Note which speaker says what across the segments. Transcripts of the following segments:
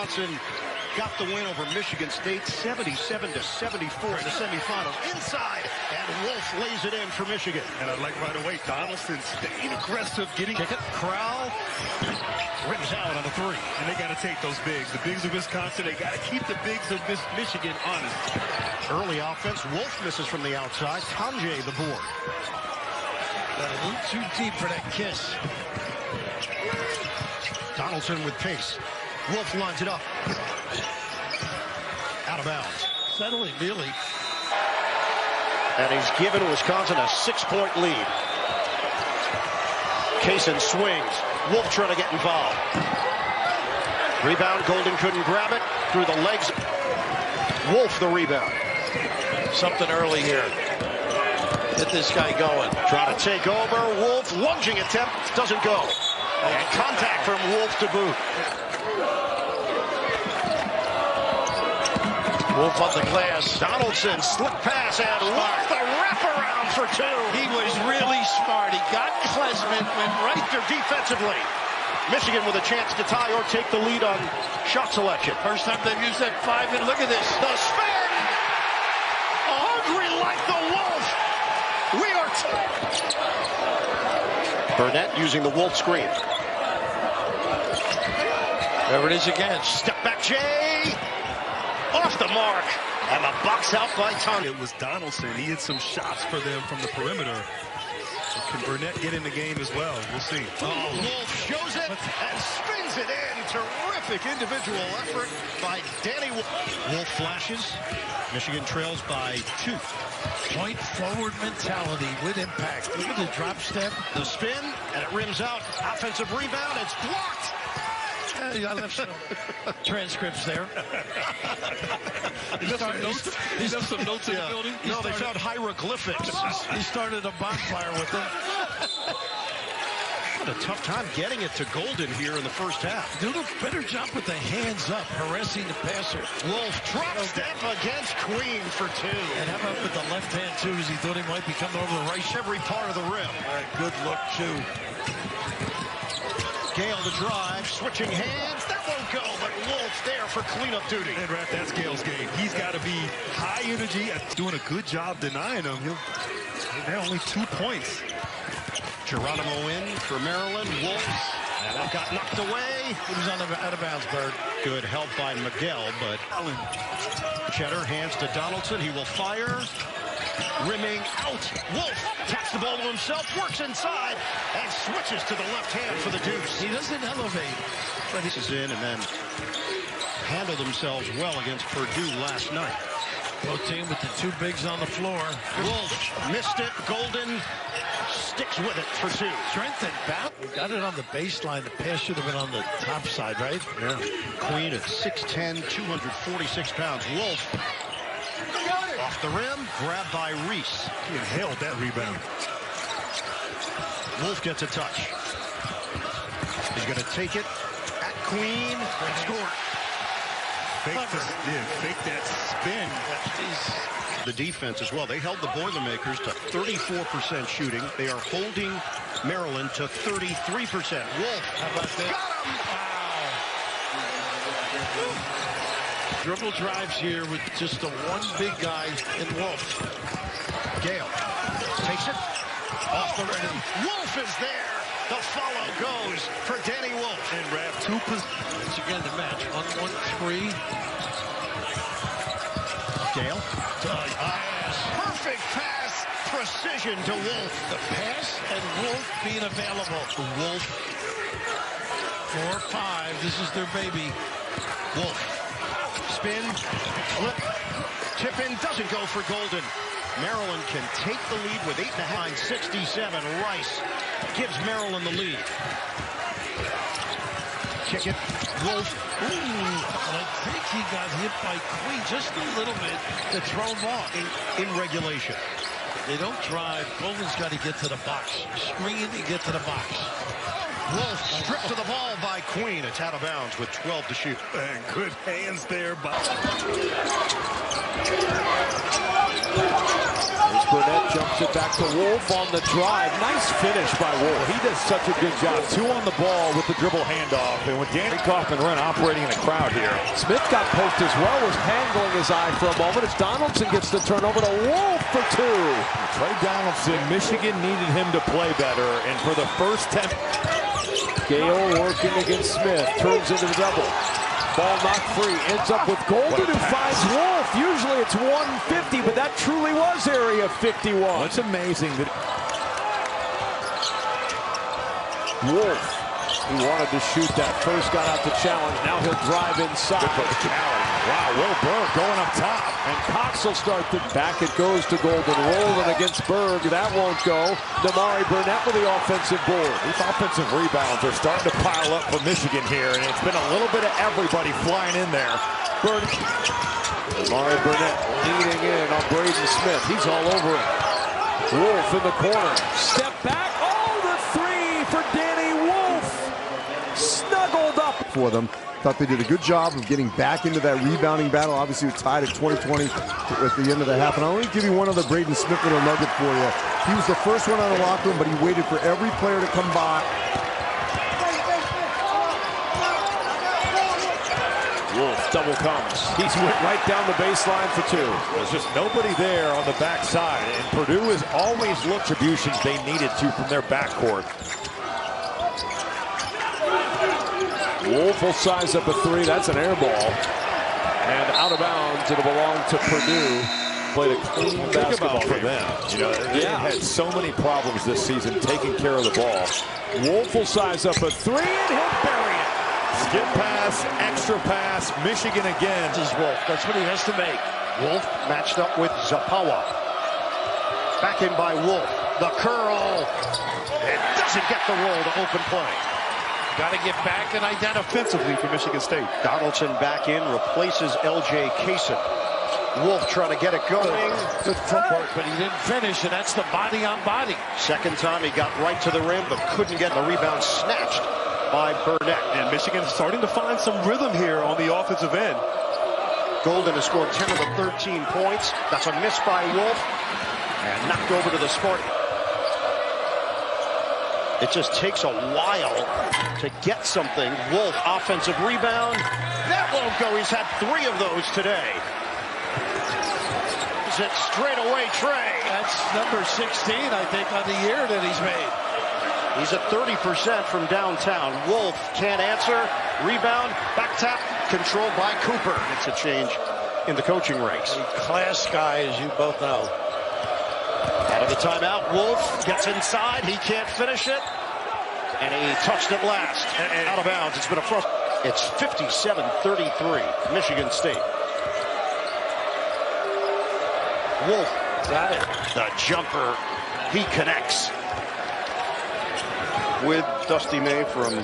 Speaker 1: Wisconsin got the win over Michigan State, 77-74 in the semifinals. Inside, and Wolf lays it in for Michigan.
Speaker 2: And I like right away, Donaldson staying aggressive, getting
Speaker 1: Kick it, Corral rims out on a three.
Speaker 2: And they got to take those bigs. The bigs of Wisconsin, they got to keep the bigs of Michigan honest.
Speaker 1: Early offense, Wolf misses from the outside. Tanjay the board.
Speaker 3: A little too deep for that kiss.
Speaker 1: Donaldson with pace. Wolf lines it up. Out of bounds.
Speaker 3: Settling, really.
Speaker 1: And he's given Wisconsin a 6-point lead. Kaysen swings. Wolf trying to get involved. Rebound, Golden couldn't grab it. Through the legs. Wolf the rebound.
Speaker 3: Something early here. Get this guy going.
Speaker 1: Trying to take over. Wolf lunging attempt. Doesn't go. And contact from Wolf to boot.
Speaker 3: Wolf on the glass.
Speaker 1: Donaldson, slip pass, and Wolf the wraparound for two.
Speaker 3: He was really smart. He got Klesman, went right
Speaker 1: They're defensively. Michigan with a chance to tie or take the lead on shot selection.
Speaker 3: First time they've used that 5, and look at this.
Speaker 1: The spin! Hungry like the Wolf. We are tied. Burnett using the Wolf screen.
Speaker 3: There it is again.
Speaker 1: Step back, Jay. Off the mark. And the box out by Tanjay.
Speaker 2: It was Donaldson. He hit some shots for them from the perimeter. So can Burnett get in the game as well? We'll see.
Speaker 1: Oh, Wolf shows it and spins it in. Terrific individual effort by Danny Wolf. Wolf flashes. Michigan trails by 2.
Speaker 3: Point forward mentality with impact. Look at the drop step.
Speaker 1: The spin, and it rims out. Offensive rebound. It's blocked.
Speaker 3: I left some transcripts there.
Speaker 2: He left some notes in the building.
Speaker 1: No, they found hieroglyphics.
Speaker 3: He started a bonfire with them.
Speaker 1: What a tough time getting it to Golden here in the first half.
Speaker 3: Do a better job with the hands up, harassing the passer.
Speaker 1: Wolf drop step against Queen for 2.
Speaker 3: And how about with the left hand, too, as he thought he might be coming over the right.
Speaker 1: Every part of the rim.
Speaker 3: All right, good look, too.
Speaker 1: Gale the drive, switching hands. That won't go, but Wolf there for cleanup duty.
Speaker 2: And Raph, that's Gale's game. He's got to be high energy, doing a good job denying him. They're only 2 points.
Speaker 1: Geronimo in for Maryland. Wolf. And that got knocked away.
Speaker 3: He was on the out of bounds, Bird.
Speaker 1: Good help by Miguel, but Cheddar hands to Donaldson. He will fire. Rimming out. Wolf taps the ball to himself, works inside, and switches to the left hand for the deuce.
Speaker 3: He doesn't elevate.
Speaker 1: But he is in and then handled themselves well against Purdue last night.
Speaker 3: Both team with the 2 bigs on the floor.
Speaker 1: Wolf missed it. Golden sticks with it for 2.
Speaker 3: Strength and bounce. Got it on the baseline. The pass should have been on the top side, right?
Speaker 1: Yeah. Queen at 6'10", 246 pounds. Wolf off the rim, grabbed by Reese.
Speaker 2: He held that rebound.
Speaker 1: Wolf gets a touch. He's going to take it at Queen and score.
Speaker 2: Fake that spin.
Speaker 1: The defense as well. They held the Boilermakers to 34% shooting. They are holding Maryland to 33%. Wolf.
Speaker 3: How about that?
Speaker 1: Got him!
Speaker 3: Wow. Dribble drives here with just the 1 big guy in Wolf.
Speaker 1: Gale takes it off the rim. Wolf is there. The follow goes for Danny Wolf.
Speaker 2: And Raph, 2 positions.
Speaker 3: Once again, the match. 1-1-3.
Speaker 1: Gale. Perfect pass. Precision to Wolf.
Speaker 3: The pass and Wolf being available.
Speaker 1: Wolf.
Speaker 3: 4-5. This is their baby.
Speaker 1: Wolf. Spin. Flip. Tip in. Doesn't go for Golden. Maryland can take the lead with 8.5. 67. Rice gives Maryland the lead. Kick it. Wolf.
Speaker 3: Ooh. I think he got hit by Queen just a little bit to throw him off.
Speaker 1: In regulation.
Speaker 3: They don't drive. Golden's got to get to the box. Screen and get to the box.
Speaker 1: Wolf stripped to the ball by Queen. It's out of bounds with 12 to shoot.
Speaker 2: And good hands there by...
Speaker 1: Let's put
Speaker 4: Burnett jumps it back to Wolf on the drive. Nice finish by Wolf. He does such a good job.
Speaker 2: 2 on the ball with the dribble handoff. And with Danny Kaufman run operating in a crowd here.
Speaker 4: Smith got poked as well, was handling his eye for a moment as Donaldson gets the turnover to Wolf for 2.
Speaker 2: Trey Donaldson, Michigan needed him to play better. And for the first 10.
Speaker 4: Gale working against Smith, turns into the double. Ball knocked free, ends up with Golden, who finds Wolf. Usually it's 150, but that truly was area 51.
Speaker 2: It's amazing that
Speaker 4: Wolf, he wanted to shoot that first, got out to challenge. Now he'll drive inside.
Speaker 2: wow, Will Berg going up top.
Speaker 4: And Cox will start the back. It goes to Golden, rolling against Berg. That won't go. Damari Burnett with the offensive board.
Speaker 2: These offensive rebounds are starting to pile up for Michigan here, and it's been a little bit of everybody flying in there.
Speaker 4: Damari Burnett leaning in on Braden Smith. He's all over it. Wolf in the corner. Step back. Oh, the 3 for Danny Wolf. Snuggled up
Speaker 5: for them. Thought they did a good job of getting back into that rebounding battle. Obviously, we're tied at 20-20 at the end of the half. And I'll only give you one other Braden Smith little nugget for you. He was the first one out of the locker room, but he waited for every player to come by.
Speaker 4: Wolf double comes. He's went right down the baseline for 2.
Speaker 2: There's just nobody there on the backside, and Purdue has always looked attributions they needed to from their backcourt.
Speaker 4: Wolf will size up a 3. That's an air ball. And out of bounds, it'll belong to Purdue. Played a clean basketball
Speaker 2: for them. You know, they had so many problems this season taking care of the ball.
Speaker 4: Wolf will size up a 3, and he'll bury it.
Speaker 2: Skip pass, extra pass, Michigan again.
Speaker 1: This is Wolf. That's what he has to make. Wolf matched up with Zapawa. Back in by Wolf. The curl. It doesn't get the roll to open play.
Speaker 3: Got to get back and identify.
Speaker 2: Offensively for Michigan State.
Speaker 1: Donaldson back in, replaces L.J. Kaysen. Wolf trying to get it going.
Speaker 3: Good footwork, but he didn't finish, and that's the body on body.
Speaker 1: Second time he got right to the rim, but couldn't get the rebound snatched by Burnett.
Speaker 2: And Michigan is starting to find some rhythm here on the offensive end.
Speaker 1: Golden has scored 10 of the 13 points. That's a miss by Wolf. And knocked over to the Spartan. It just takes a while to get something. Wolf, offensive rebound. That won't go. He's had 3 of those today. Is it straight away, Trey?
Speaker 3: That's number 16, I think, on the year that he's made.
Speaker 1: He's at 30% from downtown. Wolf can't answer. Rebound, back tap, controlled by Cooper. It's a change in the coaching ranks.
Speaker 3: A class guy, as you both know.
Speaker 1: Out of the timeout, Wolf gets inside. He can't finish it. And he touched it last. And out of bounds. It's been a frust. It's 57-33, Michigan State. Wolf got it. The jumper. He connects. With Dusty May from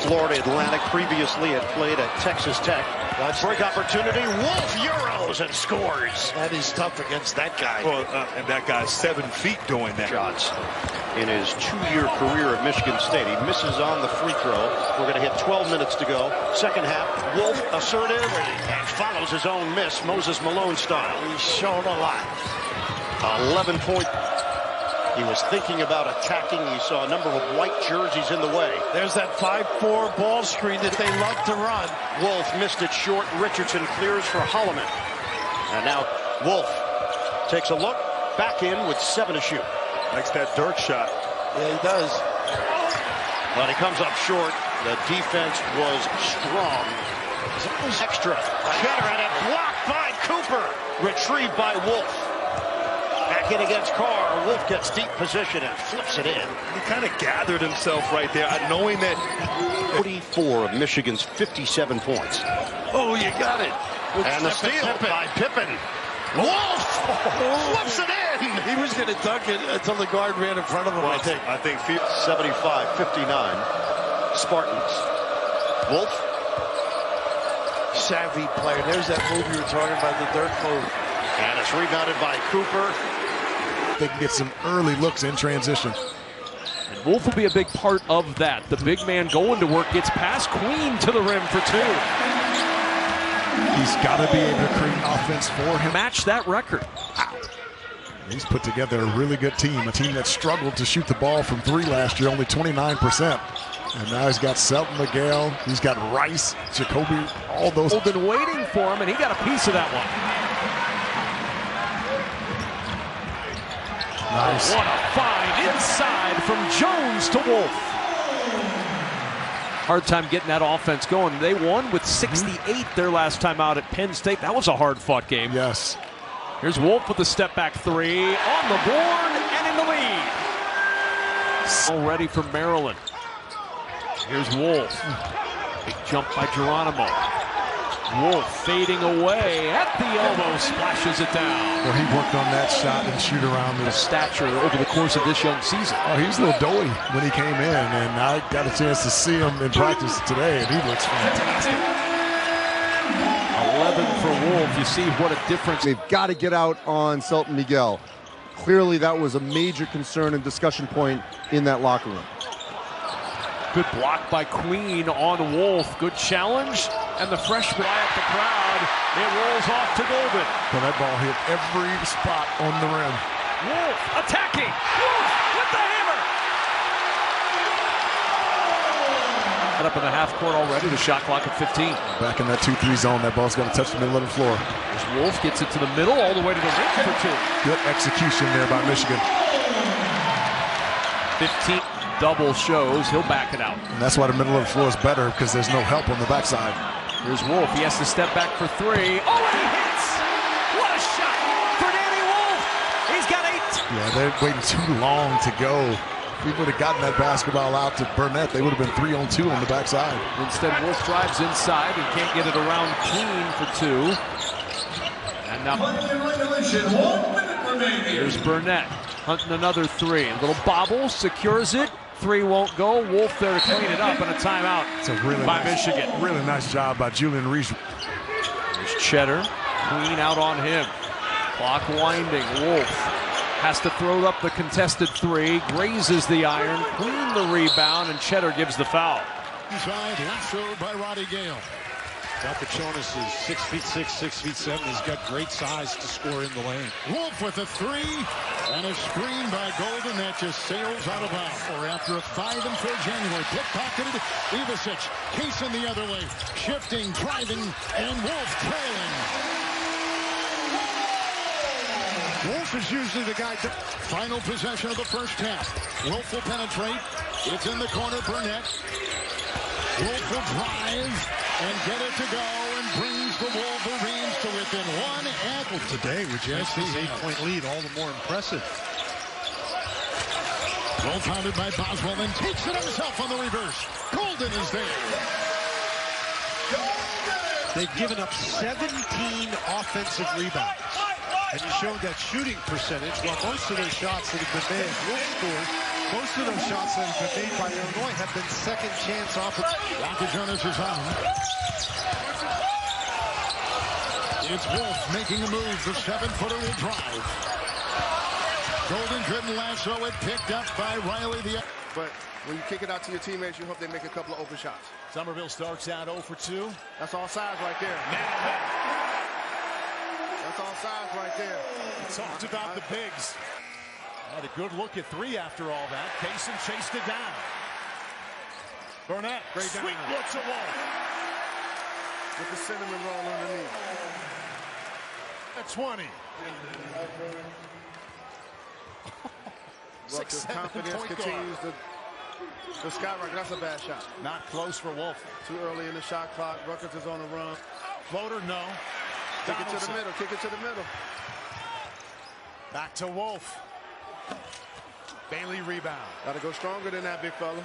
Speaker 1: Florida Atlantic. Previously had played at Texas Tech. Break opportunity. Wolf Euros and scores.
Speaker 3: That is tough against that guy.
Speaker 2: Well, and that guy's 7 feet doing that.
Speaker 1: Shots in his 2-year career at Michigan State. He misses on the free throw. We're going to hit 12 minutes to go. Second half, Wolf assertive and follows his own miss, Moses Malone style.
Speaker 3: He's shown a lot.
Speaker 1: 11-point. He was thinking about attacking. He saw a number of white jerseys in the way.
Speaker 3: There's that 5-4 ball screen that they love to run.
Speaker 1: Wolf missed it short. Richardson clears for Holloman. And now Wolf takes a look. Back in with 7 to shoot.
Speaker 2: Likes that Dirk shot.
Speaker 3: Yeah, he does.
Speaker 1: But he comes up short. The defense was strong. Extra. Cheddar and it blocked by Cooper. Retrieved by Wolf. Back in against Carr. Wolf gets deep position and flips it in.
Speaker 2: He kind of gathered himself right there, knowing that
Speaker 1: 44 of Michigan's 57 points.
Speaker 3: Oh, you got it.
Speaker 1: And the steal by Pippen. Wolf flips it in.
Speaker 3: He was going to dunk it until the guard ran in front of him,
Speaker 2: well,
Speaker 3: I think.
Speaker 1: 75-59. Spartans. Wolf.
Speaker 3: Savvy player. There's that move you were talking about, the Dirk move.
Speaker 1: And it's rebounded by Cooper.
Speaker 5: They can get some early looks in transition.
Speaker 4: And Wolf will be a big part of that. The big man going to work, gets past Queen to the rim for 2.
Speaker 5: He's got to be able to create offense for him.
Speaker 4: Match that record.
Speaker 6: He's put together a really good team, a team that struggled to shoot the ball from three last year, only 29%. And now he's got Selton Miguel, he's got Rice, Jacoby, all those.
Speaker 4: Been waiting for him, and he got a piece of that one.
Speaker 6: Nice.
Speaker 4: What a find inside from Jones to Wolf. Hard time getting that offense going. They won with 68 their last time out at Penn State. That was a hard-fought game.
Speaker 6: Yes.
Speaker 4: Here's Wolf with the step-back three on the board and in the lead. All ready for Maryland. Here's Wolf. Big jump by Geronimo. Wolf fading away at the elbow, splashes it down.
Speaker 6: Well, he worked on that shot and shoot around
Speaker 4: The stature over the course of this young season.
Speaker 6: Oh, he's a little doughy when he came in, and I got a chance to see him in practice today, and he looks fantastic.
Speaker 4: 11 for Wolf. You see what a difference.
Speaker 5: They've got to get out on Selton Miguel. Clearly, that was a major concern and discussion point in that locker room.
Speaker 4: Good block by Queen on Wolf. Good challenge. And the freshman at the crowd. It rolls off to Golden.
Speaker 6: Well, that ball hit every spot on the rim.
Speaker 4: Wolf attacking. Wolf with the hammer. Up in the half court already. The shot clock at 15.
Speaker 6: Back in that 2-3 zone. That ball's got to touch the middle of the floor.
Speaker 4: As Wolf gets it to the middle, all the way to the rim for two.
Speaker 6: Good execution there by Michigan.
Speaker 4: 15 double shows. He'll back it out.
Speaker 6: And that's why the middle of the floor is better, because there's no help on the backside.
Speaker 4: Here's Wolf. He has to step back for three. Oh, and he hits! What a shot for Danny Wolf! He's got 8.
Speaker 6: Yeah, they're waiting too long to go. If we would have gotten that basketball out to Burnett, they would have been 3-on-2 on the backside.
Speaker 4: Instead, Wolf drives inside and can't get it around Queen for 2. And now here's Burnett hunting another 3. A little bobble, secures it. 3 won't go. Wolf there to clean it up, and a timeout by Michigan.
Speaker 6: Really nice job by Julian Reese.
Speaker 4: There's Cheddar. Queen out on him. Clock winding. Wolf has to throw up the contested 3. Grazes the iron. Queen the rebound, and Cheddar gives the foul.
Speaker 3: Inside, lassoed by Roddy Gale. Valkachonis is 6'6", 6'7". He's got great size to score in the lane. Wolf with a 3 and a screen by Golden that just sails out of bounds. Or after a 5-4 January, pickpocketed Ivisic, Kaysen the other way, shifting, driving, and Wolf trailing. Wolf is usually the guy. Final possession of the first half. Wolf will penetrate. It's in the corner. Burnett. Wolf will drive and get it to go and brings the Wolverines to within 1 apple. Today with just his 8-point lead, all the more impressive. Well pounded by Boswell, then takes it himself on the reverse. Golden is there. They've given up 17 offensive rebounds. And he showed that shooting percentage. Well, most of those shots that have been made, Wolf scores. Most of those shots that have been made by Illinois have been second chance opportunities. Valkachonis is on. It's Wolf making a move. The 7-footer will drive. Golden couldn't lasso it. Picked up by Riley.
Speaker 7: But when you kick it out to your teammates, you hope they make a couple of open shots.
Speaker 3: Somerville starts out 0 for 2.
Speaker 7: That's all sides right there. That's all sides right there.
Speaker 3: Talked about the bigs. Had a good look at 3 after all that. Kaysen chased it down. Burnett,
Speaker 7: Great
Speaker 3: sweet
Speaker 7: down.
Speaker 3: look to Wolf.
Speaker 7: With the cinnamon roll underneath.
Speaker 3: At 20.
Speaker 7: Rutgers' confidence continues to skyrocket. That's a bad shot.
Speaker 3: Not close for Wolf.
Speaker 7: Too early in the shot clock. Rutgers is on the run.
Speaker 3: Floater, no.
Speaker 7: Kick it to the middle. Kick it to the middle.
Speaker 3: Back to Wolf. Bailey rebound.
Speaker 7: Got to go stronger than that, big fella.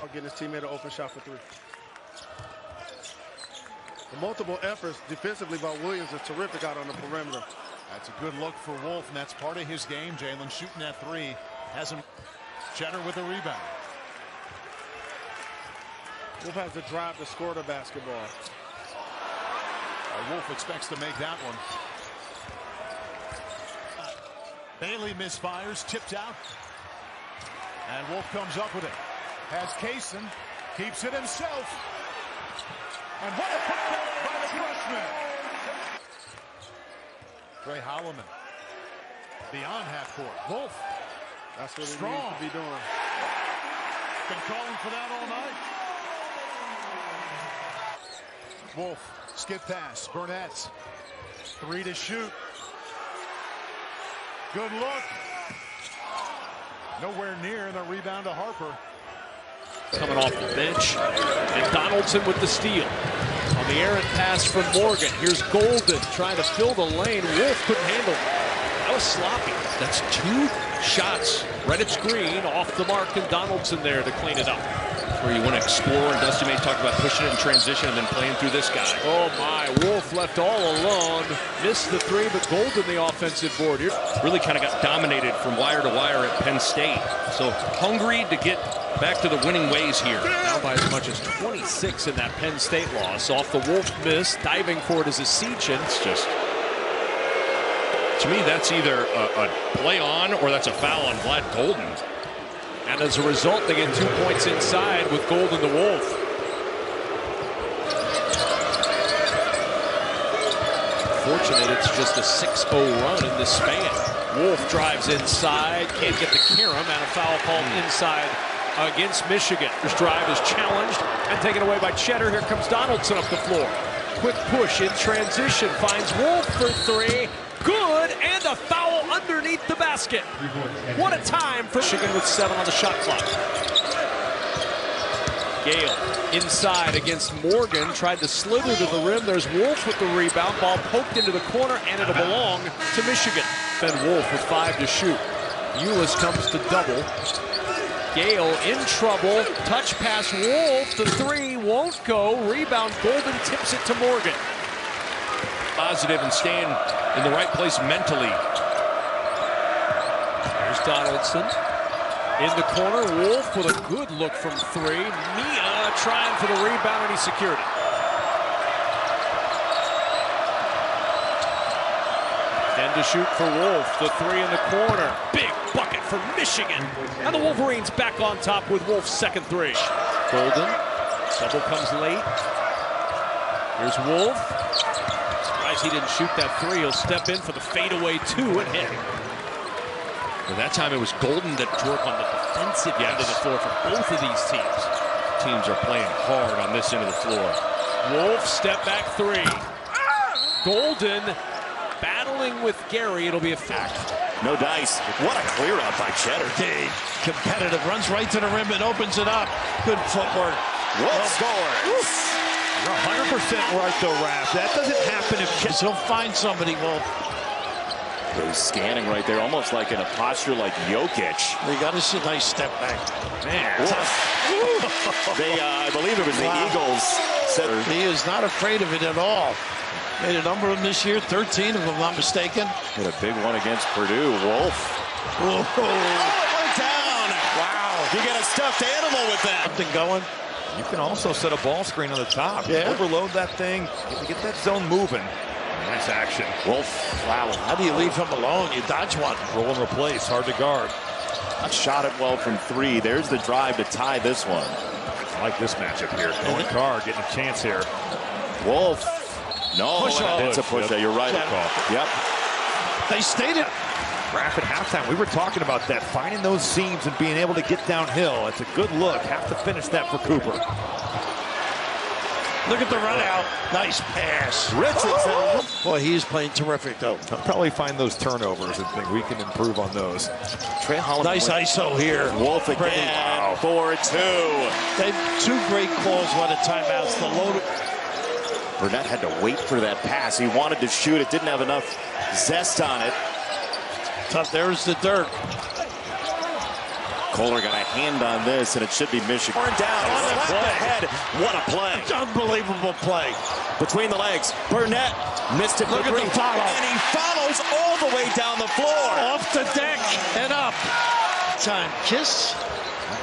Speaker 7: Getting his teammate an open shot for 3. The multiple efforts defensively by Williams is terrific out on the perimeter.
Speaker 3: That's a good look for Wolf, and that's part of his game. Jalen shooting that 3. Has him. Cheddar with a rebound.
Speaker 7: Wolf has the drive to score the basketball.
Speaker 3: Wolf expects to make that one. Bailey misfires, tipped out. And Wolf comes up with it. Has Kaysen, keeps it himself. And what a putback by the freshman. Trey Holloman beyond half court. Wolf.
Speaker 7: That's what he
Speaker 3: Strong.
Speaker 7: needs to be doing.
Speaker 3: Been calling for that all night. Wolf, skip pass, Burnett. 3 to shoot. Good look. Nowhere near, and a rebound to Harper.
Speaker 4: Coming off the bench, and Donaldson with the steal. On the errant pass from Morgan. Here's Golden trying to fill the lane. Wolf couldn't handle it. That was sloppy. That's 2 shots. Redditch Green off the mark, and Donaldson there to clean it up.
Speaker 8: Where you want to explore, and Dusty May talked about pushing it in transition and then playing through this guy.
Speaker 4: Oh my, Wolf left all alone. Missed the 3, but Golden the offensive board here.
Speaker 8: Really kind of got dominated from wire to wire at Penn State. So hungry to get back to the winning ways here.
Speaker 4: Down by as much as 26 in that Penn State loss. Off the Wolf miss, diving for it as a Sechin.
Speaker 8: It's just, to me, that's either a play on or that's a foul on Vlad Golden.
Speaker 4: And as a result, they get 2 points inside with Golden the Wolf. Fortunate it's just a 6-0 run in this span. Wolf drives inside, can't get the Karam, and a foul called inside against Michigan. This drive is challenged and taken away by Cheddar. Here comes Donaldson up the floor. Quick push in transition, finds Wolf for 3. Good, and a foul underneath the basket. What a time for Michigan with 7 on the shot clock. Gale inside against Morgan, tried to slither to the rim. There's Wolf with the rebound. Ball poked into the corner, and it'll belong to Michigan. Ben Wolf with 5 to shoot. Ulis comes to double. Gale in trouble. Touch pass Wolf. The 3 won't go. Rebound Golden tips it to Morgan.
Speaker 8: Positive and staying in the right place mentally.
Speaker 4: Here's Donaldson. In the corner, Wolf with a good look from 3. Mia trying for the rebound, and he secured it. And to shoot for Wolf, the 3 in the corner. Big bucket for Michigan. And the Wolverines back on top with Wolf's second 3. Golden, double comes late. Here's Wolf. Surprised he didn't shoot that 3. He'll step in for the fadeaway 2 and hit.
Speaker 8: And that time it was Golden that
Speaker 4: Work on the defensive end of the floor for both of these teams.
Speaker 8: teams are playing hard on this end of the floor.
Speaker 4: Wolf step back 3. Golden battling with Gary. It'll be a fact.
Speaker 9: No dice. What a clear out by Cheddar.
Speaker 10: Competitive, runs right to the rim and opens it up. Good footwork.
Speaker 9: Wolf scores.
Speaker 10: You're 100% right though, Raph. That doesn't happen if he'll find somebody, Wolf.
Speaker 9: He's scanning right there, almost like in a posture like Jokic.
Speaker 10: They got us a nice step back.
Speaker 9: Man, they, I believe it was the Eagles.
Speaker 10: He is not afraid of it at all. Made a number of them this year, 13 if I'm not mistaken.
Speaker 9: Hit a big one against Purdue. Wolf.
Speaker 10: Whoa.
Speaker 9: Oh, it went down. Wow. You got a stuffed animal with that.
Speaker 10: Something going.
Speaker 2: You can also set a ball screen on the top.
Speaker 10: Yeah.
Speaker 2: Overload that thing. Get that zone moving. Nice action.
Speaker 9: Wolf.
Speaker 10: Wow. How do you leave him alone? You dodge one.
Speaker 2: Roll and replace. Hard to guard.
Speaker 9: Shot it well from 3. There's the drive to tie this one.
Speaker 2: I like this matchup here. Owen Carr getting a chance here.
Speaker 9: Wolf. No,
Speaker 10: Push off.
Speaker 9: it's a push. You're right. Yep.
Speaker 10: They stayed it.
Speaker 2: Raph at halftime, we were talking about that, finding those seams and being able to get downhill. It's a good look. Have to finish that for Cooper.
Speaker 10: Look at the run out. Nice pass.
Speaker 9: Richardson.
Speaker 10: Boy, he's playing terrific, though.
Speaker 2: I'll probably find those turnovers and think we can improve on those.
Speaker 9: Trey Holliday.
Speaker 10: Nice ISO here.
Speaker 9: Wolf again for 2.
Speaker 10: They have 2 great calls by the timeouts. The load.
Speaker 9: Burnett had to wait for that pass. He wanted to shoot it, didn't have enough zest on it.
Speaker 10: Tough. There's the Dirk.
Speaker 9: Kohler got a hand on this, and it should be Michigan. Down on the head. What a play.
Speaker 10: Unbelievable play.
Speaker 9: Between the legs. Burnett missed it.
Speaker 10: Look at the follow.
Speaker 9: And he follows all the way down the floor.
Speaker 10: Off the deck and up. Time kiss.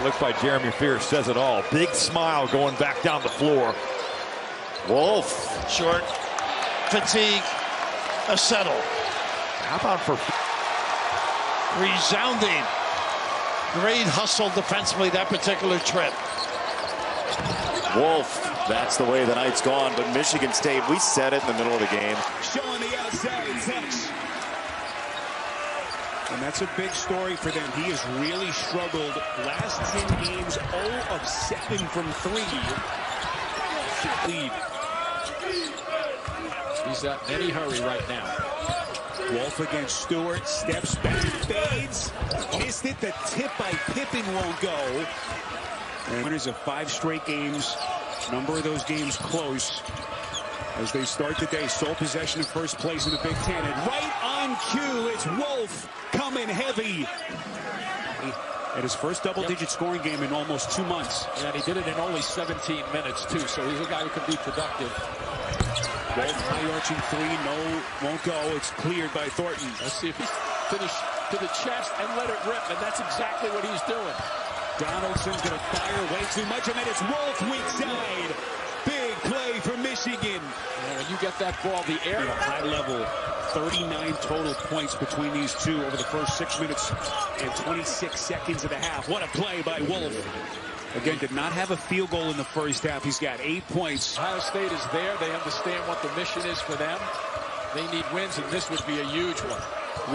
Speaker 2: Look by Jeremy Fears says it all. Big smile going back down the floor.
Speaker 9: Wolf.
Speaker 10: Short. Fatigue. A settle.
Speaker 2: How about for
Speaker 10: Resounding. Great hustle defensively that particular trip.
Speaker 9: Wolf. That's the way the night's gone. But Michigan State, we said it in the middle of the game.
Speaker 11: Showing the outside touch. And that's a big story for them. He has really struggled. Last 10 games, 0 of 7 from 3. Lead.
Speaker 12: He's not in any hurry right now.
Speaker 11: Wolf against Stewart, steps back, fades, missed it. The tip by Pippen won't go. And winners of 5 straight games, number of those games close. As they start the day, sole possession of first place in the Big Ten. And right on cue, it's Wolf coming heavy. At his first double-digit scoring game in almost 2 months.
Speaker 12: Yeah, and he did it in only 17 minutes, too, so he's a guy who can be productive.
Speaker 11: Wolf high-arching 3, won't go. It's cleared by Thornton.
Speaker 12: Let's see if he's finished to the chest and let it rip, and that's exactly what he's doing.
Speaker 11: Donaldson's going to fire way too much, and then it's Wolf weak side. Big play for Michigan.
Speaker 12: And when you get that ball, the air.
Speaker 11: High level, 39 total points between these two over the first 6 minutes and 26 seconds of the half. What a play by Wolf. Again, did not have a field goal in the first half. He's got 8 points.
Speaker 12: Ohio State is there. They understand what the mission is for them. They need wins, and this would be a huge one.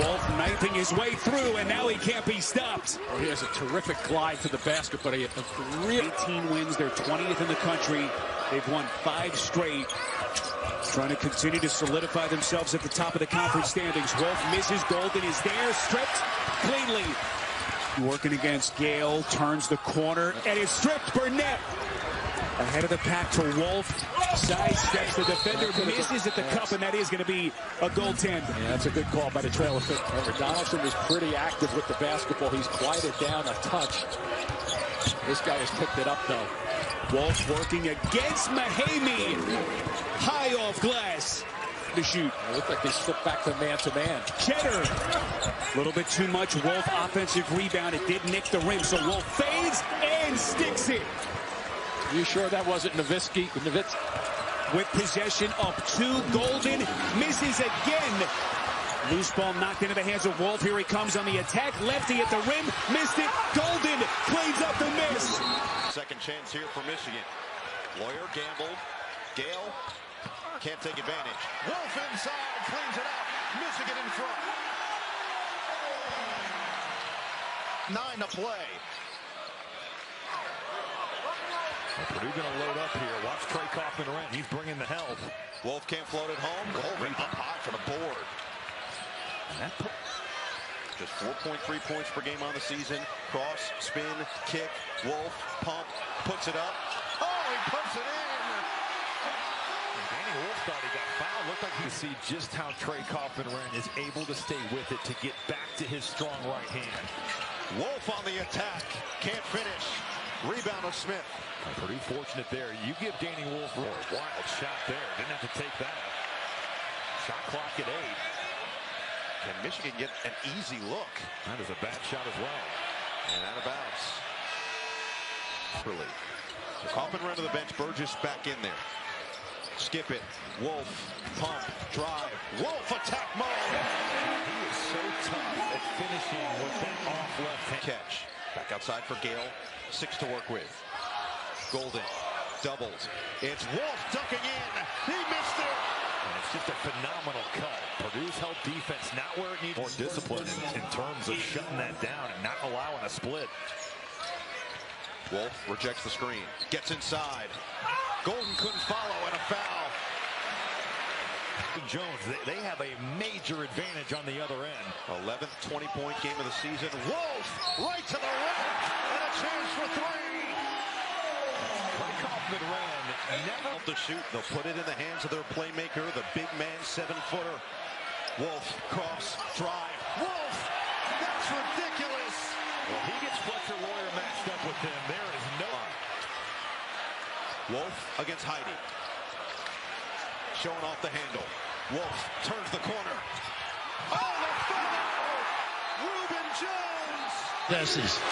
Speaker 11: Wolf knifing his way through, and now he can't be stopped.
Speaker 12: Oh, he has a terrific glide to the basket, but 18
Speaker 11: wins. They're 20th in the country. They've won 5 straight. Trying to continue to solidify themselves at the top of the conference standings. Wolf misses. Golden is there. Stripped cleanly. Working against Gale. Turns the corner. And it's stripped. Burnett ahead of the pack to Wolf. Sidesteps the defender. Misses at the cup. And that is going to be a goaltend.
Speaker 12: Yeah, that's a good call by the trailer fit. Donaldson was pretty active with the basketball. He's quieted down a touch. This guy has picked it up, though.
Speaker 11: Wolf working against Mahamy. High off glass. To shoot.
Speaker 12: It looked like they slipped back to man-to-man.
Speaker 11: Cheddar. A little bit too much. Wolf offensive rebound. It did nick the rim, so Wolf fades and sticks it.
Speaker 12: You sure that wasn't Nowitzki?
Speaker 11: With possession up 2. Golden misses again. Loose ball knocked into the hands of Wolf. Here he comes on the attack. Lefty at the rim. Missed it. Golden cleans up the miss.
Speaker 1: Second chance here for Michigan. Lawyer gambled. Gale can't take advantage. Wolf inside, cleans it out. Michigan in front. 9 to play.
Speaker 13: Purdue going to load up here. Watch Trey Kaufman-Renn. He's bringing the help.
Speaker 1: Wolf can't float it home. Golden up high for the board. Just 4.3 points per game on the season. Cross, spin, kick, Wolf, pump, puts it up. Oh, he puts it in.
Speaker 13: Danny Wolf thought he got fouled. Looked like he see just how Trey Kaufman-Renn is able to stay with it to get back to his strong right hand.
Speaker 1: Wolf on the attack. Can't finish. Rebound of Smith.
Speaker 13: Pretty fortunate there. You give Danny Wolf a wild shot there. Didn't have to take that. Shot clock at 8.
Speaker 1: Can Michigan get an easy look?
Speaker 13: That is a bad shot as well.
Speaker 1: And out of bounds. Really. Kaufman-Renn to the bench. Burgess back in there. Skip it. Wolf. Pump. Drive. Wolf attack mode.
Speaker 13: He is so tough at finishing with that off left hand.
Speaker 1: Catch. Back outside for Gale. 6 to work with. Golden. Doubles. It's Wolf ducking in. He missed it.
Speaker 13: And it's just a phenomenal cut. Purdue's held defense not where it needs. More discipline in terms of shutting that down and not allowing a split.
Speaker 1: Wolf rejects the screen. Gets inside. Golden couldn't follow and a foul.
Speaker 13: Jones, they have a major advantage on the other end.
Speaker 1: 11th 20-point game of the season. Wolf right to the rim and a chance for 3.
Speaker 13: Kaufman-Renn never
Speaker 1: to shoot. They'll put it in the hands of their playmaker, the big man 7-footer. Wolf cross drive. Wolf, that's ridiculous.
Speaker 13: Well, he gets Fletcher Lawyer matched up with him. There is no.
Speaker 1: Wolf against Heidi. Showing off the handle. Wolf turns the corner. Oh, the foul! Reuben Jones!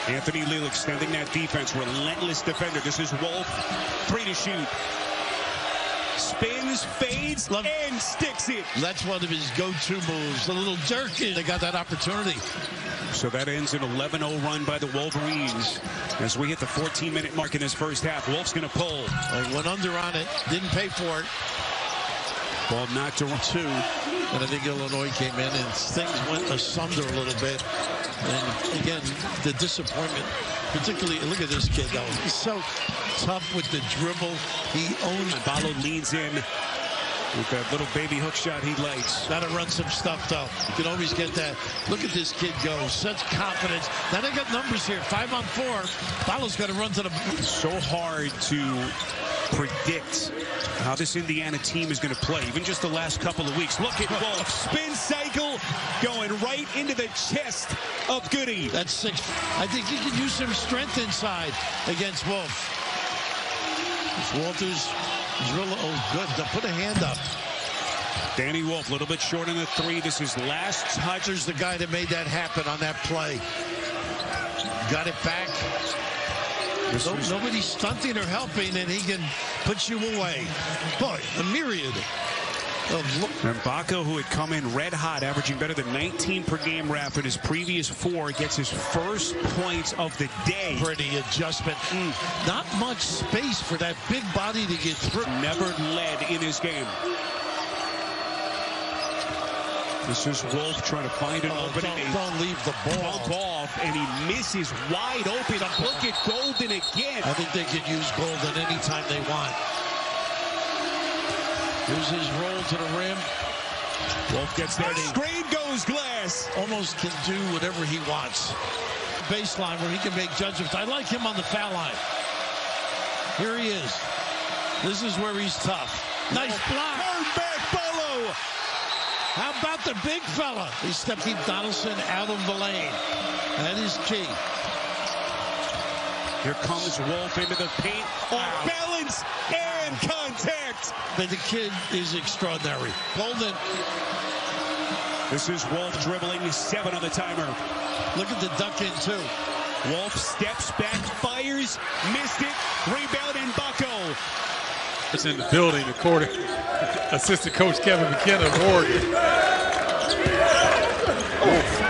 Speaker 11: Anthony Leal extending that defense. Relentless defender. This is Wolf. 3 to shoot. Spins, fades, and sticks it.
Speaker 10: That's one of his go-to moves. A little jerky. They got that opportunity.
Speaker 11: So that ends an 11-0 run by the Wolverines. As we hit the 14-minute mark in this first half, Wolf's going to pull.
Speaker 10: They went under on it. Didn't pay for it.
Speaker 11: Ball knocked to 2.
Speaker 10: And I think Illinois came in and things went asunder a little bit. And again, the disappointment, particularly, look at this kid though. He's so tough with the dribble. He owns.
Speaker 11: Ballo leans in with that little baby hook shot he likes.
Speaker 10: Gotta run some stuff though. You can always get that. Look at this kid go. Such confidence. Now they got numbers here. 5-on-4. Ballo's got to run to the.
Speaker 11: So hard to predict how this Indiana team is going to play, even just the last couple of weeks. Look at Wolf. Spin cycle going right into the chest of Goody.
Speaker 10: That's 6. I think he could use some strength inside against Wolf. Walters is real. Oh, good. Put a hand up.
Speaker 11: Danny Wolf, a little bit short on the 3. This is last touch.
Speaker 10: There's the guy that made that happen on that play. Got it back. Nobody's stunting or helping, and he can put you away. Boy, a myriad of.
Speaker 11: And Baco, who had come in red hot, averaging better than 19 per game rap in his previous 4, gets his first points of the day.
Speaker 10: Pretty adjustment. Not much space for that big body to get through.
Speaker 11: Never led in his game. This is Wolf trying to find an opening.
Speaker 10: Don't leave the ball.
Speaker 11: And he misses wide open. Look at Golden again.
Speaker 10: I think they could use Golden anytime they want. Here's his roll to the rim.
Speaker 11: Wolf gets there. Screen goes Glass.
Speaker 10: Almost can do whatever he wants. Baseline where he can make judgments. I like him on the foul line. Here he is. This is where he's tough. Nice block.
Speaker 11: Turn back, Ballo.
Speaker 10: How about the big fella? He stepped keep Donaldson out of the lane. That is key.
Speaker 11: Here comes Wolf into the paint. Off balance and contact.
Speaker 10: But the kid is extraordinary. Golden.
Speaker 11: This is Wolf dribbling 7 on the timer.
Speaker 10: Look at the duck in too.
Speaker 11: Wolf steps back, fires, missed it. Rebound in Baco.
Speaker 14: It's in the building, according to assistant coach Kevin McKenna of Oregon.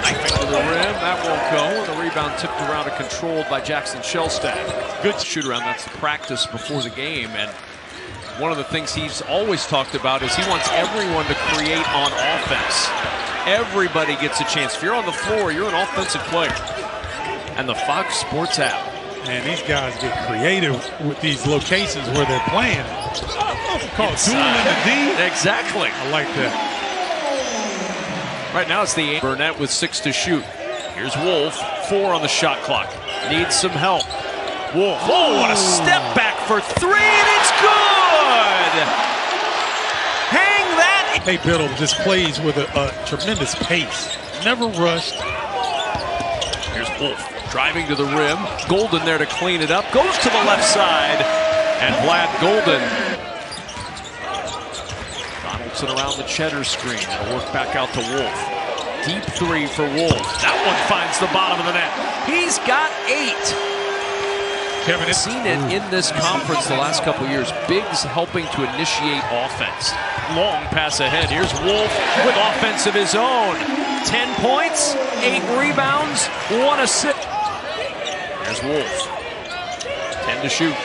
Speaker 4: Knifing to the rim, that won't go. The rebound tipped around and controlled by Jackson Shellstad. Good shoot around. That's the practice before the game. And one of the things he's always talked about is he wants everyone to create on offense. Everybody gets a chance. If you're on the floor, you're an offensive player. And the Fox Sports app.
Speaker 14: And these guys get creative with these locations where they're playing. Called duel in the D.
Speaker 4: Exactly.
Speaker 14: I like that.
Speaker 4: Right now it's the Burnett with 6 to shoot. Here's Wolf, 4 on the shot clock. Needs some help. Wolf, oh, what a step back for 3, and it's good! Hang that!
Speaker 14: Nate Biddle just plays with a tremendous pace. Never rushed.
Speaker 4: Here's Wolf. Driving to the rim, Golden there to clean it up, goes to the left side, and Vlad Golden. Donaldson around the Cheddar screen, it'll work back out to Wolf. Deep 3 for Wolf, that one finds the bottom of the net. He's got 8.
Speaker 14: Kevin,
Speaker 4: I've seen it in this conference the last couple years, bigs helping to initiate offense. Long pass ahead, here's Wolf with offense of his own. 10 points, 8 rebounds, 1 assist. There's Wolf. 10 to shoot.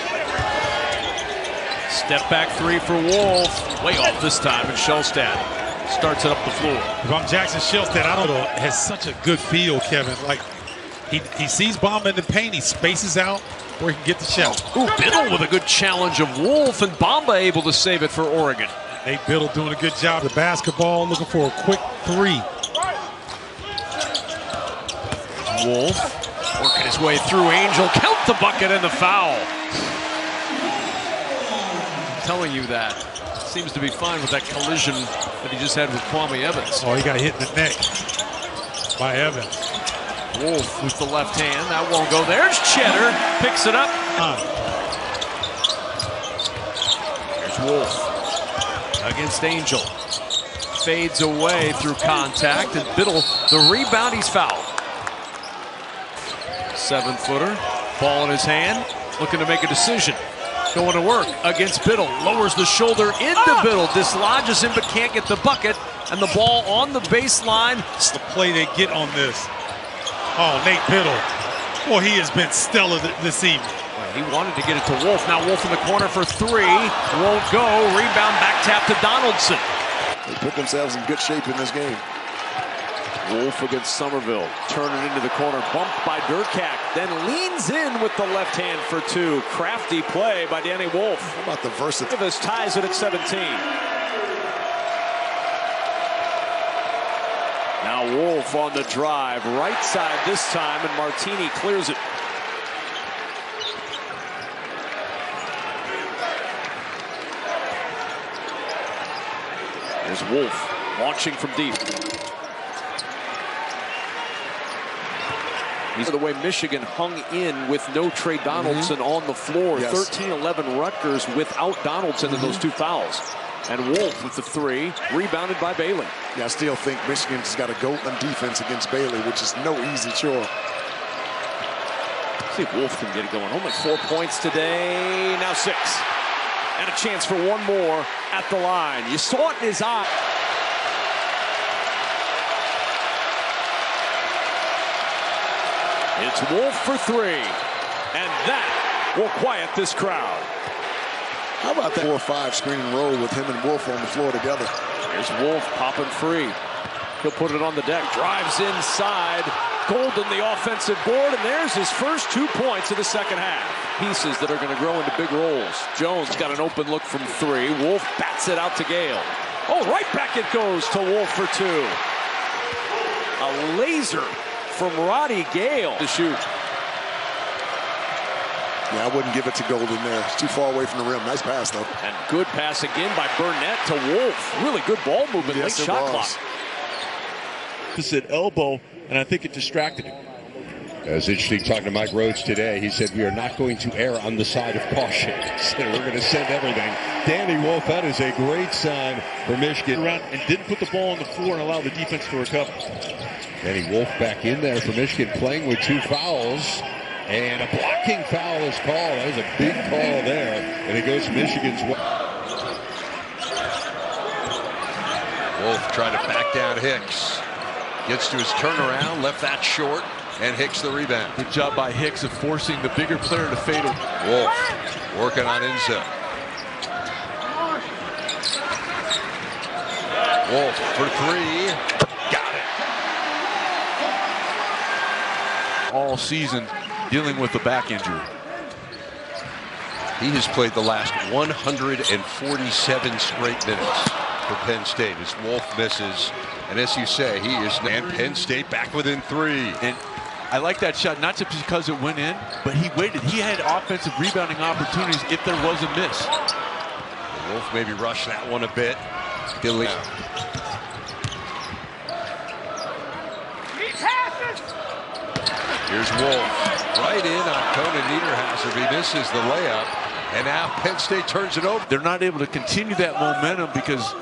Speaker 4: Step back 3 for Wolf. Way off this time, and Shellstad starts it up the floor.
Speaker 14: If I'm Jackson Shellstad, I don't know, has such a good feel, Kevin. Like, he sees Bamba in the paint, he spaces out where he can get the shot.
Speaker 4: Ooh, Biddle with a good challenge of Wolf, and Bamba able to save it for Oregon.
Speaker 14: Nate Biddle doing a good job. The basketball, looking for a quick 3.
Speaker 4: Wolf working his way through. Angel, count the bucket and the foul. I'm telling you that. Seems to be fine with that collision that he just had with Kwame Evans.
Speaker 14: Oh, he got hit in the neck by Evans.
Speaker 4: Wolf with the left hand. That won't go. There's Cheddar. Picks it up. Here's Wolf against Angel. Fades away through contact. And Biddle, the rebound, he's fouled. 7-footer. Ball in his hand. Looking to make a decision. Going to work against Biddle. Lowers the shoulder into Biddle. Dislodges him but can't get the bucket. And the ball on the baseline.
Speaker 14: The play they get on this. Oh, Nate Biddle. Well, he has been stellar this evening.
Speaker 4: He wanted to get it to Wolf. Now Wolf in the corner for 3. Won't go. Rebound back tap to Donaldson.
Speaker 5: They put themselves in good shape in this game.
Speaker 4: Wolf against Somerville. Turn it into the corner. Bumped by Durkak. Then leans in with the left hand for two. Crafty play by Danny Wolf.
Speaker 5: How about the versatility?
Speaker 4: This ties it at 17. Now Wolf on the drive. Right side this time, and Martini clears it. There's Wolf launching from deep. The way Michigan hung in with no Trey Donaldson on the floor.
Speaker 5: Yes.
Speaker 4: 13-11 Rutgers without Donaldson in those two fouls. And Wolf with the three, rebounded by Bailey.
Speaker 5: Yeah, I still think Michigan's got to go on defense against Bailey, which is no easy chore.
Speaker 4: See if Wolf can get it going. Only 4 points today, now 6. And a chance for one more at the line. You saw it in his eye. It's Wolf for three, and that will quiet this crowd.
Speaker 5: How about that 4-5 screen and roll with him and Wolf on the floor together?
Speaker 4: Here's Wolf popping free. He'll put it on the deck, drives inside. Golden the offensive board, and there's his first 2 points of the second half. Pieces that are going to grow into big roles. Jones got an open look from three. Wolf bats it out to Gale. Oh, right back it goes to Wolf for two. A laser from Roddy Gale to shoot.
Speaker 5: Yeah, I wouldn't give it to Golden there. It's too far away from the rim. Nice pass, though.
Speaker 4: And good pass again by Burnett to Wolf. Really good ball movement,
Speaker 5: yes,
Speaker 4: late shot clock.
Speaker 15: Opposite elbow, and I think it distracted him.
Speaker 16: It was interesting talking to Mike Rhodes today. He said, we are not going to err on the side of caution. So we're going to send everything. Danny Wolf, that is a great sign for Michigan.
Speaker 15: Around and didn't put the ball on the floor and allow the defense to recover.
Speaker 16: Danny Wolf back in there for Michigan, playing with 2 fouls. And a blocking foul is called. That was a big call there. And it goes Michigan's way.
Speaker 17: Wolf trying to back down Hicks. Gets to his turnaround, left that short, and Hicks the rebound.
Speaker 15: Good job by Hicks of forcing the bigger player to fade.
Speaker 17: Wolf working on Enzo. Wolf for three. Got it.
Speaker 15: All season dealing with the back injury.
Speaker 17: He has played the last 147 straight minutes for Penn State as Wolf misses. And as you say, he is, and Penn State back within 3.
Speaker 15: And I like that shot, not just because it went in, but he waited. He had offensive rebounding opportunities if there was a miss.
Speaker 17: Wolf maybe rushed that one a bit. Billy. Here's Wolf, right in on Conan Niederhauser. He misses the layup, and now Penn State turns it over.
Speaker 15: They're not able to continue that momentum because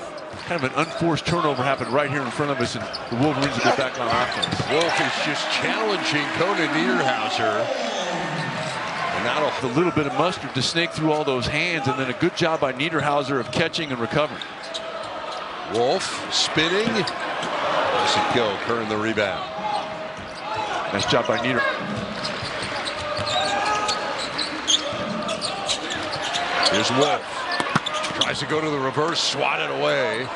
Speaker 15: kind of an unforced turnover happened right here in front of us, and the Wolverines will get back on offense.
Speaker 17: Wolf is just challenging Conan Niederhauser.
Speaker 15: And now a little bit of mustard to snake through all those hands, and then a good job by Niederhauser of catching and recovering.
Speaker 17: Wolf spinning. Does it go? Kern the rebound.
Speaker 15: Nice job by Nieder.
Speaker 17: Here's Wolf. Tries to go to the reverse, swatted away.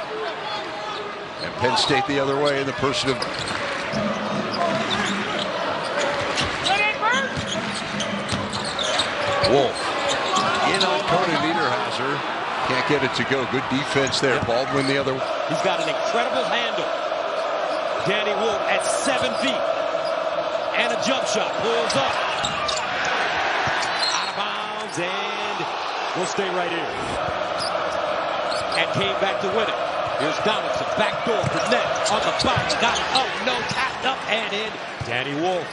Speaker 17: And Penn State the other way in the person of Wolf. In on Conan Niederhauser. Can't get it to go. Good defense there. Baldwin the other.
Speaker 11: He's got an incredible handle. Danny Wolf at 7 feet. And a jump shot. Pulls up. Out of bounds. And we'll stay right here. And came back to win it. Here's Donaldson. Back door for net. On the bounce. Got it up. No. Tapped up and in. Danny Wolf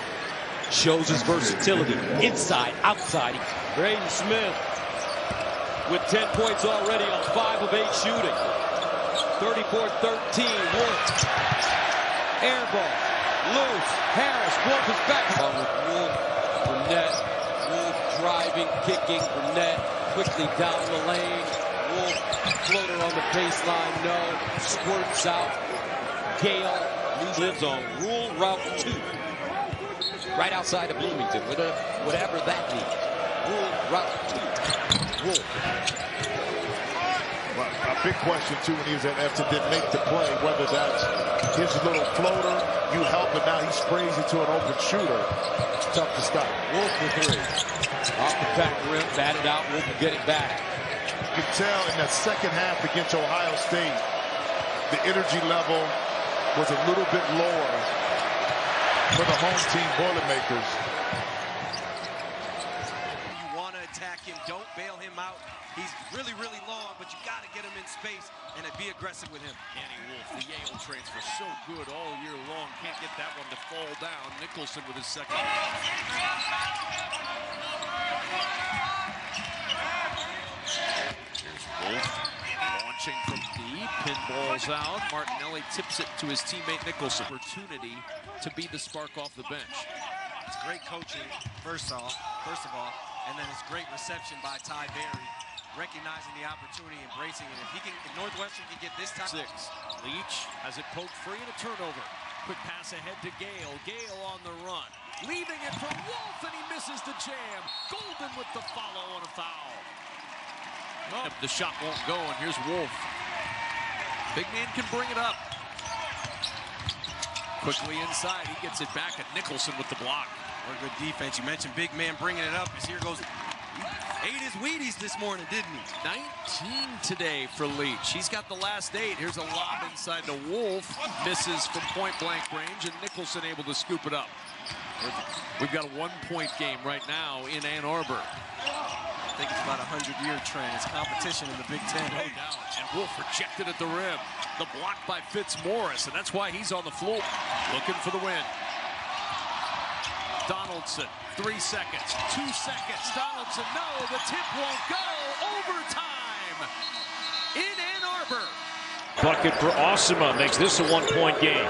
Speaker 11: shows his versatility. Inside. Outside. Braden Smith with 10 points already on 5 of 8 shooting. 34-13. Wolf. Air ball. Loose. Harris. Wolf is back. With Wolf. Burnett. Wolf driving, kicking. Burnett quickly down the lane. Wolf. Floater on the baseline. No. Squirts out. Gale. Lives on Rule Route 2. Right outside of Bloomington. Whatever that means. Rule Route 2. Wolf.
Speaker 18: Well, a big question, too, when he was at Everton, didn't make the play, whether that's his little floater, you help, but now he sprays into an open shooter. It's tough to stop.
Speaker 12: Wolf for three. Off the back rim, batted out. Wolf will get it back.
Speaker 18: You can tell in that second half against Ohio State, the energy level was a little bit lower for the home team Boilermakers.
Speaker 19: You want to attack him, don't bail him out. He's really, really long, but you got to get him in space and be aggressive with him.
Speaker 4: Danny Wolf, the Yale transfer, so good all year long. Can't get that one to fall down. Nicholson with his second. Here's Wolf launching from deep. Pinballs out. Martinelli tips it to his teammate Nicholson. Opportunity to be the spark off the bench.
Speaker 19: It's great coaching, first of all, and then it's great reception by Ty Berry, recognizing the opportunity, embracing it. If Northwestern can get this time.
Speaker 4: 6. Leach has it poked free and a turnover. Quick pass ahead to Gale. Gale on the run. Leaving it for Wolf, and he misses the jam. Golden with the follow on a foul. Oh. The shot won't go, and here's Wolf. Big man can bring it up. Quickly inside, he gets it back at Nicholson with the block.
Speaker 19: What a good defense. You mentioned big man bringing it up. As here goes. He ate his Wheaties this morning, didn't he?
Speaker 4: 19 today for Leach. He's got the last 8. Here's a lob inside to Wolf. Misses from point-blank range, and Nicholson able to scoop it up. We've got a 1-point game right now in Ann Arbor.
Speaker 19: I think it's about a 100-year trend. It's competition in the Big Ten.
Speaker 4: No doubt. And Wolf rejected at the rim. The block by Fitzmaurice, and that's why he's on the floor. Looking for the win. Donaldson, 3 seconds, 2 seconds. Donaldson, no, the tip won't go. Overtime in Ann Arbor.
Speaker 20: Bucket for Osima makes this a 1-point game.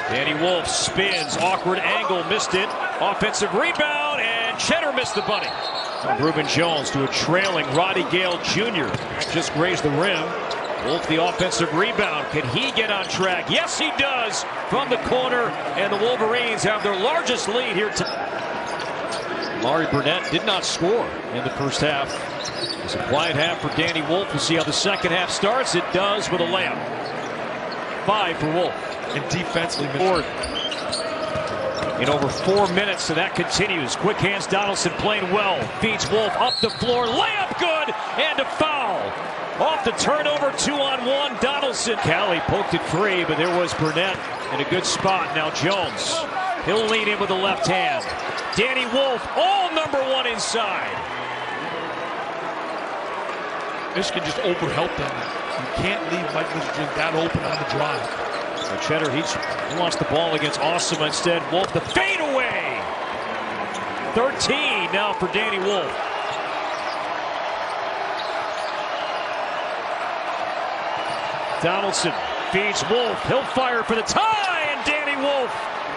Speaker 20: Danny Wolf spins, awkward angle, missed it. Offensive rebound, and Cheddar missed the bunny. Reuben Jones to a trailing Roddy Gale Jr. Just grazed the rim. Wolf the offensive rebound. Can he get on track? Yes, he does from the corner, and the Wolverines have their largest lead here tonight. Laurie Burnett did not score in the first half. It's a quiet half for Danny Wolf. We'll see how the second half starts. It does with a layup. 5 for Wolf.
Speaker 2: And defensively,
Speaker 20: in over 4 minutes, so that continues. Quick hands, Donaldson playing well. Feeds Wolf up the floor. Layup good, and a foul. Off the turnover, 2-on-1, Donaldson. Callie poked it free, but there was Burnett in a good spot. Now Jones, he'll lead in with the left hand. Danny Wolf, all #1 inside.
Speaker 14: Michigan just overhelped them. You can't leave Mike Michigan that open on the drive.
Speaker 20: So Cheddar, he wants the ball against Osima instead. Wolf, the fadeaway. 13 now for Danny Wolf. Donaldson feeds Wolf. He'll fire for the tie, and Danny Wolf,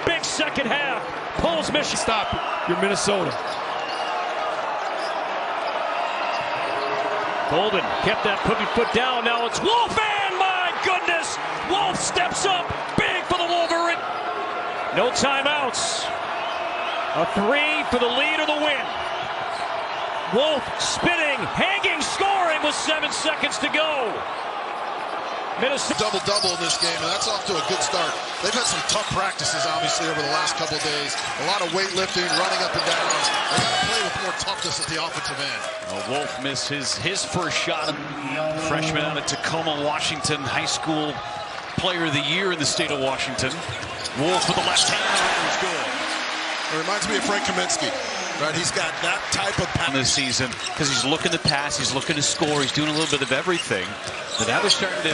Speaker 20: big second half, pulls Michigan.
Speaker 14: Stop it. You're Minnesota.
Speaker 20: Golden kept that foot down. Now it's Wolf, and my goodness, Wolf steps up big for the Wolverine. No timeouts. A 3 for the lead or the win. Wolf spinning, hanging, scoring with 7 seconds to go.
Speaker 21: Minnesota double-double in this game, and that's off to a good start. They've had some tough practices, obviously, over the last couple of days. A lot of weightlifting, running up and down. They got to play with more toughness at the offensive end.
Speaker 22: Well, Wolf missed his first shot. Freshman out of Tacoma, Washington, high school player of the year in the state of Washington. Wolf with the left hand is good.
Speaker 21: It reminds me of Frank Kaminsky. Right, he's got that type of pass
Speaker 22: this season because he's looking to pass, he's looking to score, he's doing a little bit of everything. But now they're starting to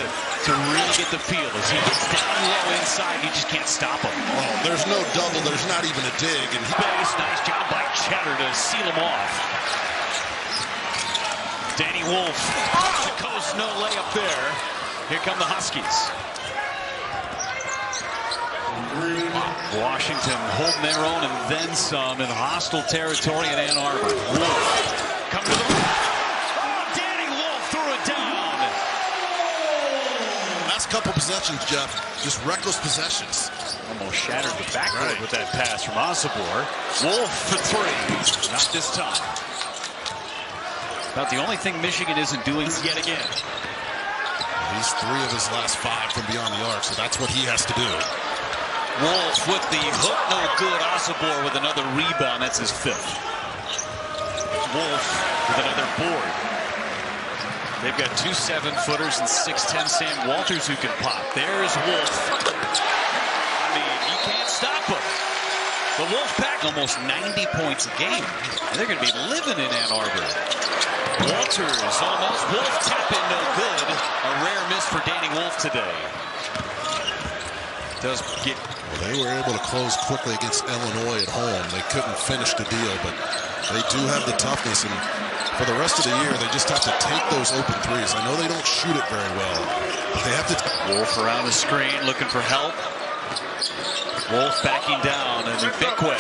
Speaker 22: really get the feel. As he gets down low inside, you just can't stop him.
Speaker 21: Well, there's no double, there's not even a dig. And
Speaker 22: nice job by Cheddar to seal him off. Danny Wolf, off the coast, no layup there. Here come the Huskies. Washington holding their own and then some in hostile territory in Ann Arbor. Wolf come to the Danny Wolf threw it down.
Speaker 21: Last couple possessions, Jeff, just reckless possessions.
Speaker 22: Almost shattered the backboard with that pass from Osibor. Wolf for 3, not this time. About the only thing Michigan isn't doing yet again.
Speaker 21: He's 3 of his last 5 from beyond the arc, so that's what he has to do.
Speaker 22: Wolf with the hook, no good. Osobor with another rebound. That's his 5th. Wolf with another board. They've got 2 7-footers and 6'10" Sam Walters who can pop. There's Wolf. I mean, you can't stop him. The Wolfpack almost 90 points a game. And they're going to be living in Ann Arbor. Walters almost. Wolf tap in, no good. A rare miss for Danny Wolf today. Does get.
Speaker 21: Well, they were able to close quickly against Illinois at home. They couldn't finish the deal, but they do have the toughness. And for the rest of the year, they just have to take those open threes. I know they don't shoot it very well, but they have to.
Speaker 22: Wolf around the screen, looking for help. Wolf backing down, and Bickway.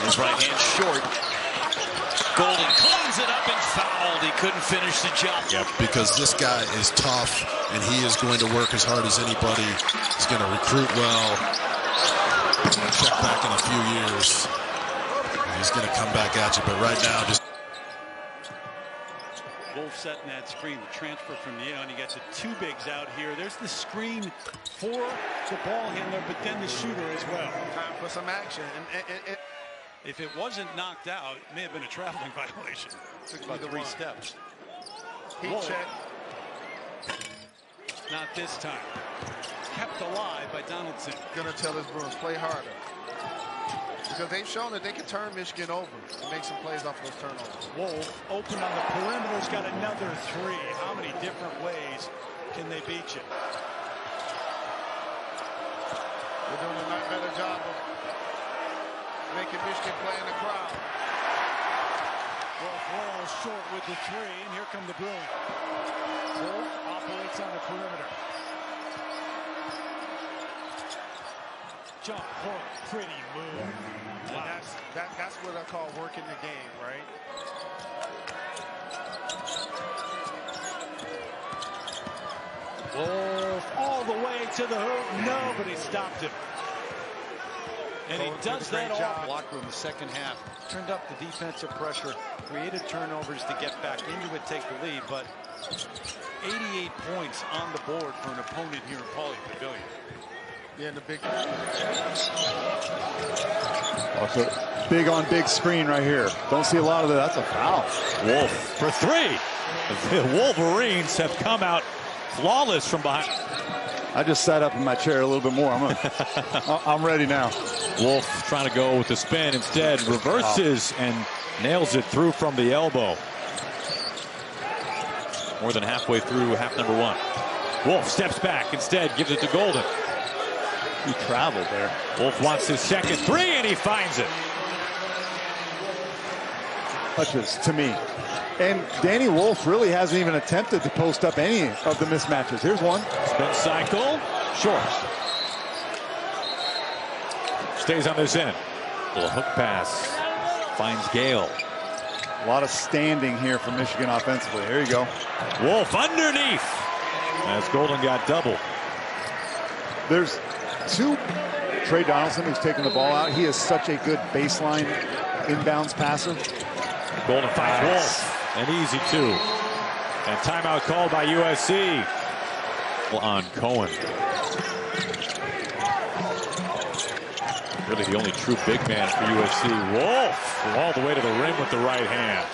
Speaker 22: His right hand short. Golden cleans it up and fouled. He couldn't finish the jump.
Speaker 21: Yeah, because this guy is tough, and he is going to work as hard as anybody. He's going to recruit well. Check back in a few years. He's going to come back at you, but right now, just.
Speaker 6: Wolf setting that screen, the transfer from Yale, and you got the 2 bigs out here. There's the screen for the ball handler, but then the shooter as well.
Speaker 7: Time for some action. And
Speaker 6: if it wasn't knocked out, it may have been a traveling violation.
Speaker 7: Took
Speaker 6: about 3 steps.
Speaker 7: Heat check.
Speaker 6: Not this time. Kept alive by Donaldson.
Speaker 7: Gonna tell his Bruins, play harder. Because they've shown that they can turn Michigan over and make some plays off those turnovers.
Speaker 6: Wolf open on the perimeter. Has got another 3. How many different ways can they beat you?
Speaker 7: They're doing a lot better job of making Michigan play in the crowd.
Speaker 6: Wolf rolls short with the 3, and here come the Bruins. Wolf operates on the perimeter. Jump hook, pretty move.
Speaker 7: Wow. That's what I call working the game, right?
Speaker 6: Wolf all the way to the hoop. Nobody stopped him. And he does that all.
Speaker 23: Locker room the second half. Turned up the defensive pressure, created turnovers to get back into it, take the lead, but 88 points on the board for an opponent here in Pauley Pavilion.
Speaker 7: Yeah, the big.
Speaker 5: Also, big on big screen right here. Don't see a lot of that. That's a foul.
Speaker 24: Wolf for 3. The Wolverines have come out flawless from behind.
Speaker 5: I just sat up in my chair a little bit more. I'm ready now.
Speaker 24: Wolf trying to go with the spin. Instead, reverses and nails it through from the elbow. More than halfway through half number 1. Wolf steps back. Instead, gives it to Golden.
Speaker 5: He traveled there.
Speaker 24: Wolf wants his second 3, and he finds it.
Speaker 5: Touches to me. And Danny Wolf really hasn't even attempted to post up any of the mismatches. Here's one.
Speaker 24: Spin cycle. Short. Stays on this end. Little hook pass. Finds Gale.
Speaker 5: A lot of standing here for Michigan offensively. Here you go.
Speaker 24: Wolf underneath. As Golden got double.
Speaker 5: There's 2. Trey Donaldson, who's taking the ball out. He is such a good baseline inbounds passer.
Speaker 24: Golden finds Wolf. An easy 2. And timeout called by USC on Cohen. Really the only true big man for USC. Wolf all the way to the rim with the right hand.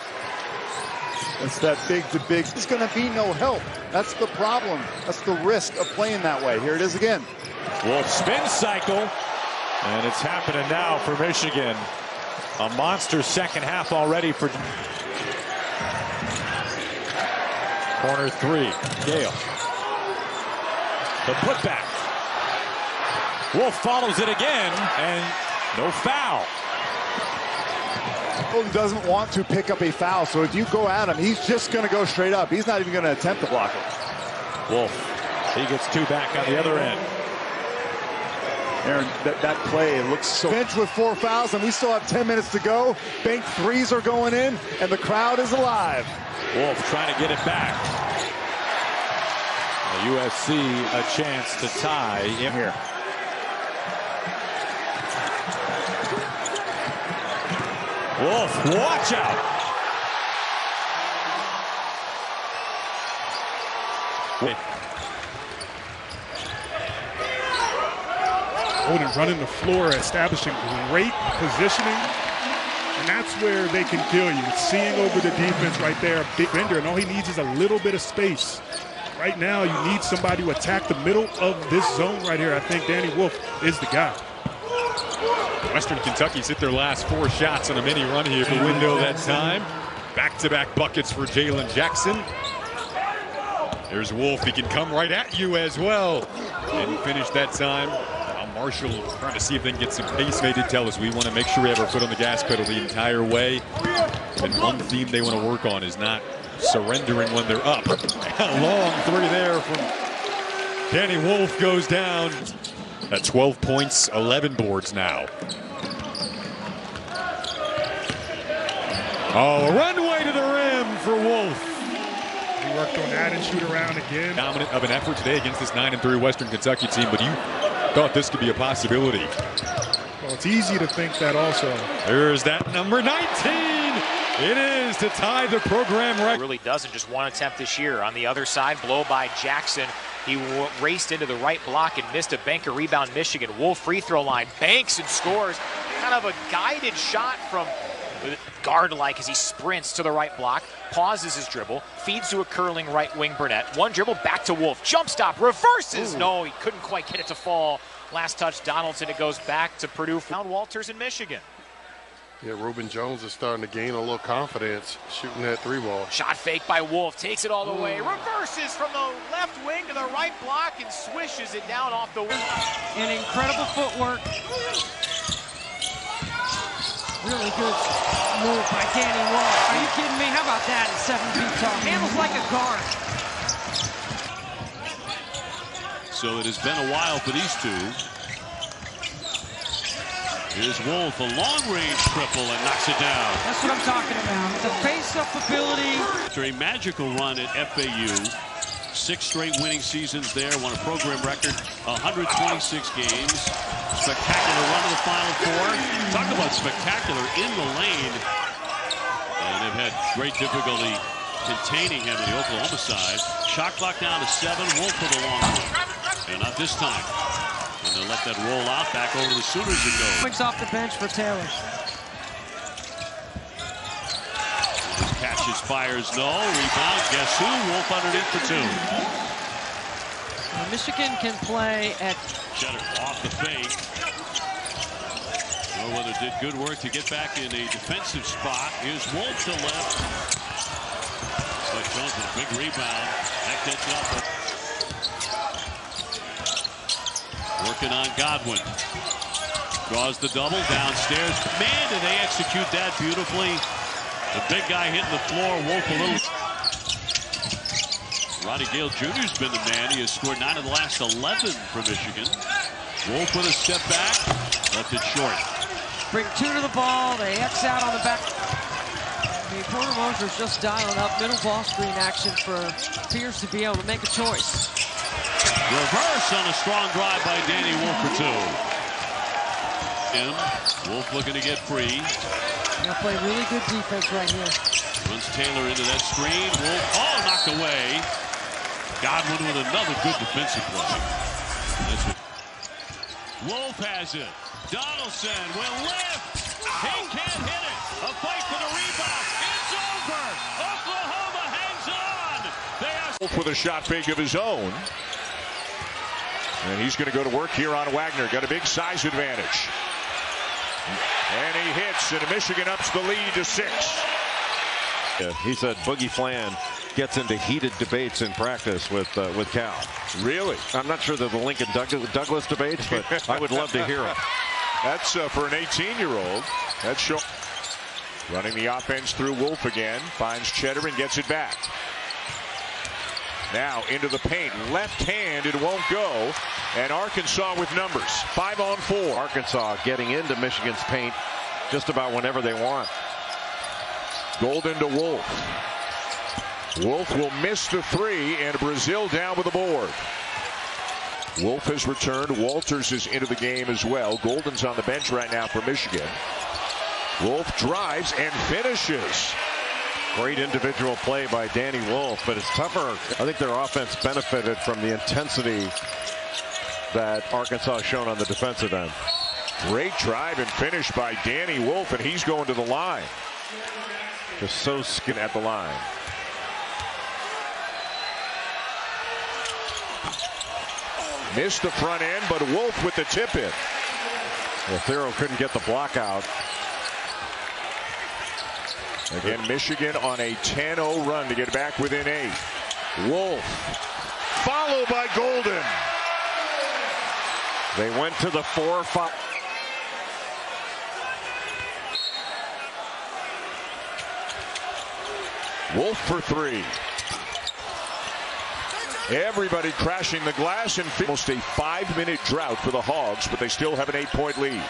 Speaker 5: It's that big to big. There's going to be no help. That's the problem. That's the risk of playing that way. Here it is again.
Speaker 24: Wolf spin cycle. And it's happening now for Michigan. A monster second half already for corner 3. Gale. The putback. Wolf follows it again, and no foul.
Speaker 5: Golden doesn't want to pick up a foul, so if you go at him, he's just going to go straight up. He's not even going to attempt to block it.
Speaker 24: Wolf, he gets 2 back on the other end.
Speaker 5: Aaron, that play looks so... Bench with 4 fouls, and we still have 10 minutes to go. Bank 3s are going in, and the crowd is alive.
Speaker 24: Wolf trying to get it back. USC a chance to tie in here. Wolf, watch out.
Speaker 3: Golden running the floor, establishing great positioning. And that's where they can kill you. It's seeing over the defense right there, big Bender, and all he needs is a little bit of space. Right now, you need somebody to attack the middle of this zone right here. I think Danny Wolf is the guy.
Speaker 24: Western Kentucky's hit their last 4 shots on a mini run here. The window that time. Back-to-back buckets for Jalen Jackson. There's Wolf. He can come right at you as well. Didn't finish that time. Marshall trying to see if they can get some pace. They did tell us we want to make sure we have our foot on the gas pedal the entire way. And one theme they want to work on is not surrendering when they're up. A long 3 there from Danny Wolf goes down. At 12 points, 11 boards now. Oh, a runway to the rim for Wolf.
Speaker 3: He worked on that and shoot around again.
Speaker 24: Dominant of an effort today against this 9-3 Western Kentucky team, but you thought this could be a possibility.
Speaker 3: Well, it's easy to think that also.
Speaker 24: There's that number 19. It is to tie the program record.
Speaker 8: Really doesn't, just 1 attempt this year. On the other side, blow by Jackson. He raced into the right block and missed a banker rebound. Michigan. Wolf free throw line, banks and scores. Kind of a guided shot from guard-like as he sprints to the right block, pauses his dribble, feeds to a curling right wing Burnett. 1 dribble back to Wolf. Jump stop, reverses. Ooh. No, he couldn't quite get it to fall. Last touch, Donaldson. It goes back to Purdue. Found Walters in Michigan.
Speaker 18: Yeah, Reuben Jones is starting to gain a little confidence shooting that 3-ball.
Speaker 8: Shot fake by Wolf, takes it all the way, reverses from the left wing to the right block and swishes it down off the wing.
Speaker 9: And incredible footwork. Really good move by Danny Wolf. Are you kidding me? How about that at 7 feet tall? Handles like a guard.
Speaker 13: So it has been a while for these two. Here's Wolf, a long-range triple, and knocks it down.
Speaker 9: That's what I'm talking about. The face-up ability.
Speaker 13: After a magical run at FAU, 6 straight winning seasons there, won a program record, 126 games. Spectacular run to the Final Four. Talk about spectacular in the lane. And they've had great difficulty containing him in the Oklahoma side. Shot clock down to 7. Wolf for the long one. And not this time. And they'll let that roll out back over to the Sooners it goes.
Speaker 9: Brings off the bench for Taylor.
Speaker 13: Catches, fires, no. Rebound, guess who? Wolf underneath for 2.
Speaker 9: Michigan can play at...
Speaker 13: Cheddar off the fake. Merriweather did good work to get back in a defensive spot. Here's Wolf to left. Slick Jones with a big rebound. That gets it up. Working on Godwin. Draws the double downstairs. Man, did they execute that beautifully. The big guy hitting the floor. Wolf a little. Roddy Gale Jr.'s been the man. He has scored 9 of the last 11 for Michigan. Wolf with a step back. Left it short.
Speaker 9: Bring 2 to the ball. They X out on the back. Porter Moser's just dialing up middle ball screen action for Pierce to be able to make a choice.
Speaker 13: Reverse on a strong drive by Danny Wolf for 2. Wolf looking to get free.
Speaker 9: Gonna play really good defense right here.
Speaker 13: Runs Taylor into that screen. Wolf, knocked away. Godwin with another good defensive play. Wolf has it. Donaldson will lift. He can't hit it. A fight for the rebound. It's over. Oklahoma hangs on.
Speaker 25: Wolf with a shot fake of his own. And he's going to go to work here on Wagner. Got a big size advantage. And he hits, and Michigan ups the lead to 6.
Speaker 26: Yeah, he said Boogie Flan gets into heated debates in practice with Cal.
Speaker 25: Really?
Speaker 26: I'm not sure they're the Lincoln Douglas debates, but I would love to hear them.
Speaker 25: That's for an 18-year-old. That's show. Running the offense through Wolf again. Finds Cheddar and gets it back. Now into the paint. Left hand, it won't go. And Arkansas with numbers. 5-on-4.
Speaker 26: Arkansas getting into Michigan's paint just about whenever they want.
Speaker 25: Golden to Wolf. Wolf will miss the 3, and Brazil down with the board. Wolf has returned. Walters is into the game as well. Golden's on the bench right now for Michigan. Wolf drives and finishes.
Speaker 26: Great individual play by Danny Wolf, but it's tougher. I think their offense benefited from the intensity that Arkansas has shown on the defensive end.
Speaker 25: Great drive and finish by Danny Wolf, and he's going to the line.
Speaker 26: Just so skin at the line.
Speaker 25: Missed the front end, but Wolf with the tip in.
Speaker 26: Well, Thero couldn't get the block out.
Speaker 25: Again, Michigan on a 10-0 run to get back within 8. Wolf, followed by Golden.
Speaker 26: They went to the 4-5.
Speaker 25: Wolf for 3. Everybody crashing the glass, and almost a 5-minute drought for the Hogs, but they still have an 8-point lead.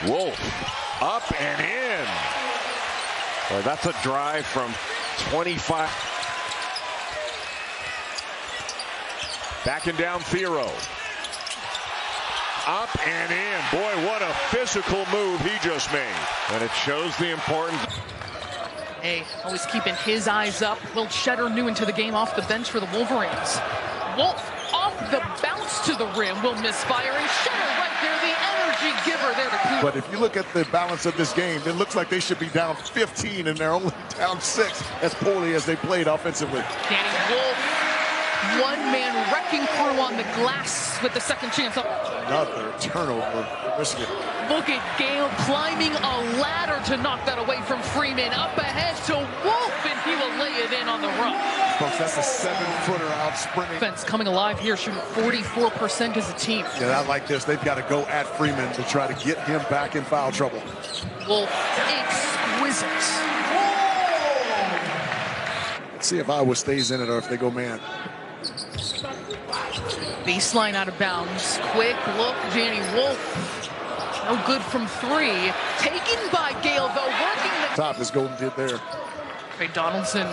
Speaker 25: Wolf up and in.
Speaker 26: Well, that's a drive from 25.
Speaker 25: Backing down Thero. Up and in. Boy, what a physical move he just made.
Speaker 26: And it shows the importance.
Speaker 1: Always keeping his eyes up. Will Cheddar new into the game off the bench for the Wolverines. Wolf off the bounce to the rim. Will misfire, and Cheddar right there, the energy giver there to Cooper.
Speaker 18: But if you look at the balance of this game, it looks like they should be down 15, and they're only down 6 as poorly as they played offensively.
Speaker 1: Danny Wolf, one-man wrecking crew on the glass with the second chance.
Speaker 18: Another turnover for Michigan.
Speaker 1: Look at Gale climbing a ladder to knock that away from Freeman. Up ahead to Wolf, and he will lay it in on the run.
Speaker 18: Folks, that's a 7-footer out sprinting.
Speaker 1: Defense coming alive here, shooting 44% as a team.
Speaker 18: Yeah, I like this. They've got to go at Freeman to try to get him back in foul trouble.
Speaker 1: Wolf, exquisite.
Speaker 18: Let's see if Iowa stays in it or if they go man.
Speaker 1: Baseline out of bounds. Quick look, Danny Wolf. No good from 3. Taken by Gale, though, working the
Speaker 18: top as Golden did there.
Speaker 1: Trey Donaldson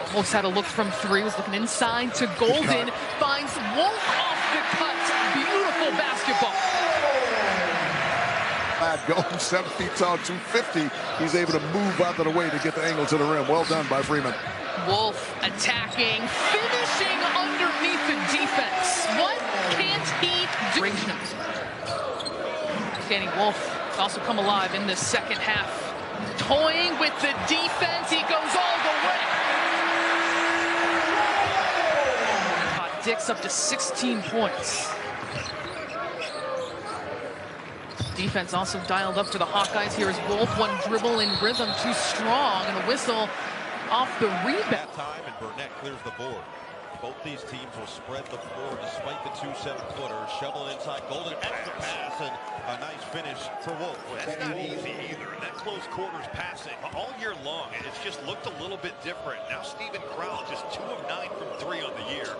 Speaker 1: almost had a look from 3. Was looking inside to Golden. Finds Wolf off the cut. Beautiful basketball.
Speaker 18: Golden, 7 feet tall, 250. He's able to move out of the way to get the angle to the rim. Well done by Freeman.
Speaker 1: Wolf attacking, finishing underneath the defense. What can't he do? Danny Wolf has also come alive in this second half. Toying with the defense, he goes all the way. Dix up to 16 points. Defense also dialed up for the Hawkeyes. Here is Wolf, one dribble in rhythm, too strong, and the whistle off the rebound.
Speaker 10: That time, and Burnett clears the board. Both these teams will spread the floor despite the 2 7-footers. Shovel inside, Golden extra pass, and a nice finish for Wolf.
Speaker 2: That's not easy either. And that close quarters passing all year long, and it's just looked a little bit different. Now Steven Crowl just 2 of 9 from 3 on the year.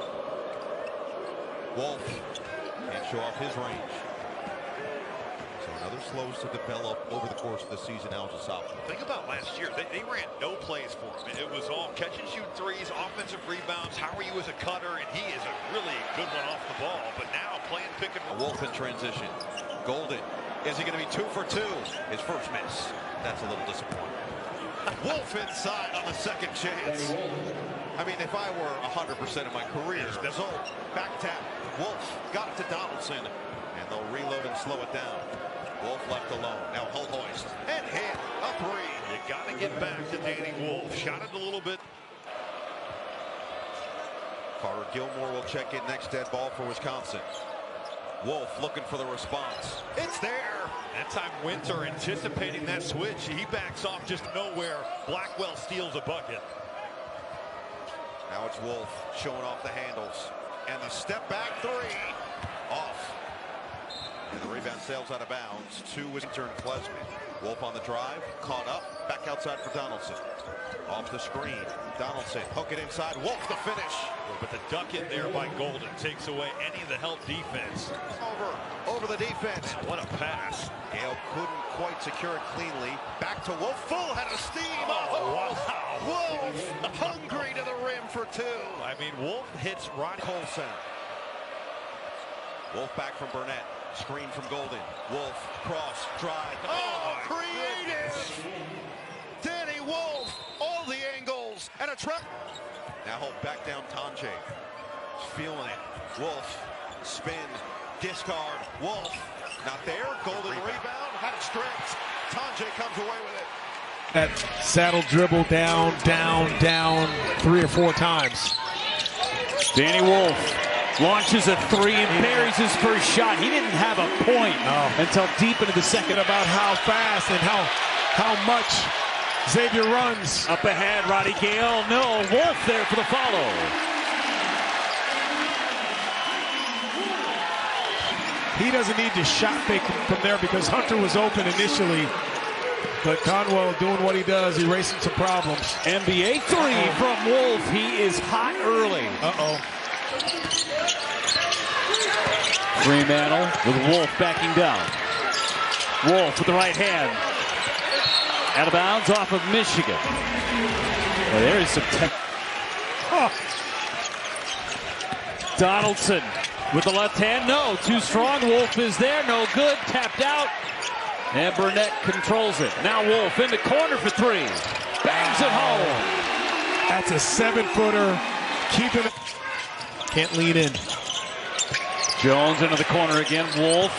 Speaker 10: Wolf can't show off his range. So another slows to develop over the course of the season. Now as a sophomore.
Speaker 2: Think about last year. They ran no plays for him. It was all catch and shoot threes, offensive rebounds. How are you as a cutter? And he is a really good one off the ball. But now playing pick and roll.
Speaker 10: Wolf in transition. Golden. Is he going to be 2 for 2? His first miss. That's a little disappointing.
Speaker 2: Wolf inside on the second chance.
Speaker 10: I mean, if I were 100% of my career,
Speaker 2: so back tap.
Speaker 10: Wolf got it to Donaldson, and they'll reload and slow it down. Wolf left alone. Now Holthoist
Speaker 2: and hit a 3. You got to get back to Danny Wolf. Shot it a little bit.
Speaker 10: Carter Gilmore will check in next. Dead ball for Wisconsin. Wolf looking for the response.
Speaker 2: It's there. That time Winter anticipating that switch. He backs off just nowhere. Blackwell steals a bucket.
Speaker 10: Now it's Wolf showing off the handles. And the step back 3. Off. And the rebound sails out of bounds. 2 was Winter and Klesmit. Wolf on the drive. Caught up. Back outside for Donaldson. Off the screen. Donaldson hook it inside. Wolf the finish.
Speaker 2: But the duck in there by Golden takes away any of the help defense.
Speaker 10: Over the defense.
Speaker 2: What a pass.
Speaker 10: Gale couldn't quite secure it cleanly. Back to Wolf. Full head of steam.
Speaker 2: Oh, wow.
Speaker 10: Wolf hungry to the rim for 2.
Speaker 2: I mean, Wolf hits Ron
Speaker 10: Cole Center. Wolf back from Burnett. Screen from Golden. Wolf cross drive.
Speaker 2: Oh, creative.
Speaker 10: and a trap. Now hold back down Tonje. Feeling it. Wolf, spin, discard. Wolf, not there. Golden rebound, had it stripped. Tonje comes away with it.
Speaker 11: That saddle dribble down, 3 or 4 times.
Speaker 20: Danny Wolf launches a 3 and buries his first shot. He didn't have a point until deep into the second.
Speaker 11: About how fast and how much Xavier runs.
Speaker 20: Up ahead, Roddy Gale. No, Wolf there for the follow.
Speaker 11: He doesn't need to shot fake from there because Hunter was open initially. But Conwell doing what he does, erasing some problems.
Speaker 20: NBA 3 from Wolf. He is hot early. Fremantle with Wolf backing down. Wolf with the right hand. Out of bounds off of Michigan. Well, there is some Donaldson with the left hand. No, too strong. Wolf is there. No good. Tapped out. And Burnett controls it. Now Wolf in the corner for 3. Bangs it home.
Speaker 11: That's a 7-footer. Keeping it. Can't lean in.
Speaker 20: Jones into the corner again. Wolf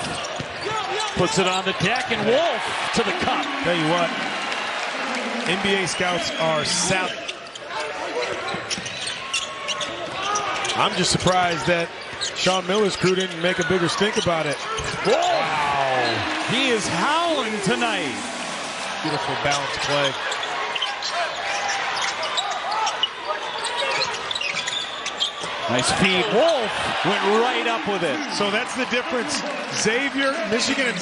Speaker 20: puts it on the deck, and Wolf to the cup.
Speaker 11: Tell you what, NBA scouts are sound. I'm just surprised that Sean Miller's crew didn't make a bigger stink about it.
Speaker 20: Wow. He is howling tonight.
Speaker 11: Beautiful balanced play.
Speaker 20: Nice feed. Wolf went right up with it.
Speaker 11: So that's the difference. Xavier, Michigan,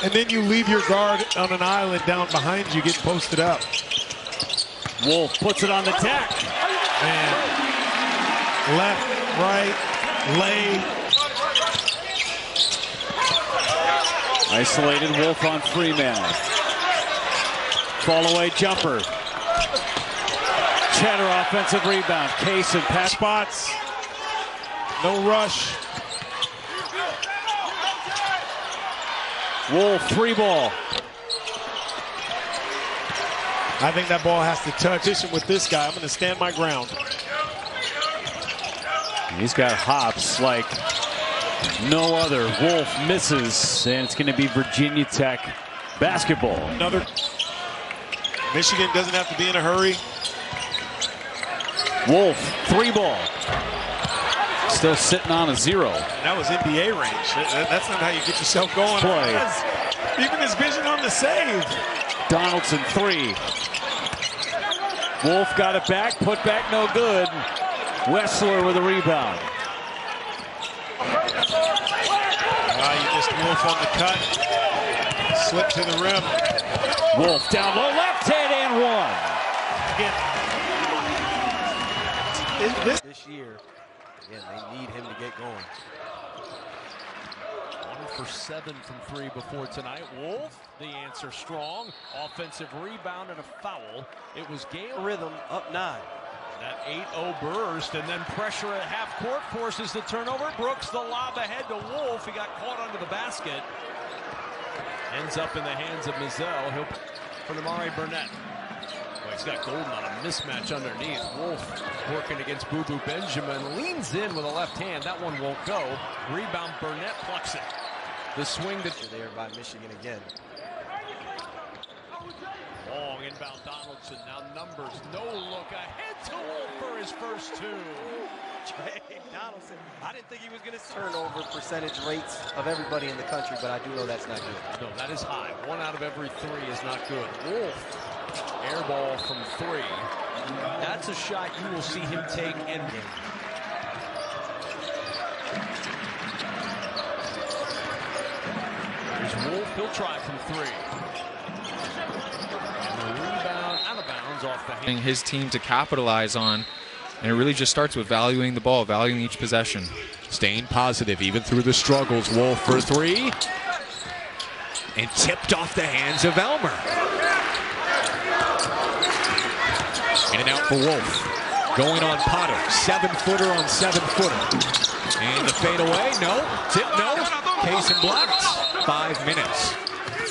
Speaker 11: and then you leave your guard on an island down behind you getting posted up.
Speaker 20: Wolf puts it on the deck.
Speaker 11: Man. Left, right, lay.
Speaker 20: Isolated Wolf on Fremantle. Fall away jumper. Cheddar offensive rebound. Case and pass
Speaker 11: spots. No rush.
Speaker 20: Wolf 3 ball.
Speaker 11: I think that ball has to touch. With this guy, I'm going to stand my ground.
Speaker 20: He's got hops like no other. Wolf misses, and it's going to be Virginia Tech basketball.
Speaker 11: Another. Michigan doesn't have to be in a hurry.
Speaker 20: Wolf 3 ball. Still sitting on a 0.
Speaker 11: That was NBA range. That's not how you get yourself going.
Speaker 20: Play.
Speaker 11: Even his vision on the save.
Speaker 20: Donaldson 3. Wolf got it back, put back no good. Wessler with a rebound.
Speaker 11: You just Wolf on the cut. Slip to the rim.
Speaker 20: Wolf down low, left hand and 1.
Speaker 12: This year, again, they need him to get going.
Speaker 4: 1 for 7 from 3 before tonight. Wolf, the answer strong. Offensive rebound and a foul. It was Gale.
Speaker 12: Rhythm up 9.
Speaker 4: That 8-0 burst, and then pressure at half court forces the turnover. Brooks the lob ahead to Wolf. He got caught under the basket. Ends up in the hands of Mizell. He'll for Amari Burnett. Well, he's got Golden on a mismatch underneath. Wolf working against Boo Boo Benjamin. Leans in with a left hand. That one won't go. Rebound, Burnett plucks it. The swing to
Speaker 12: there by Michigan again.
Speaker 4: Long inbound Donaldson. Now numbers. No look ahead to Wolf for his first 2.
Speaker 12: Jay Donaldson. I didn't think he was going to turnover percentage rates of everybody in the country, but I do know that's not good.
Speaker 4: No, that is high. 1 out of every 3 is not good. Wolf, air ball from 3. That's a shot you will see him take end game. There's Wolf. He'll try from 3. And the rebound out of bounds off the hand.
Speaker 15: His team to capitalize on. And it really just starts with valuing the ball, valuing each possession.
Speaker 4: Staying positive even through the struggles. Wolf for 3. And tipped off the hands of Elmer. In and out for Wolf. Going on Potter. 7-footer on 7-footer. And the fade away. No. Tip no. Case and blocked. 5 minutes.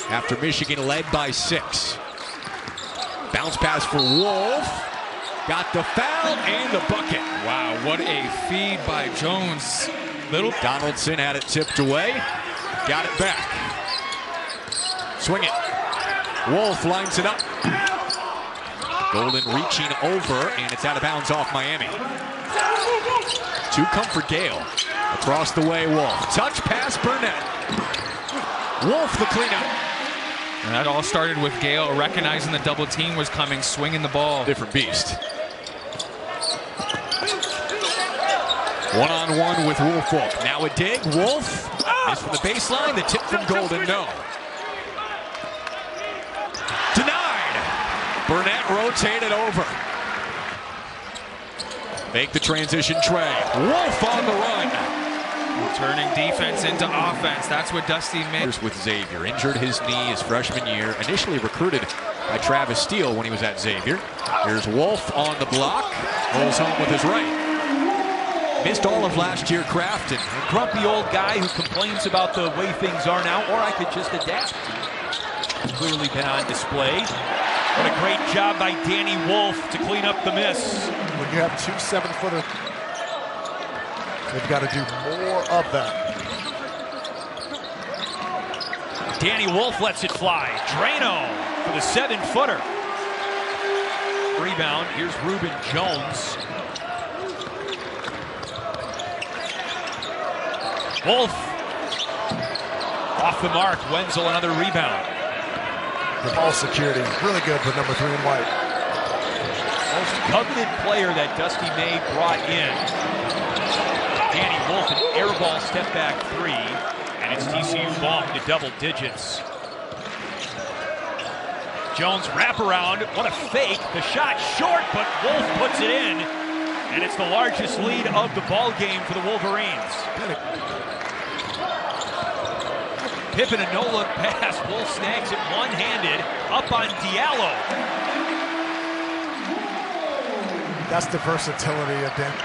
Speaker 4: After Michigan led by 6. Bounce pass for Wolf. Got the foul and the bucket.
Speaker 15: Wow, what a feed by Jones.
Speaker 4: Donaldson had it tipped away. Got it back. Swing it. Wolf lines it up. Golden reaching over, and it's out of bounds off Miami. Two come for Gale. Across the way, Wolf. Touch pass, Burnett. Wolf the cleanup.
Speaker 15: And that all started with Gale recognizing the double team was coming, swinging the ball.
Speaker 4: Different beast. One-on-one with Wolf. Now a dig. Wolf is from the baseline. The tip from Golden, no. Denied. Burnett rotated over. Make the transition tray. Wolf on the run.
Speaker 15: Turning defense into offense. That's what Dusty made.
Speaker 4: With Xavier. Injured his knee his freshman year. Initially recruited by Travis Steele when he was at Xavier. Here's Wolf on the block. Rolls home with his right. Missed all of last year, Crafton.
Speaker 14: A grumpy old guy who complains about the way things are now, or I could just adapt. Clearly been on display. What a great job by Danny Wolf to clean up the miss.
Speaker 18: When you have two 7-footers, they've got to do more of that.
Speaker 14: Danny Wolf lets it fly. Drano for the 7-footer. Rebound. Here's Reuben Jones. Wolf off the mark. Wenzel another rebound.
Speaker 18: The ball security really good for number 3 in white.
Speaker 14: Most coveted player that Dusty May brought in. Danny Wolf, an air ball step back 3, and it's TCU ball into double digits. Jones wraparound. What a fake. The shot short, but Wolf puts it in. And it's the largest lead of the ball game for the Wolverines. Pippen a no-look pass. Wolf snags it one-handed up on Diallo.
Speaker 18: That's the versatility of Dan.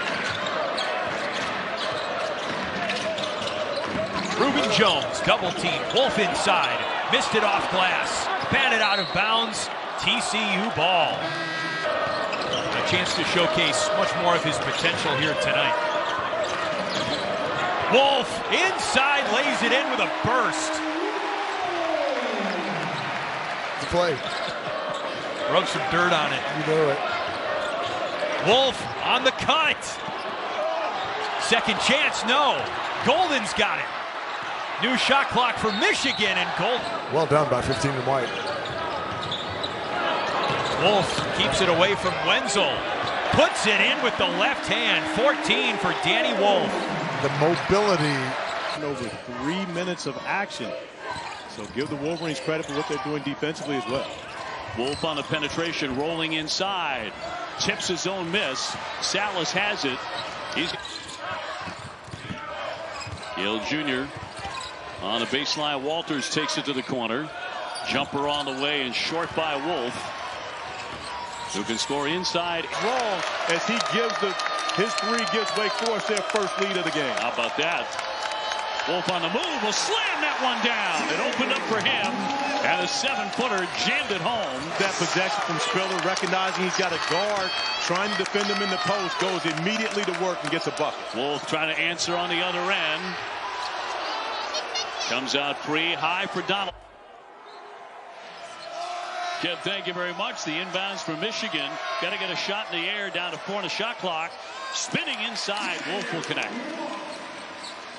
Speaker 14: Reuben Jones, double team. Wolf inside. Missed it off glass. Batted out of bounds. TCU ball. A chance to showcase much more of his potential here tonight. Wolf inside, lays it in with a burst.
Speaker 18: The play.
Speaker 14: Rub some dirt on it.
Speaker 18: You know it.
Speaker 14: Wolf on the cut. Second chance, no. Golden's got it. New shot clock for Michigan, and Golden.
Speaker 18: Well done by 15 in white.
Speaker 14: Wolf keeps it away from Wenzel. Puts it in with the left hand. 14 for Danny Wolf.
Speaker 18: The mobility.
Speaker 16: Over 3 minutes of action. So give the Wolverines credit for what they're doing defensively as well.
Speaker 13: Wolf on the penetration, rolling inside. Tips his own miss. Salas has it. Gale Jr. on the baseline. Walters takes it to the corner. Jumper on the way and short by Wolf, who can score inside.
Speaker 16: Wrong as he gives his 3 gives Wake Forest their first lead of the game.
Speaker 13: How about that? Wolf on the move will slam that one down. It opened up for him, and a 7-footer jammed it home.
Speaker 16: That possession from Spiller, recognizing he's got a guard, trying to defend him in the post, goes immediately to work and gets a bucket.
Speaker 13: Wolf trying to answer on the other end. Comes out free, high for Donald. Kev, thank you very much. The inbounds for Michigan. Got to get a shot in the air, down to 4 on the shot clock. Spinning inside, Wolf will connect.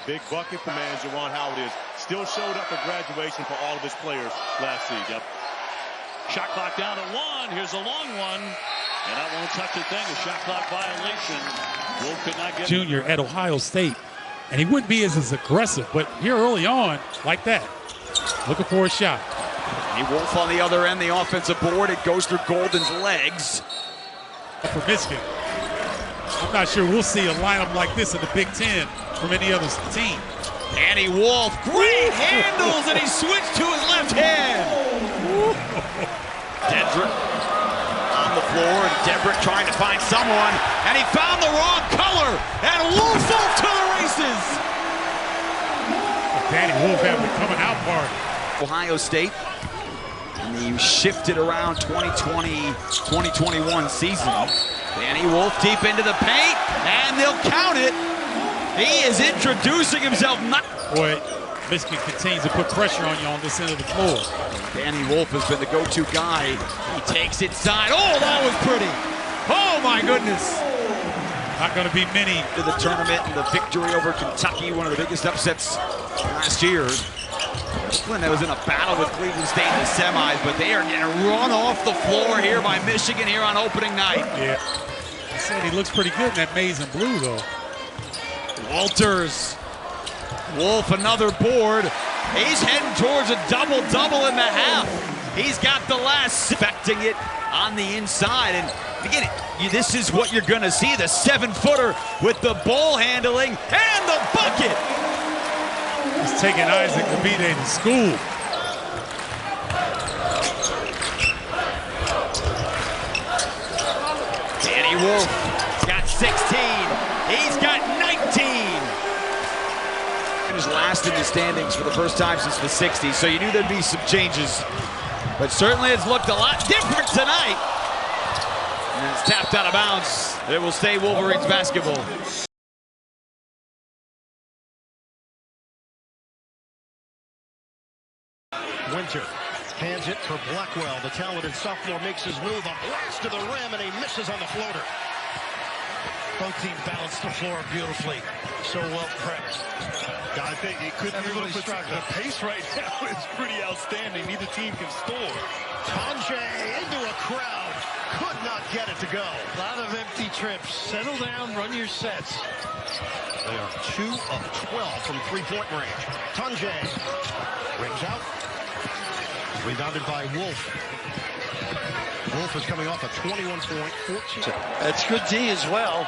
Speaker 16: Big bucket for man, Juwan Howard is. Still showed up for graduation for all of his players last season.
Speaker 13: Yep. Shot clock down to 1. Here's a long one. And that won't touch a thing. A shot clock violation. Wolf could not get
Speaker 3: Junior at Ohio State. And he wouldn't be as aggressive, but here early on, like that, looking for a shot.
Speaker 17: Wolf on the other end, the offensive board. It goes through Golden's legs.
Speaker 3: For Michigan, I'm not sure we'll see a lineup like this in the Big Ten from any other team.
Speaker 17: Danny Wolf, great handles, and he switched to his left hand. Dedrick on the floor, and Dedrick trying to find someone, and he found the wrong color, and Wolf off to the races.
Speaker 3: Danny Wolf having a coming out party.
Speaker 17: Ohio State, and he shifted around 2020-2021 season. Danny Wolf deep into the paint, and they'll count it. He is introducing himself.
Speaker 11: Boy, Michigan continues to put pressure on you on this end of the floor.
Speaker 17: Danny Wolf has been the go-to guy. He takes it side. Oh, that was pretty. Oh, my goodness.
Speaker 11: Not going to be many.
Speaker 17: To the tournament and the victory over Kentucky, one of the biggest upsets last year. Oakland was in a battle with Cleveland State in the semis, but they are getting run off the floor here by Michigan here on opening night.
Speaker 11: Yeah. I said he looks pretty good in that maize and blue, though.
Speaker 17: Walters. Wolf, another board. He's heading towards a double-double in the half. He's got the last, affecting it on the inside. And again, this is what you're going to see, the 7-footer with the ball handling and the bucket.
Speaker 11: He's taking Isaac Nabide to school.
Speaker 17: Danny Wolf got 16. He's got 19. Finished last in the standings for the first time since the 60s, so you knew there'd be some changes. But certainly it's looked a lot different tonight. And it's tapped out of bounds. It will stay Wolverines basketball.
Speaker 6: Winter hands it for Blackwell. The talented sophomore makes his move. A blast to the rim, and he misses on the floater. Both teams balanced the floor beautifully. So well prepped.
Speaker 18: I think it could be the pace right now is pretty outstanding. Neither team can score.
Speaker 6: Tonje into a crowd. Could not get it to go.
Speaker 12: A lot of empty trips. Settle down, run your sets.
Speaker 6: They are 2 of 12 from three-point range. Tonje rings out. Rebounded by Wolf. Wolf is coming off a 21-point, 14. That's good D as well.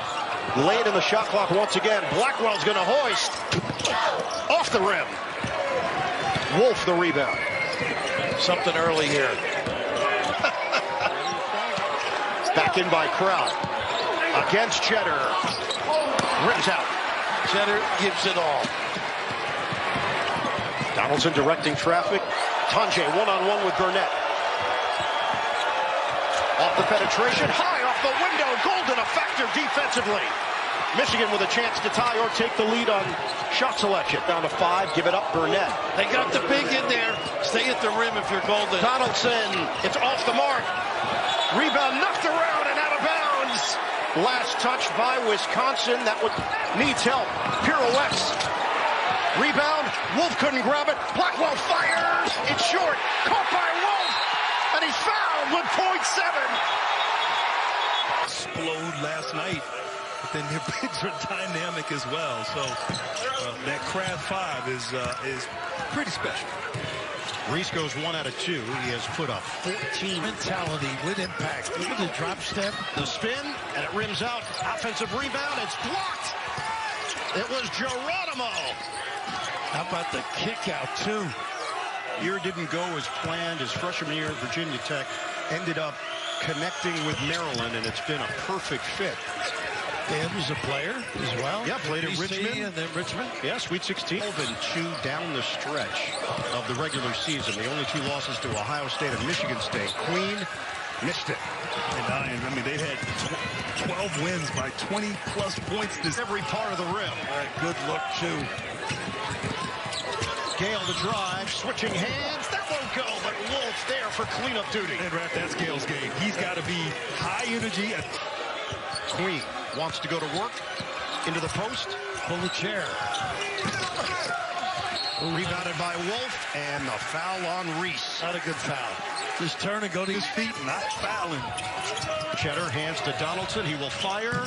Speaker 6: Late in the shot clock once again. Blackwell's going to hoist. Off the rim. Wolf the rebound. Something early here. Back in by Crowd. Against Cheddar. Rims out. Cheddar gives it all. Donaldson directing traffic. Tonje one-on-one with Burnett. Off the penetration, high off the window. Golden effective defensively. Michigan with a chance to tie or take the lead on shot selection. Down to 5, give it up, Burnett.
Speaker 12: They got the big in there. Stay at the rim if you're Golden.
Speaker 6: Donaldson, it's off the mark. Rebound knocked around and out of bounds. Last touch by Wisconsin. That would needs help. Pirouettes. Rebound. Wolf couldn't grab it. Blackwell fires. It's short. Caught by Wolf. And he's fouled with .7.
Speaker 18: Explode last night. But then their bigs are dynamic as well. So that Crab 5 is pretty special.
Speaker 6: Reese goes 1 out of 2. He has put up 14 mentality with impact. Look at the drop step, the spin, and it rims out. Offensive rebound. It's blocked. It was Geronimo.
Speaker 12: How about the kick out, too?
Speaker 6: Year didn't go as planned. His freshman year at Virginia Tech ended up connecting with Maryland, and it's been a perfect fit.
Speaker 12: Dan was a player as well.
Speaker 6: Yeah, played at Richmond.
Speaker 12: And then Richmond.
Speaker 6: Yeah, Sweet 16. 12-2 down the stretch of the regular season. The only 2 losses to Ohio State and Michigan State. Queen missed it.
Speaker 18: And I mean, they had 12 wins by 20-plus points. This
Speaker 6: every part of the rim.
Speaker 12: Good look, too.
Speaker 6: Gale the drive, switching hands. That won't go, but Wolf there for cleanup duty.
Speaker 18: And Raf, that's Gale's game. He's got to be high energy.
Speaker 6: Queen wants to go to work. Into the post.
Speaker 12: Pull the chair.
Speaker 6: Rebounded by Wolf, and the foul on Reese.
Speaker 12: Not a good foul. Just turn and go to his feet,
Speaker 18: not fouling.
Speaker 6: Cheddar hands to Donaldson. He will fire.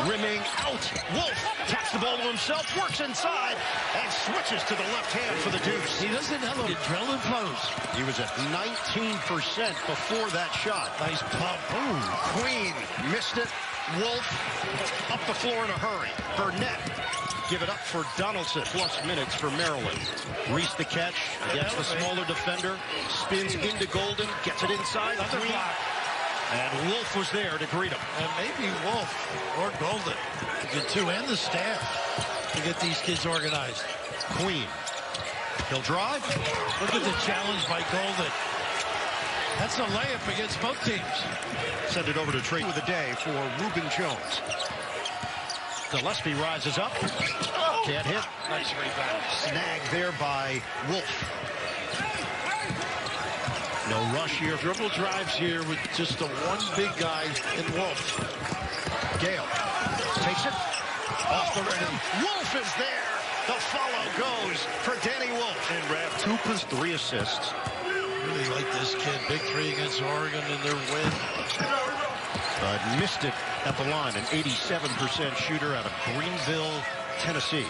Speaker 6: Rimming out. Wolf taps the ball to himself, works inside, and switches to the left hand for the deuce.
Speaker 12: He doesn't have a drill and pose.
Speaker 6: He was at 19% before that shot.
Speaker 12: Nice pump.
Speaker 6: Ooh, Queen missed it. Wolf up the floor in a hurry. Burnett give it up for Donaldson. Plus minutes for Maryland. Reese the catch against the smaller defender. Spins into Golden. Gets it inside. Queen. And Wolf was there to greet him.
Speaker 12: And maybe Wolf or Golden, the 2 and the staff, to get these kids organized.
Speaker 6: Queen. He'll drive.
Speaker 12: Look at the challenge by Golden.
Speaker 6: That's a layup against both teams. Send it over to Trey with the day for Reuben Jones. Gillespie rises up. Can't hit. Nice rebound. Snagged there by Wolf. No rush here. Dribble drives here with just the one big guy in Wolf. Gale takes it off the rim. Wolf is there. The follow goes for Danny Wolf. And Rav, 3 assists. Really like this kid. Big 3 against Oregon in their win. Missed it at the line. An 87% shooter out of Greenville, Tennessee.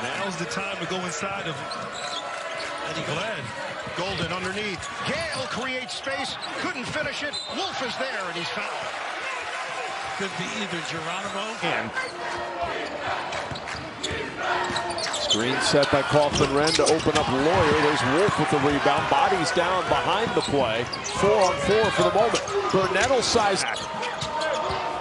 Speaker 5: Now's the time to go inside of Eddie Glad.
Speaker 6: Golden underneath. Gale creates space. Couldn't finish it. Wolf is there, and he's fouled.
Speaker 5: Could be either Geronimo.
Speaker 6: And
Speaker 4: screen set by Kaufman-Renn to open up Lawyer. There's Wolf with the rebound. Bodies down behind the play. 4-on-4 for the moment. Burnett will size back.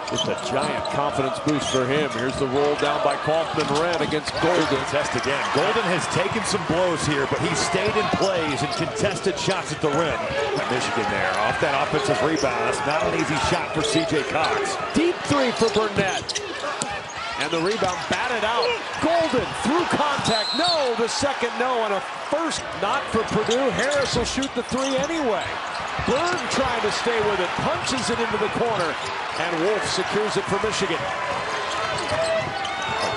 Speaker 4: Just a giant confidence boost for him. Here's the roll down by Kaufman-Renn against Golden.
Speaker 14: Test again. Golden has taken some blows here, but he stayed in plays and contested shots at the rim. Michigan there off that offensive rebound. That's not an easy shot for C.J. Cox.
Speaker 4: Deep 3 for Burnett. And the rebound batted out. Golden through contact. No, the second no, and a first not for Purdue. Harris will shoot the 3 anyway. Bird trying to stay with it, punches it into the corner, and Wolf secures it for Michigan.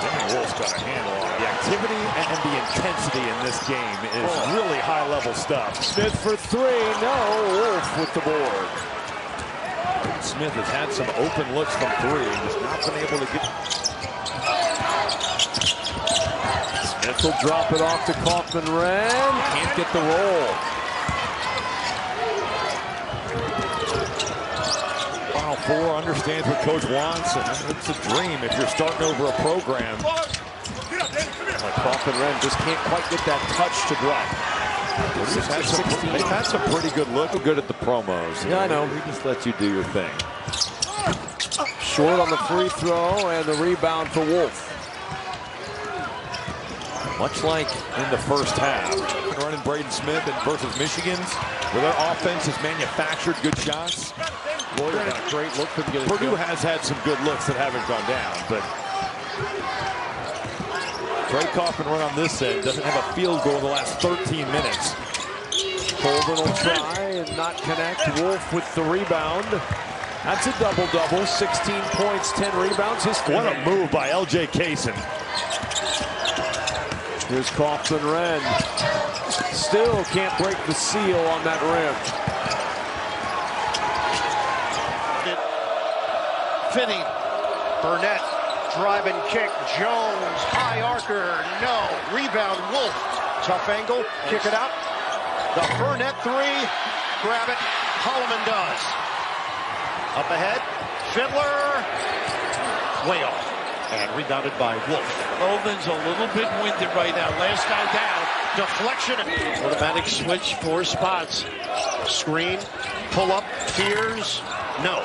Speaker 14: Danny Wolf's got a handle on it. The activity and the intensity in this game is really high-level stuff.
Speaker 4: Smith for 3, no, Wolf with the board.
Speaker 14: Smith has had some open looks from 3 and just not been able to get...
Speaker 4: Smith will drop it off to Kaufman-Renn. Can't get the roll.
Speaker 14: Final Four understands what Coach wants, and it's a dream if you're starting over a program.
Speaker 4: Like Kaufman-Renn just can't quite get that touch to drop.
Speaker 14: They've had some pretty good look. Good at the promos.
Speaker 4: Yeah, I know.
Speaker 14: He just lets you do your thing.
Speaker 4: Short on the free throw, and the rebound for Wolf.
Speaker 14: Much like in the first half. Running Braden Smith versus Michigan's, where their offense has manufactured good shots.
Speaker 4: Lawyer got a great look. Couldn't get it.
Speaker 14: Purdue has had some good looks that haven't gone down, but Trey Kaufman-Renn on this end doesn't have a field goal in the last 13 minutes.
Speaker 4: Colvin will try and not connect. Wolf with the rebound. That's a double-double. 16 points, 10 rebounds.
Speaker 14: What a move by L.J. Cason.
Speaker 4: Here's Kaufman-Renn. Still can't break the seal on that rim.
Speaker 6: Finney. Burnett. Drive and kick. Jones. High arcer. No. Rebound. Wolf. Tough angle. Kick it out. The Burnett 3. Grab it. Holloman does. Up ahead. Fiddler. Way off. And rebounded by Wolf.
Speaker 5: Golden's a little bit winded right now. Last guy down.
Speaker 6: Deflection. Automatic switch, 4 spots. Screen. Pull up. Fears. No.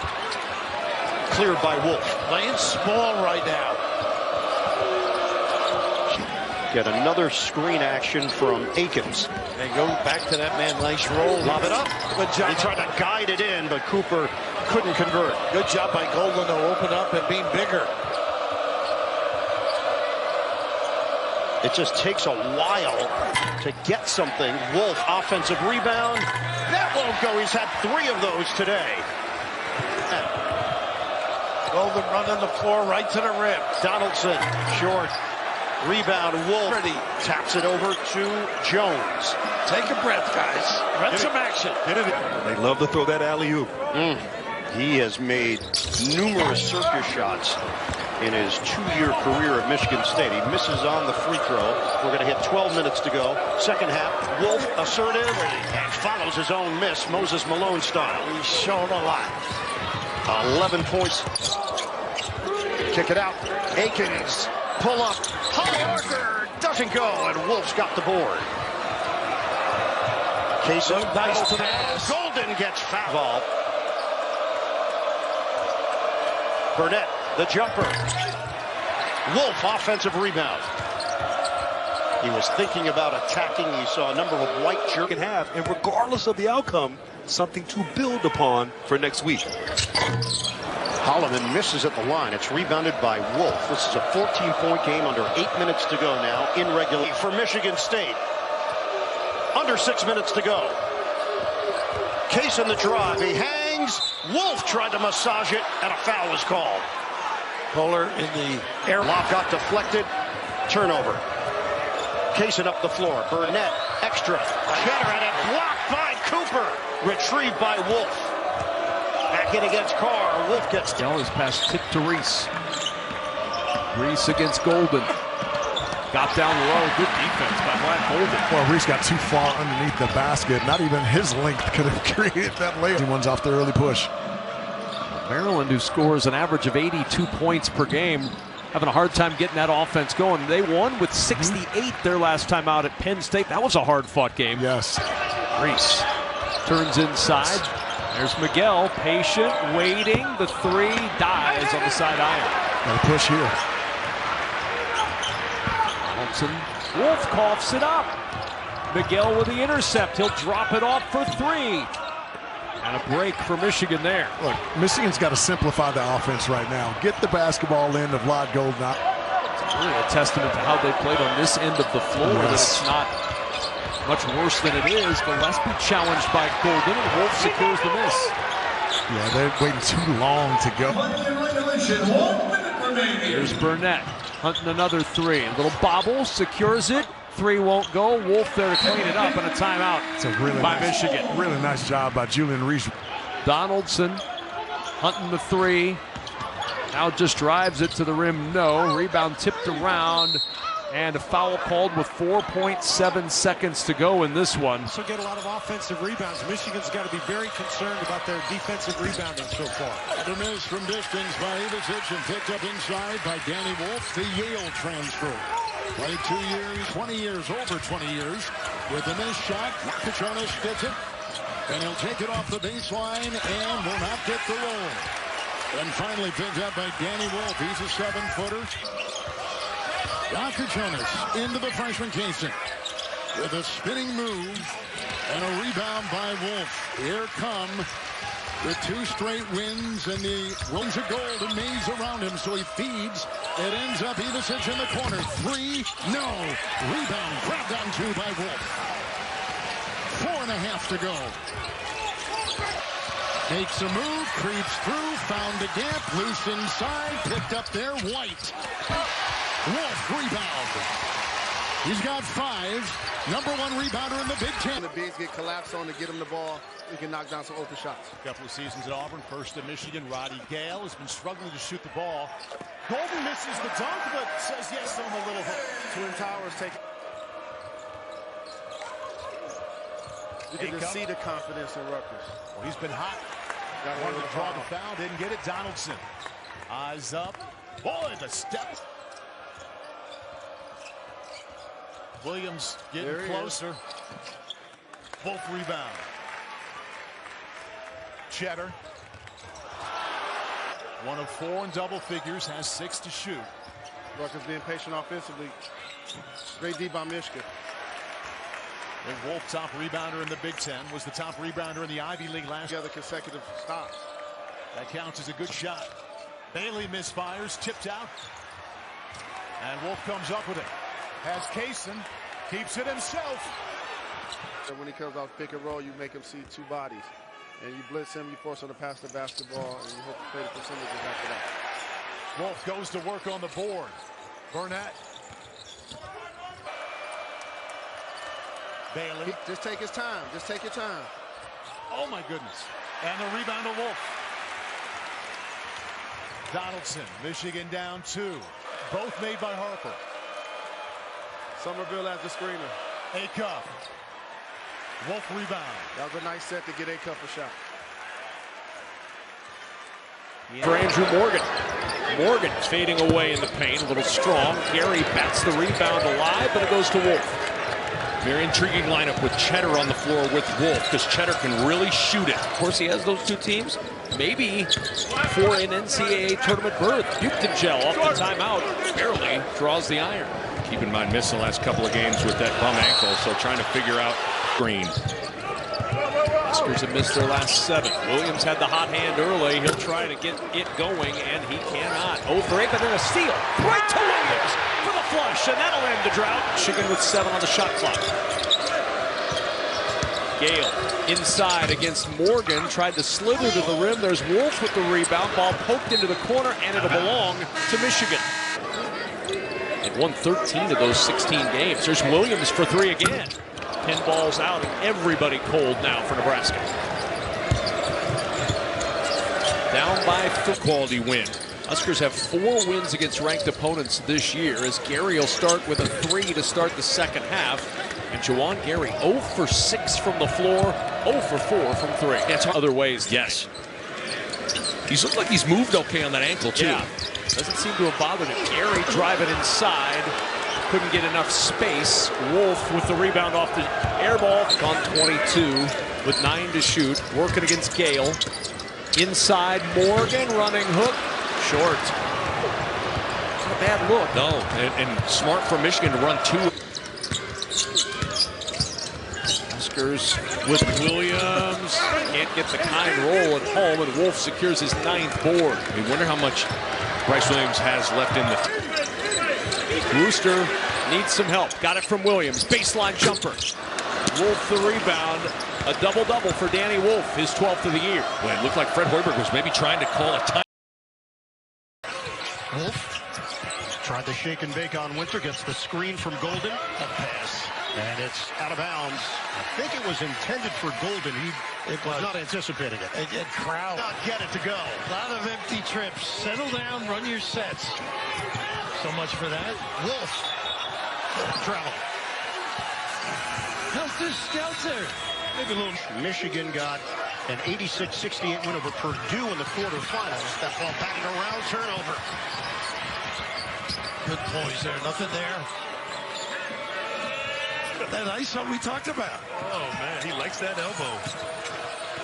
Speaker 6: Cleared by Wolf.
Speaker 5: Playing small right now.
Speaker 6: Get another screen action from Akins.
Speaker 5: And go back to that man. Nice roll.
Speaker 6: Lob it up.
Speaker 5: Good job.
Speaker 6: He tried to guide it in, but Cooper couldn't convert.
Speaker 5: Good job by Golden to open up and being bigger.
Speaker 6: It just takes a while to get something. Wolf, offensive rebound. That won't go. He's had 3 of those today.
Speaker 5: Golden running the floor right to the rim.
Speaker 6: Donaldson, short. Rebound, Wolf. Taps it over to Jones.
Speaker 5: Take a breath, guys. Run some action.
Speaker 16: They love to throw that alley-oop.
Speaker 6: He has made numerous circus shots in his 2-year career at Michigan State. He misses on the free throw. We're going to hit 12 minutes to go. Second half, Wolf assertive and follows his own miss, Moses Malone style.
Speaker 5: He's shown a lot.
Speaker 6: 11 points. Kick it out. Akins, pull up. High archer, doesn't go, and Wolf's got the board. Cason, nice pass. Golden gets fouled. Burnett, the jumper. Wolf, offensive rebound. He was thinking about attacking. He saw a number of white jerk
Speaker 16: and regardless of the outcome,
Speaker 7: something to build upon for next week.
Speaker 6: Holloman misses at the line. It's rebounded by Wolf. This is a 14-point game under 8 minutes to go now in regulation for Michigan State. Under 6 minutes to go. Case in the drive. He hangs. Wolf tried to massage it, and a foul was called.
Speaker 7: Polar in the
Speaker 6: air. Lob got deflected. Turnover. Kaysen up the floor. Burnett, extra. Cheddar and it blocked by Cooper. Retrieved by Wolf. Back in against Carr. Wolf gets
Speaker 4: down. His pass tip to Reese. Reese against Golden. Got down low. Good defense by Black Golden.
Speaker 19: Well, Reese got too far underneath the basket. Not even his length could have created that layup. One's off the early push.
Speaker 4: Maryland, who scores an average of 82 points per game, having a hard time getting that offense going. They won with 68 their last time out at Penn State. That was a hard-fought game.
Speaker 19: Yes.
Speaker 4: Reese turns inside. There's Miguel, patient, waiting. The three dies on the side iron.
Speaker 19: Got a push here.
Speaker 4: Thompson. Wolf coughs it up. Miguel with the intercept. He'll drop it off for three. And a break for Michigan there.
Speaker 19: Look, Michigan's got to simplify the offense right now. Get the basketball in of Vlad Golden.
Speaker 4: It's really a testament to how they played on this end of the floor. That it's not much worse than it is. Gillespie challenged by Golden, and Wolf secures the miss.
Speaker 19: Yeah, they're waiting too long to go.
Speaker 4: Here's Burnett hunting another three. A little bobble, secures it. Three won't go. Wolf there to clean it up, and a timeout by Michigan.
Speaker 19: Really nice job by Julian Reese.
Speaker 4: Donaldson hunting the three. Now just drives it to the rim. No. Rebound tipped around. And a foul called with 4.7 seconds to go in this one.
Speaker 11: So get a lot of offensive rebounds. Michigan's got to be very concerned about their defensive rebounding so far.
Speaker 18: The miss from distance by Ivicic and picked up inside by Danny Wolf, the Yale transfer. Played 2 years, 20 years, over 20 years. With the missed shot, Cachonis gets it. And he'll take it off the baseline and will not get the roll. And finally picked up by Danny Wolf. He's a 7-footer. Cachonis into the freshman Kaysen with a spinning move and a rebound by Wolf. Here come the 2 straight wins and the rings of gold and maze around him, so he feeds. It ends up Ivicic in the corner. 3, no. Rebound grabbed onto by Wolf. 4.5 to go. Makes a move, creeps through, found a gap, loose inside, picked up there, White. Wolf rebound. He's got 5. #1 rebounder in the Big Ten.
Speaker 21: The bigs get collapsed on to get him the ball. He can knock down some open shots.
Speaker 22: A couple of seasons at Auburn, first at Michigan. Roddy Gale has been struggling to shoot the ball. Golden misses the dunk, but says yes on the little hook.
Speaker 21: Twin Towers take. You can just see the confidence in Rutgers.
Speaker 22: Well, he's been hot. Wanted to draw the foul, didn't get it. Donaldson. Eyes up. Boy, the step. Williams getting closer. Wolf rebound. Cheddar. 1 of 4 in double figures, has 6 to shoot.
Speaker 21: Rutgers being patient offensively. Great D by Michigan.
Speaker 22: And Wolf, top rebounder in the Big Ten, was the top rebounder in the Ivy League last year.
Speaker 21: The consecutive stops.
Speaker 22: That counts as a good shot. Bailey misfires, tipped out. And Wolf comes up with it. Has Kaysen, keeps it himself.
Speaker 21: When he comes off pick and roll, you make him see 2 bodies. And you blitz him, you force him to pass the basketball, and you hope to play the percentages after that.
Speaker 22: Wolf goes to work on the board. Burnett. Bailey.
Speaker 21: Just take his time. Just take your time.
Speaker 22: Oh, my goodness. And the rebound to Wolf. Donaldson, Michigan down 2. Both made by Harper.
Speaker 21: Somerville as the screener.
Speaker 22: Acuff. Wolf rebound.
Speaker 21: That was a nice set to get Acuff a shot.
Speaker 4: For Andrew Morgan. Morgan fading away in the paint, a little strong. Gary bats the rebound alive, but it goes to Wolf.
Speaker 23: Very intriguing lineup with Cheddar on the floor with Wolf, because Cheddar can really shoot it.
Speaker 4: Of course, he has those 2 teams. Maybe for an NCAA tournament berth. Buchtengel off the timeout, barely draws the iron.
Speaker 23: Keep in mind, missed the last couple of games with that bum ankle, so trying to figure out Green.
Speaker 20: Huskers have missed their last 7. Williams had the hot hand early. He'll try to get it going, and he cannot. 0 for 8, but then a steal. Right to Williams for the flush, and that'll end the drought. Michigan with 7 on the shot clock. Gale inside against Morgan. Tried to slither to the rim. There's Wolf with the rebound. Ball poked into the corner, and it'll belong to Michigan. They've won 13 of those 16 games. There's Williams for 3 again. Pinballs out, and everybody cold now for Nebraska. Down by 4 quality win. Huskers have 4 wins against ranked opponents this year, as Gary will start with a 3 to start the second half. And Juwan Gary 0 for 6 from the floor, 0 for 4 from 3.
Speaker 23: That's other ways. Yes. He's looked like he's moved okay on that ankle, too.
Speaker 20: Yeah. Doesn't seem to have bothered him. Gary driving inside. Couldn't get enough space. Wolf with the rebound off the air ball. On 22 with 9 to shoot. Working against Gale. Inside Morgan, running hook. Short. Not a bad look.
Speaker 23: No, and smart for Michigan to run 2.
Speaker 20: Huskers with Williams. Can't get the kind roll at home, and Wolf secures his 9th board.
Speaker 23: I wonder how much Bryce Williams has left in the...
Speaker 20: Wooster needs some help. Got it from Williams. Baseline jumper. Wolf the rebound. A double-double for Danny Wolf, his 12th of the year.
Speaker 23: Well, it looked like Fred Hoiberg was maybe trying to call a time.
Speaker 6: Wolf tried to shake and bake on Winter. Gets the screen from Golden. A pass. And it's out of bounds. I think it was intended for Golden. It was not anticipating it.
Speaker 18: Again, crowd.
Speaker 6: Not get it to go.
Speaker 18: A lot of empty trips. Settle down, run your sets. So much for that.
Speaker 6: Wolf. Travel.
Speaker 18: Helter Skelter.
Speaker 6: Maybe a little. Michigan got an 86-68 win over Purdue in the quarterfinals. That ball batted around. Turnover.
Speaker 18: Good poise there. Nothing there. That ISO we talked about.
Speaker 5: Oh, man, he likes that elbow.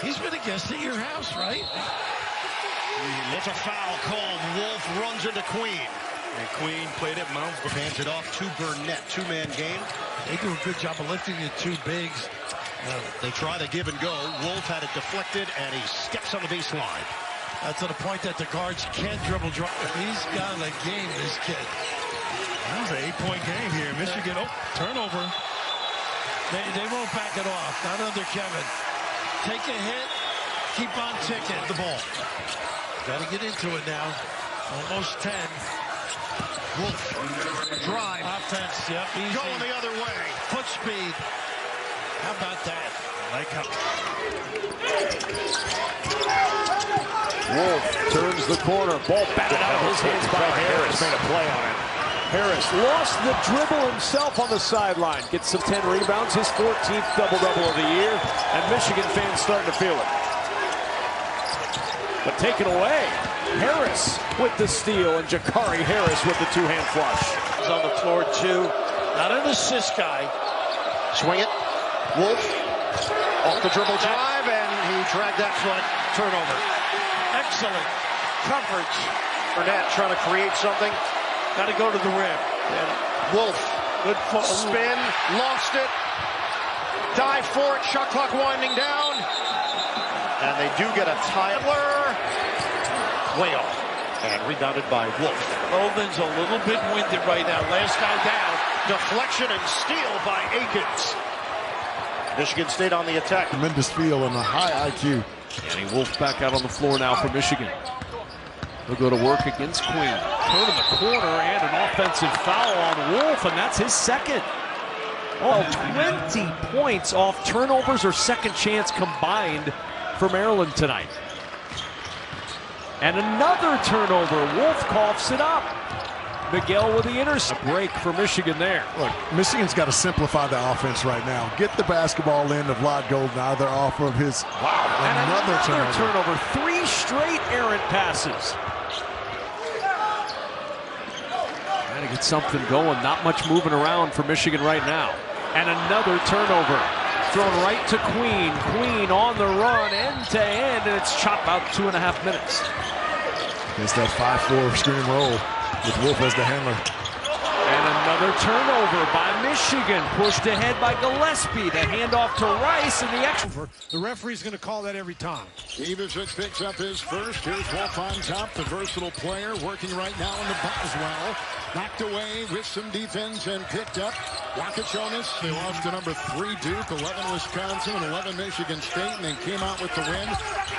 Speaker 18: He's been a guest at your house, right?
Speaker 6: It's a foul called. Wolf runs into Queen. And Queen played it. Mounds hands it off to Burnett. 2-man game.
Speaker 18: They do a good job of lifting the 2 bigs.
Speaker 6: They try to give and go. Wolf had it deflected, and he steps on the baseline.
Speaker 18: That's to the point that the guards can't dribble. He's got a game, this kid.
Speaker 5: That was an 8-point game here. Michigan, turnover.
Speaker 18: They won't back it off. Not under Kevin. Take a hit. Keep on ticking.
Speaker 6: The ball.
Speaker 18: Got to get into it now. Almost 10.
Speaker 6: Wolf. Drive.
Speaker 18: Offense. Yep. Easy.
Speaker 6: Going the other way.
Speaker 18: Foot speed. How about that?
Speaker 5: Like how.
Speaker 20: Wolf turns the corner. Ball batted out of his hands by Harris.
Speaker 11: Made a play on it.
Speaker 20: Harris lost the dribble himself on the sideline. Gets some 10 rebounds, his 14th double-double of the year, and Michigan fans starting to feel it. But taken away. Harris with the steal, and Jakari Harris with the 2-hand flush.
Speaker 18: He's on the floor, too. Not an assist guy.
Speaker 6: Swing it. Wolf. Off the dribble drive, and he dragged that foot. Turnover.
Speaker 18: Excellent coverage.
Speaker 6: Burnett trying to create something.
Speaker 18: Got to go to the rim.
Speaker 6: And Wolf.
Speaker 18: Good
Speaker 6: spin. Lost it. Dive for it. Shot clock winding down. And they do get a Tyler. Way off. And rebounded by Wolf.
Speaker 18: Golden's a little bit winded right now. Last guy down.
Speaker 6: Deflection and steal by Akins. Michigan State on the attack.
Speaker 19: Tremendous feel and a high IQ.
Speaker 20: Danny Wolf back out on the floor now for Michigan. He'll go to work against Queen. Turn in the corner and an offensive foul on Wolf, and that's his second. Oh, 20 points off turnovers or second chance combined for Maryland tonight. And another turnover. Wolf coughs it up. Miguel with the intercept. Break for Michigan there.
Speaker 19: Look, Michigan's got to simplify the offense right now. Get the basketball in to Vlad Golden either off of his another turnover.
Speaker 20: 3 straight errant passes. Trying to get something going. Not much moving around for Michigan right now. And another turnover. Thrown right to Queen. Queen on the run, end to end, and it's chopped about 2.5 minutes.
Speaker 19: It's that 5-4 screen roll with Wolf as the handler.
Speaker 20: And Another turnover by Michigan, pushed ahead by Gillespie. The handoff to Rice and the extra.
Speaker 18: The referee's going to call that every time. Ivicic picks up his first. Here's Wolf on top, the versatile player working right now in the Boswell. Knocked away with some defense and picked up. Wakachonis, they lost to number 3 Duke, 11 Wisconsin, and 11 Michigan State, and then came out with the win.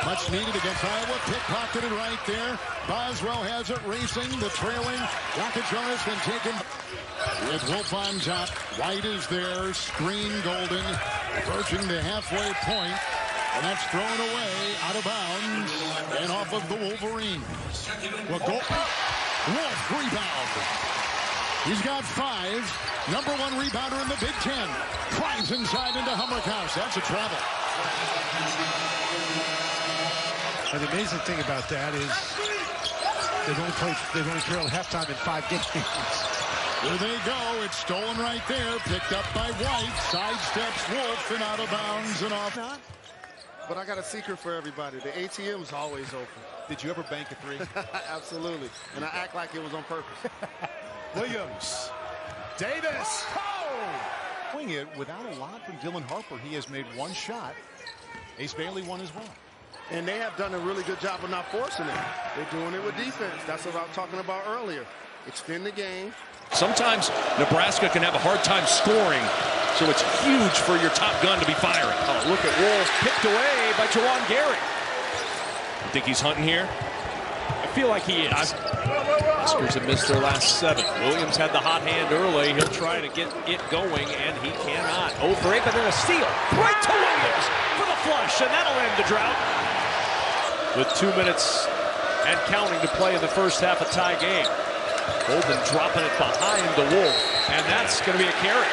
Speaker 18: Much needed against Iowa. Pickpocketed right there. Boswell has it racing. The trailing Wakachonis been taken with Wolf on top. White is there. Screen Golden approaching the halfway point. And that's thrown away out of bounds and off of the Wolverines. Well, Wolf rebound. He's got 5. Number 1 rebounder in the Big Ten. Climbs inside into Hummerhouse. That's a travel.
Speaker 11: And the amazing thing about that is they've only trailed halftime in 5 games.
Speaker 18: Here they go. It's stolen right there. Picked up by White. Sidesteps Wolf and out of bounds and off.
Speaker 21: But I got a secret for everybody. The ATM's always open.
Speaker 22: Did you ever bank a 3?
Speaker 21: Absolutely. And I act like it was on purpose.
Speaker 22: Williams. Davis. Oh! Wing it without a lot from Dylan Harper. He has made 1 shot. Ace Bailey 1 as well.
Speaker 21: And they have done a really good job of not forcing it. They're doing it with defense. That's what I was talking about earlier. Extend the game.
Speaker 23: Sometimes Nebraska can have a hard time scoring, so it's huge for your top gun to be firing.
Speaker 20: Oh, look at Wolf, picked away by Jawan Gary.
Speaker 23: You think he's hunting here?
Speaker 20: I feel like he is. Huskers have missed their last 7. Williams had the hot hand early. He'll try to get it going, and he cannot. 0 for 8, but then a steal. Right to Williams for the flush, and that'll end the drought. With 2 minutes and counting to play in the first half of tie game. Golden dropping it behind the Wolf, and that's going to be a carry.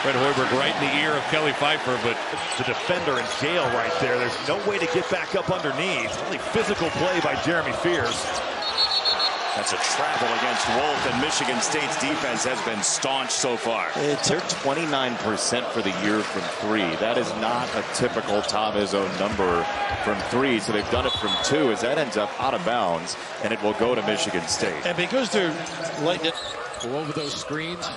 Speaker 23: Fred Hoiberg right in the ear of Kelly Pfeiffer, but
Speaker 1: the defender in jail right there. There's no way to get back up underneath. Only physical play by Jeremy Fears.
Speaker 8: That's a travel against Wolf, and Michigan State's defense has been staunch so far.
Speaker 9: They're 29% for the year from 3. That is not a typical Tom Izzo number from 3, so they've done it from 2 as that ends up out of bounds, and it will go to Michigan State.
Speaker 11: And because they're letting it go over those screens.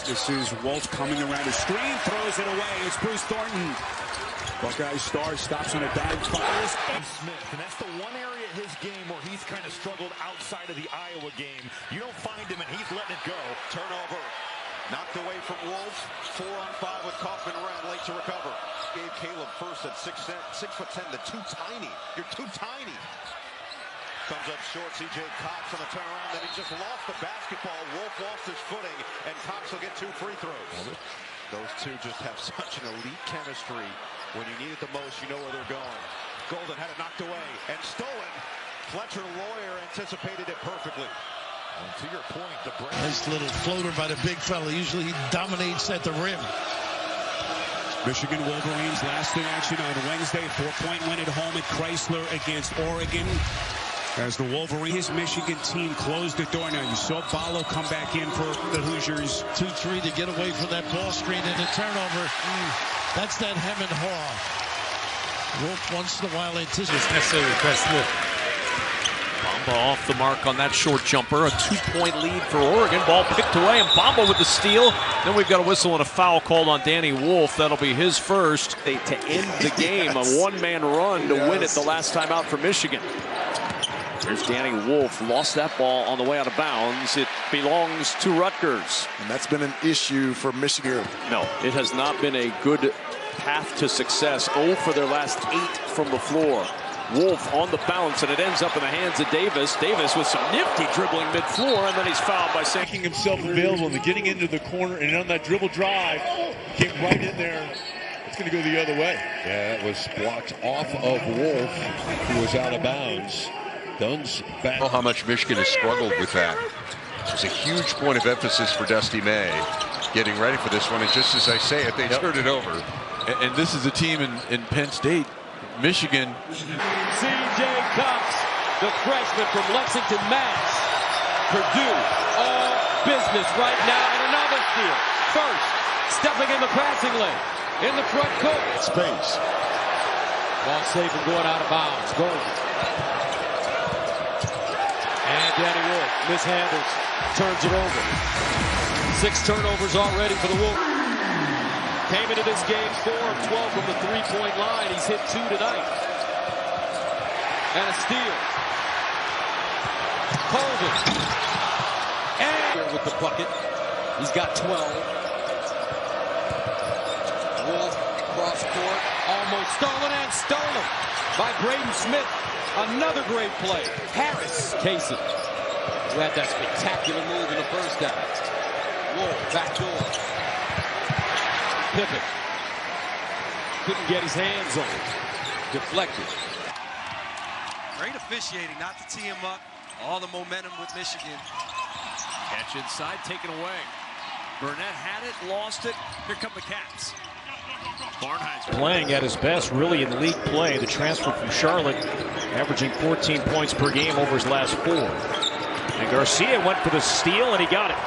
Speaker 24: This is Wolf coming around the screen, throws it away. It's Bruce Thornton. Buckeye star stops on a dive, fires.
Speaker 1: Smith, and that's the one area of his game where he's kind of struggled outside of the Iowa game. You don't find him, and he's letting it go.
Speaker 10: Turnover. Knocked away from Wolf. 4 on 5 with Kaufman around late to recover. Gave Caleb first at 6'10", the too tiny. You're too tiny. Comes up short, C.J. Cox on the turnaround. Then he just lost the basketball. Wolf lost his footing, and Cox will get 2 free throws. Those two just have such an elite chemistry. When you need it the most, you know where they're going. Golden had it knocked away and stolen. Fletcher Loyer anticipated it perfectly. And to your point, the break.
Speaker 25: Nice little floater by the big fella. Usually he dominates at the rim.
Speaker 24: Michigan Wolverines last in action on Wednesday. 4-point win at home at Chrysler against Oregon. As the Wolverines, Michigan team closed the door. Now you saw Ballo come back in for the Hoosiers.
Speaker 25: 2-3 to get away from that ball screen and a turnover. That's that hem and haw. Wolf once in a while anticipates.
Speaker 4: Necessarily the best look. Bamba off the mark on that short jumper. A 2-point lead for Oregon. Ball picked away, and Bamba with the steal. Then we've got a whistle and a foul called on Danny Wolf. That'll be his first.
Speaker 20: To end the game, a one-man run to win it the last time out for Michigan. Here's Danny Wolf, lost that ball on the way out of bounds. It belongs to Rutgers.
Speaker 19: And that's been an issue for Michigan.
Speaker 20: No, it has not been a good path to success. 0 for their last 8 from the floor. Wolf on the bounce, and it ends up in the hands of Davis. Davis with some nifty dribbling mid-floor, and then he's fouled by
Speaker 26: making himself available and getting into the corner, and on that dribble drive, came right in there. It's going to go the other way.
Speaker 27: Yeah, it was blocked off of Wolf, who was out of bounds. Dunn's back.
Speaker 28: How much Michigan has struggled with that. It was a huge point of emphasis for Dusty May getting ready for this one, and just as I say it, they turned it over.
Speaker 29: And this is a team in Penn State, Michigan.
Speaker 20: C.J. Cox, the freshman from Lexington, Mass. Purdue, all business right now, and another steal. First, stepping in the passing lane, in the front court.
Speaker 25: Space.
Speaker 20: Ball safe and going out of bounds. Golden. And Danny mishandles, turns it over. 6 turnovers already for the Wolves. Came into this game 4 of 12 from the three-point line. He's hit 2 tonight. And a steal. Colvin. And with the bucket. He's got 12. Wolf cross court. Almost stolen and stolen by Braden Smith. Another great play. Harris. Kaysen, who had that spectacular move in the first half. Wolf back door. Pippen couldn't get his hands on it. Deflected.
Speaker 2: Great officiating not to tee him up. All the momentum with Michigan.
Speaker 4: Catch inside, taken away. Burnett had it, lost it. Here come the Cats. Barnhizer
Speaker 20: Playing at his best, really, in league play. The transfer from Charlotte, averaging 14 points per game over his last 4. And Garcia went for the steal, and he got it.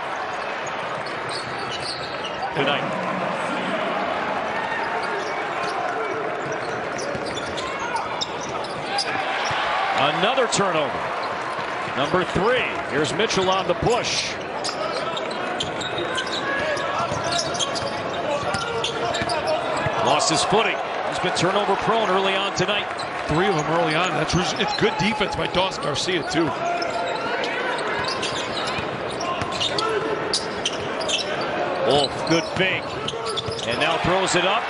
Speaker 20: Tonight. Another turnover. Number 3. Here's Mitchell on the push. Lost his footing. He's been turnover prone early on tonight.
Speaker 26: 3 of them early on. It's good defense by Dawson Garcia, too.
Speaker 20: Wolf, good fake. And now throws it up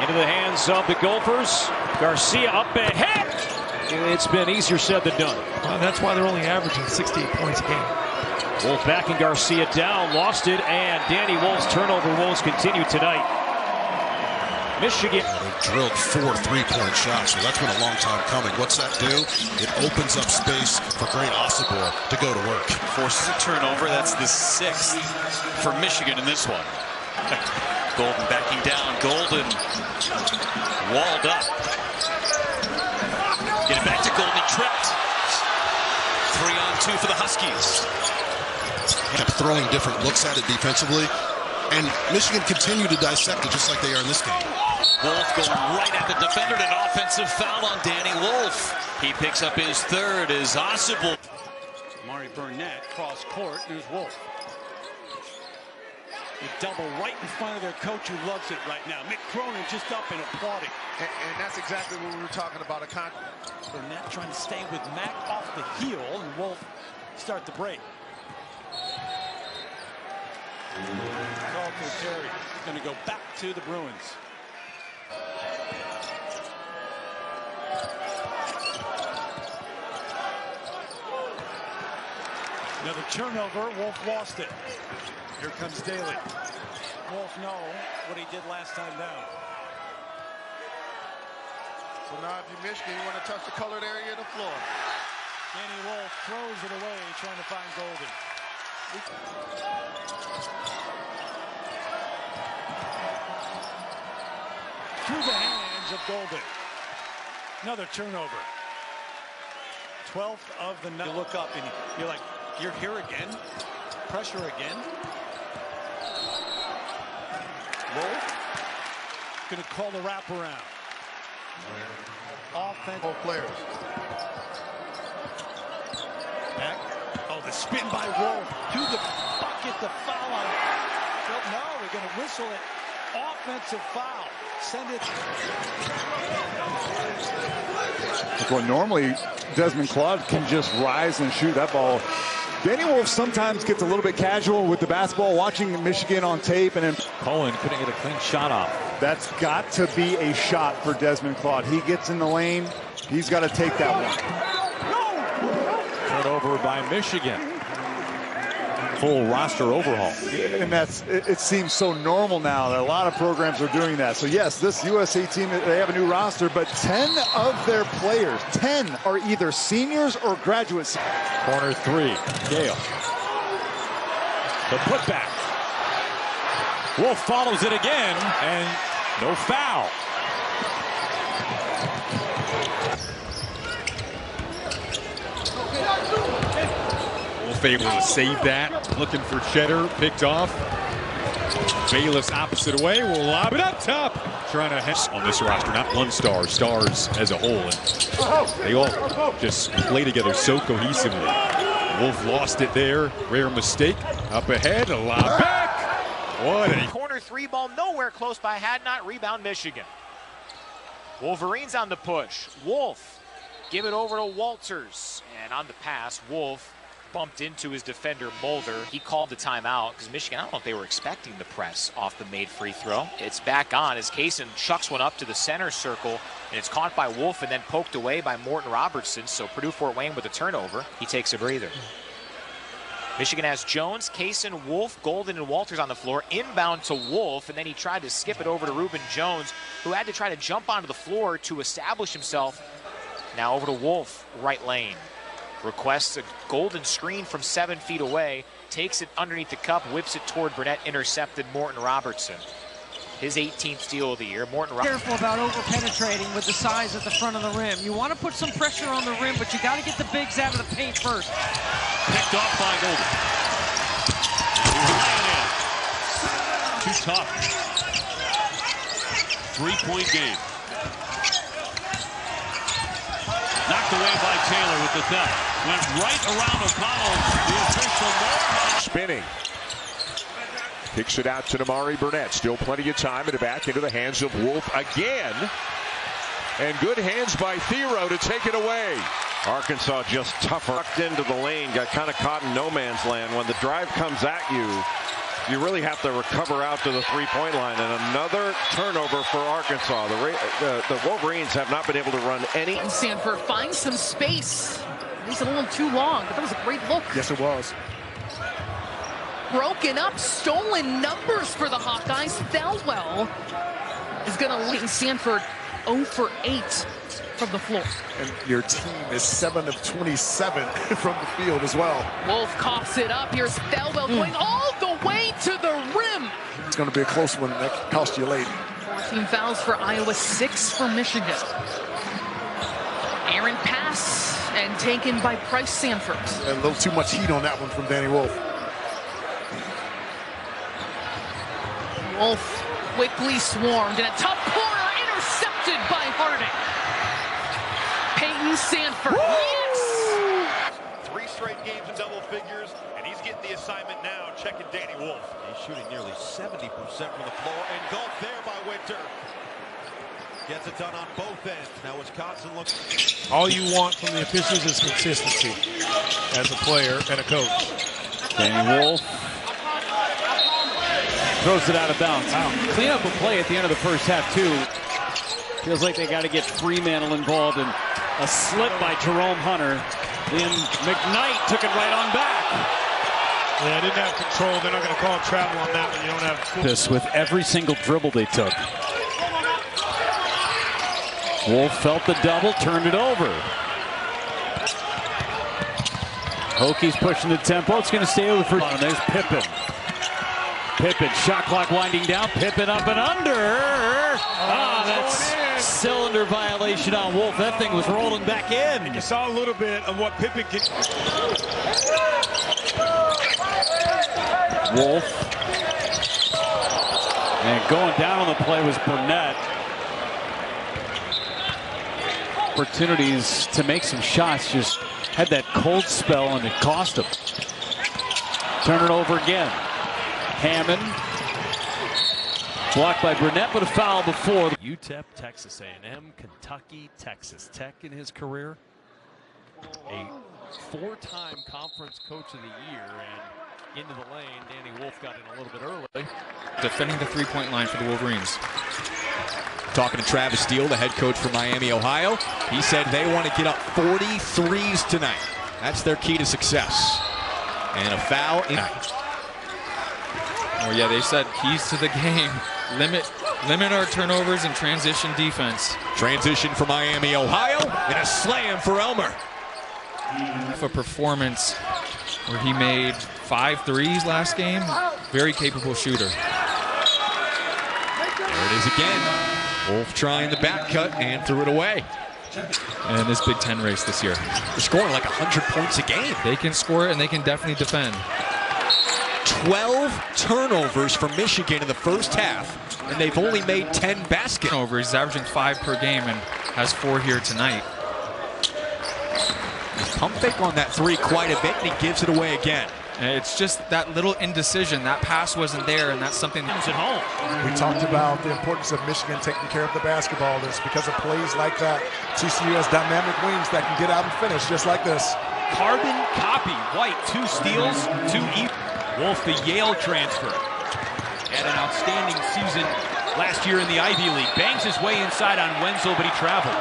Speaker 20: into the hands of the Gophers. Garcia up ahead. It's been easier said than done.
Speaker 26: Well, that's why they're only averaging 68 points a game.
Speaker 20: Wolf backing Garcia down, lost it, and Danny Wolf's turnover woes continue tonight. Michigan.
Speaker 3: They drilled 4 3-point shots, so that's been a long time coming. What's that do? It opens up space for Great Osobor to go to work.
Speaker 7: Forces a turnover. That's the 6th for Michigan in this one. Golden backing down. Golden walled up. Get it back to Golden. He tripped. 3-on-2 for the Huskies.
Speaker 3: Kept throwing different looks at it defensively. And Michigan continued to dissect it just like they are in this game.
Speaker 7: Wolf going right at the defender. An offensive foul on Danny Wolf. He picks up his 3rd as Osobor.
Speaker 22: Mari Burnett cross court. There's Wolf. The double right in front of their coach who loves it right now. Mick Cronin just up and applauding.
Speaker 21: And that's exactly what we were talking about.
Speaker 22: Burnett trying to stay with Mack off the heel, and Wolf start the break. Carlton Terry going to go back to the Bruins. Another turnover. Wolf lost it. Here comes Daly. Wolf know what he did last time down.
Speaker 21: So now if you're Michigan, you want to touch the colored area of the floor.
Speaker 22: Danny Wolf throws it away, trying to find Golden. Through the hands of Golden. Another turnover. 12th of the night. You look up and you're like, you're here again? Pressure again? Wolf going to call the wraparound. Offensive players. Back. Oh, the spin by Wolf to the bucket, the foul on. No, they're going to whistle it. Offensive foul. Send it.
Speaker 12: Well, normally Desmond Claude can just rise and shoot that ball. Danny Wolf sometimes gets a little bit casual with the basketball, watching Michigan on tape, and then
Speaker 20: Cohen couldn't get a clean shot off.
Speaker 12: That's got to be a shot for Desmond Claude. He gets in the lane. He's got to take that one.
Speaker 20: Turnover by Michigan. Full roster overhaul.
Speaker 12: And it seems so normal now that a lot of programs are doing that. So yes, this USA team, they have a new roster, but 10 of their players, 10 are either seniors or graduates.
Speaker 20: Corner 3, Gale. The putback. Wolf follows it again, and no foul.
Speaker 13: Wolf able to save that. Looking for Cheddar, picked off. Bailiff's opposite way, will lob it up top. Trying to hit on this roster, not one star, stars as a whole. And they all just play together so cohesively. Wolf lost it there. Rare mistake. Up ahead, a lob back. What a
Speaker 5: corner three ball nowhere close by Hadnot. Rebound Michigan. Wolverines on the push. Wolf give it over to Walters. And on the pass, Wolf bumped into his defender Mulder. He called the timeout because Michigan, I don't know if they were expecting the press off the made free throw. It's back on as Kaysen chucks one up to the center circle, and it's caught by Wolf and then poked away by Morton Robertson. So Purdue-Fort Wayne with a turnover. He takes a breather. Michigan has Jones, Kaysen, Wolf, Golden, and Walters on the floor. Inbound to Wolf, and then he tried to skip it over to Reuben Jones, who had to try to jump onto the floor to establish himself. Now over to Wolf, right lane. Requests a Golden screen from 7 feet away, takes it underneath the cup, whips it toward Burnett, intercepted Morton Robertson. His 18th steal of the year. Morton
Speaker 6: Careful about over-penetrating with the size at the front of the rim. You want to put some pressure on the rim, but you got to get the bigs out of the paint first.
Speaker 26: Picked off by Golden. Too tough. 3-point game. Knocked away by Taylor with the theft. Went right around O'Connell. The official
Speaker 8: spinning. Kicks it out to Namari Burnett. Still plenty of time in the back into the hands of Wolf again. And good hands by Thero to take it away.
Speaker 14: Arkansas just tougher. Tucked into the lane, got kind of caught in no man's land. When the drive comes at you, you really have to recover out to the three-point line. And another turnover for Arkansas. The Wolverines have not been able to run any.
Speaker 15: And Sanford finds some space. He's a little too long, but that was a great look.
Speaker 11: Yes, it was.
Speaker 15: Broken up, stolen numbers for the Hawkeyes. Thelwell is going to lead Sanford 0 for 8 from the floor.
Speaker 11: And your team is 7 of 27 from the field as well.
Speaker 15: Wolf coughs it up. Here's Thelwell going all the way to the rim.
Speaker 11: It's going to be a close one. That could cost you late.
Speaker 15: 14 fouls for Iowa, 6 for Michigan. Aaron pass and taken by Price Sanford.
Speaker 11: A little too much heat on that one from Danny Wolf.
Speaker 15: Wolf quickly swarmed in a tough corner, intercepted by Harding. Peyton Sanford, yes!
Speaker 10: 3 straight games in double figures, and he's getting the assignment now, checking Danny Wolf. He's shooting nearly 70% from the floor, and golf there by Winter. Gets it done on both ends. Now Wisconsin looks.
Speaker 11: All you want from the officials is consistency as a player and a coach.
Speaker 20: Danny Wolf throws it out of bounds. Wow. Clean up a play at the end of the first half, too. Feels like they got to get Freemantle involved, and a slip by Jerome Hunter. Then McKnight took it right on back.
Speaker 11: Yeah, didn't have control. They're not going to call travel on that when you don't have.
Speaker 20: This with every single dribble they took. Wolf felt the double, turned it over. Hokies pushing the tempo. It's going to stay over for. There's Pippen. Pippen, shot clock winding down. Pippen up and under. That's cylinder violation on Wolf. That thing was rolling back in.
Speaker 11: You saw a little bit of what Pippen can.
Speaker 20: Wolf. And going down on the play was Burnett. Opportunities to make some shots, just had that cold spell and it cost him. Turn it over again. Hammond. Blocked by Burnett, but a foul before.
Speaker 4: UTEP, Texas A&M, Kentucky, Texas Tech in his career. A 4-time conference coach of the year, and into the lane, Danny Wolf got in a little bit early.
Speaker 16: Defending the three-point line for the Wolverines. Talking to Travis Steele, the head coach for Miami, Ohio. He said they want to get up 43s tonight. That's their key to success. And a foul.
Speaker 17: Oh yeah, they said keys to the game. Limit our turnovers and transition defense.
Speaker 16: Transition for Miami, Ohio, and a slam for Elmer.
Speaker 17: A performance where he made 5 threes last game. Very capable shooter.
Speaker 16: There it is again. Wolf trying the back cut and threw it away.
Speaker 17: And this Big Ten race this year.
Speaker 16: They're scoring like 100 points a game.
Speaker 17: They can score it and they can definitely defend.
Speaker 16: 12 turnovers for Michigan in the first half, and they've only made 10 baskets.
Speaker 17: He's averaging 5 per game and has 4 here tonight.
Speaker 16: pump fake on that three quite a bit, and he gives it away again.
Speaker 17: It's just that little indecision. That pass wasn't there, and that's something that's at home.
Speaker 11: We talked about the importance of Michigan taking care of the basketball. It's because of plays like that. TCU has dynamic wings that can get out and finish just like this.
Speaker 20: Carbon copy. White, 2 steals, 2 Wolf, the Yale transfer. Had an outstanding season last year in the Ivy League. Bangs his way inside on Wenzel, but he traveled.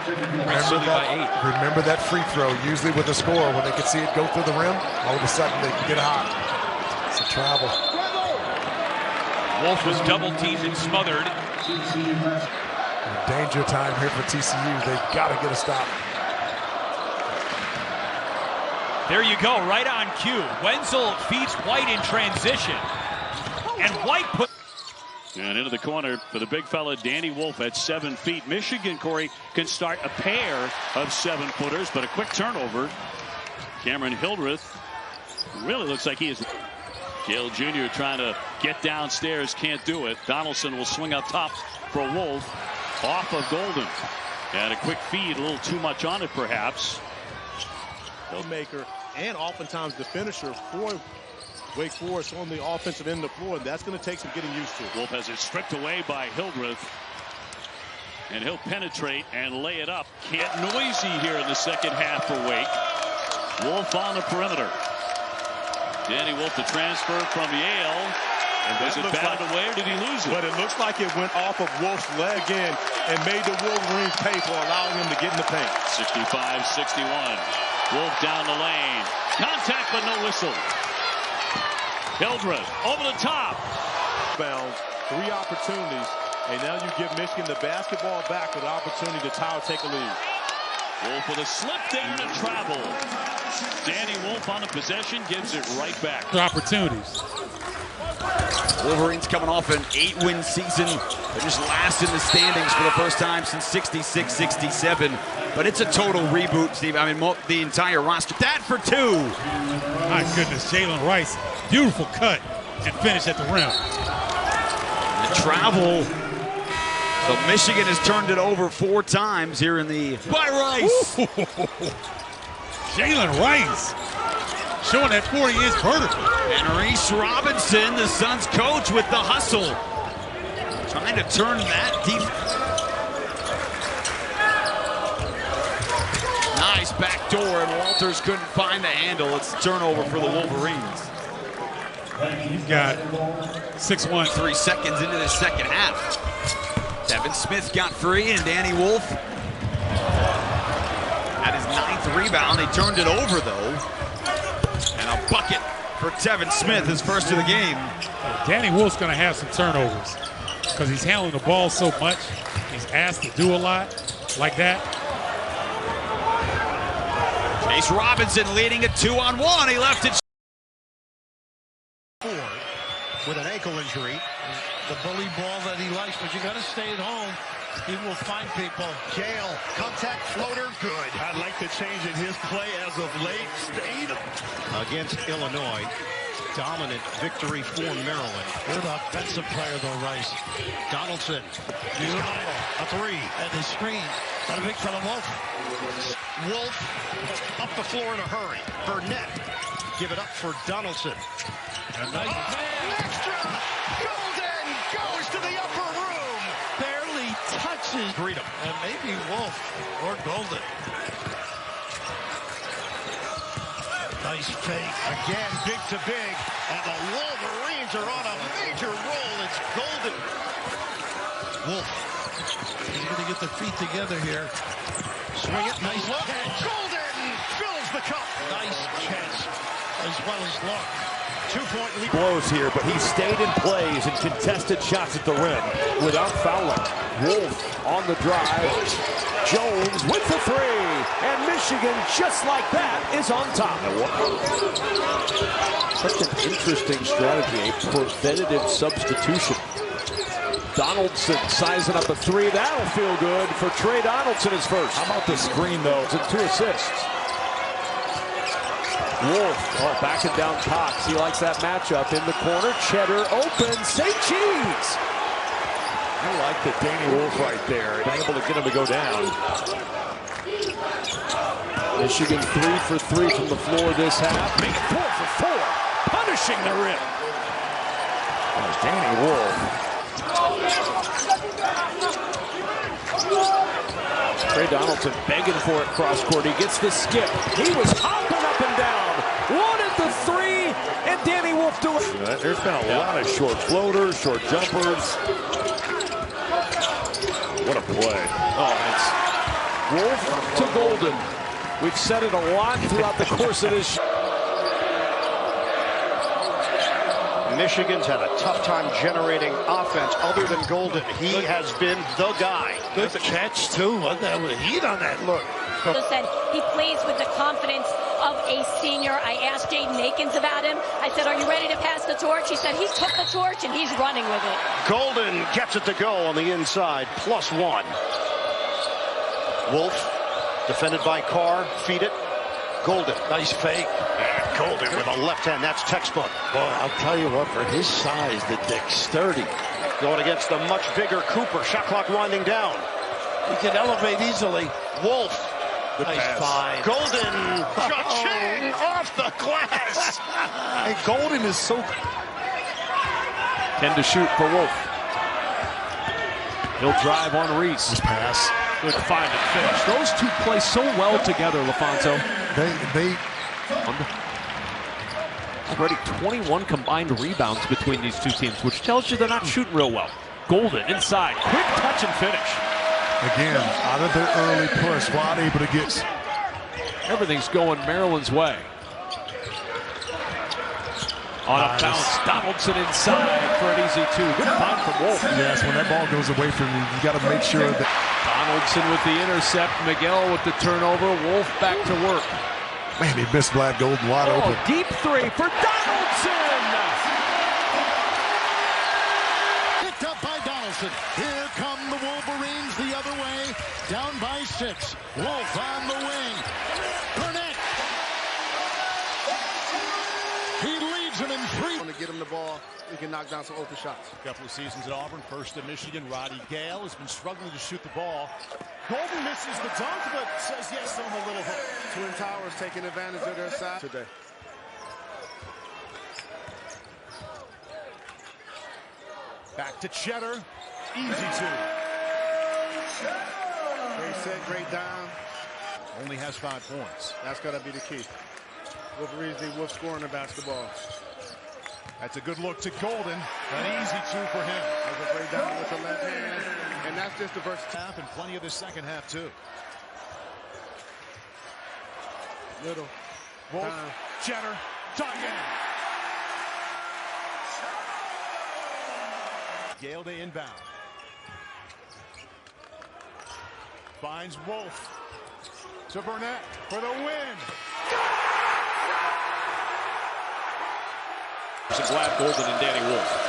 Speaker 11: Remember that free throw, usually with a score, when they can see it go through the rim, all of a sudden they can get hot. It's a travel.
Speaker 20: Wolf was double teamed and smothered.
Speaker 11: Danger time here for TCU. They've got to get a stop.
Speaker 20: There you go, right on cue. Wenzel feeds White in transition. And White put...
Speaker 1: And into the corner for the big fella, Danny Wolf at 7 feet. Michigan, Corey, can start a pair of 7-footers, but a quick turnover. Cameron Hildreth really looks like he is. Gale Jr. trying to get downstairs, can't do it. Donaldson will swing up top for Wolf, off of Golden. And a quick feed, a little too much on it, perhaps.
Speaker 26: Maker and oftentimes the finisher for Wake Forest on the offensive end of the floor, and that's going to take some getting used to.
Speaker 1: Wolf has it stripped away by Hildreth, and he'll penetrate and lay it up. Can't noisy here in the second half for Wake. Wolf on the perimeter. Danny Wolf, the transfer from Yale. And was it batted away, or did he lose it?
Speaker 26: But it looks like it went off of Wolf's leg in and made the Wolverines pay for allowing him to get in the paint.
Speaker 1: 65-61. Wolf down the lane. Contact, but no whistle. Hildreth over the top.
Speaker 26: Bounds, 3 opportunities, and now you give Michigan the basketball back with the opportunity to tie or take a lead.
Speaker 1: Wolf with a slip there to travel. Danny Wolf on the possession, gives it right back.
Speaker 11: Opportunities.
Speaker 9: Wolverines coming off an 8-win season. They're just last in the standings for the first time since 66-67. But it's a total reboot, Steve. I mean, the entire roster. That for 2.
Speaker 11: My goodness, Jalen Rice. Beautiful cut and finish at the rim.
Speaker 9: The travel. So Michigan has turned it over 4 times here in the... By Rice.
Speaker 11: Jalen Rice. Showing that 40-inch vertical.
Speaker 9: And Reese Robinson, the Suns coach, with the hustle. Trying to turn that deep. Nice back door, and Walters couldn't find the handle. It's a turnover for the Wolverines.
Speaker 11: You've got 6-1.
Speaker 9: 3 seconds into the second half. Devin Smith got free, and Danny Wolf at his 9th rebound. They turned it over, though. And a bucket for Devin Smith, his first of the game.
Speaker 11: Danny Wolf's going to have some turnovers because he's handling the ball so much. He's asked to do a lot like that.
Speaker 9: Chase Robinson leading it 2-on-1. He left it.
Speaker 25: With an ankle injury. The bully ball that he likes, but you got to stay at home. He will find people.
Speaker 10: Gale, contact floater, good.
Speaker 22: I'd like to change in his play as of late. Stayed
Speaker 18: against Illinois. Dominant victory for Maryland.
Speaker 25: Good offensive player though, Rice.
Speaker 18: Donaldson.
Speaker 25: Beautiful. A 3. And the screen. Got a big fella, Wolf.
Speaker 18: Wolf up the floor in a hurry. Burnett. Give it up for Donaldson.
Speaker 25: A nice
Speaker 18: extra. Golden goes to the upper room.
Speaker 25: Barely touches.
Speaker 18: Greet him.
Speaker 25: And maybe Wolf or Golden. Nice fake.
Speaker 18: Again, big to big. And the Wolverines are on a major roll. It's Golden.
Speaker 25: Wolf. He's going to get the feet together here. Swing it. Nice look.
Speaker 18: And Golden fills the cup.
Speaker 25: Nice catch as well as luck.
Speaker 18: 2-point lead.
Speaker 20: Blows here, but he stayed in plays and contested shots at the rim without fouling. Wolf on the drive. Jones with the 3. And Michigan, just like that, is on top. Such an interesting strategy, a preventative substitution. Donaldson sizing up a 3. That'll feel good for Trey Donaldson, his first. How about the screen, though? It's 2 assists. Wolf, backing down Cox. He likes that matchup in the corner. Cheddar open. St. Cheese.
Speaker 4: I like the Danny Wolf right there, able to get him to go down. Michigan 3 for 3 from the floor this half. Make it 4 for 4. Punishing the rim. Danny Wolf. Trey Donaldson begging for it cross court. He gets the skip. He was hopping up and down. Wanted the 3, and Danny Wolf doing it.
Speaker 8: There's been a lot of short floaters, short jumpers. What a play.
Speaker 4: Oh, it's Wolf to Golden. We've said it a lot throughout the course of this.
Speaker 18: Michigan's had a tough time generating offense other than Golden. He has been the guy.
Speaker 25: Good catch, too. What the hell was heat on that look?
Speaker 2: Said he plays with the confidence of a senior. I asked Jaden Akins about him. I said, are you ready to pass the torch? He said he took the torch and he's running with it.
Speaker 18: Golden gets it to go on the inside, +1. Wolf, defended by Carr, feed it. Golden, nice fake. And Golden with a left hand, that's textbook.
Speaker 25: Boy, I'll tell you what, for his size, the dexterity.
Speaker 18: Going against the much bigger Cooper, shot clock winding down.
Speaker 25: He can elevate easily.
Speaker 18: Wolf.
Speaker 25: Nice find.
Speaker 18: Golden, cha-ching, off the glass.
Speaker 25: And Golden is so...
Speaker 4: 10 to shoot for Wolf. He'll drive on Reese.
Speaker 11: His pass.
Speaker 4: Good find and finish. Those two play so well together, LaFonso.
Speaker 11: They
Speaker 4: already 21 combined rebounds between these two teams, which tells you they're not shooting real well. Golden inside, quick touch and finish.
Speaker 11: Again, out of their early push, Watt able to get.
Speaker 4: Everything's going Maryland's way. On a bounce, Donaldson inside for an easy 2. Good find from Wolf.
Speaker 11: Yes, when that ball goes away from you, you got to make sure that.
Speaker 4: Donaldson with the intercept, Miguel with the turnover, Wolf back to work.
Speaker 11: Man, he missed Black Golden wide open.
Speaker 4: Deep 3 for Donaldson!
Speaker 22: Picked up by Donaldson. Here come the Wolverines the other way, down by 6. Wolf on the wing. Burnett. He leads him in 3.
Speaker 21: Want to get him the ball, he can knock down some open shots.
Speaker 22: A couple of seasons at Auburn, first at Michigan. Roddy Gale has been struggling to shoot the ball. Golden misses the dunk, but says yes on the little hook.
Speaker 21: Twin Towers taking advantage of their side today.
Speaker 22: Back to Cheddar. Easy 2.
Speaker 21: Great set, great down.
Speaker 22: Only has 5 points.
Speaker 21: That's got to be the key. Wolverines need Wolf scoring the basketball.
Speaker 22: That's a good look to Golden. An easy 2 for him.
Speaker 21: That's a great down with the left hand. And that's just the first
Speaker 22: half and plenty of the second half, too.
Speaker 21: Little.
Speaker 22: Wolf, Cheddar, Duggan. Gale to inbound. Finds Wolf to Burnett for the win.
Speaker 20: There's Glad Golden and Danny Wolf.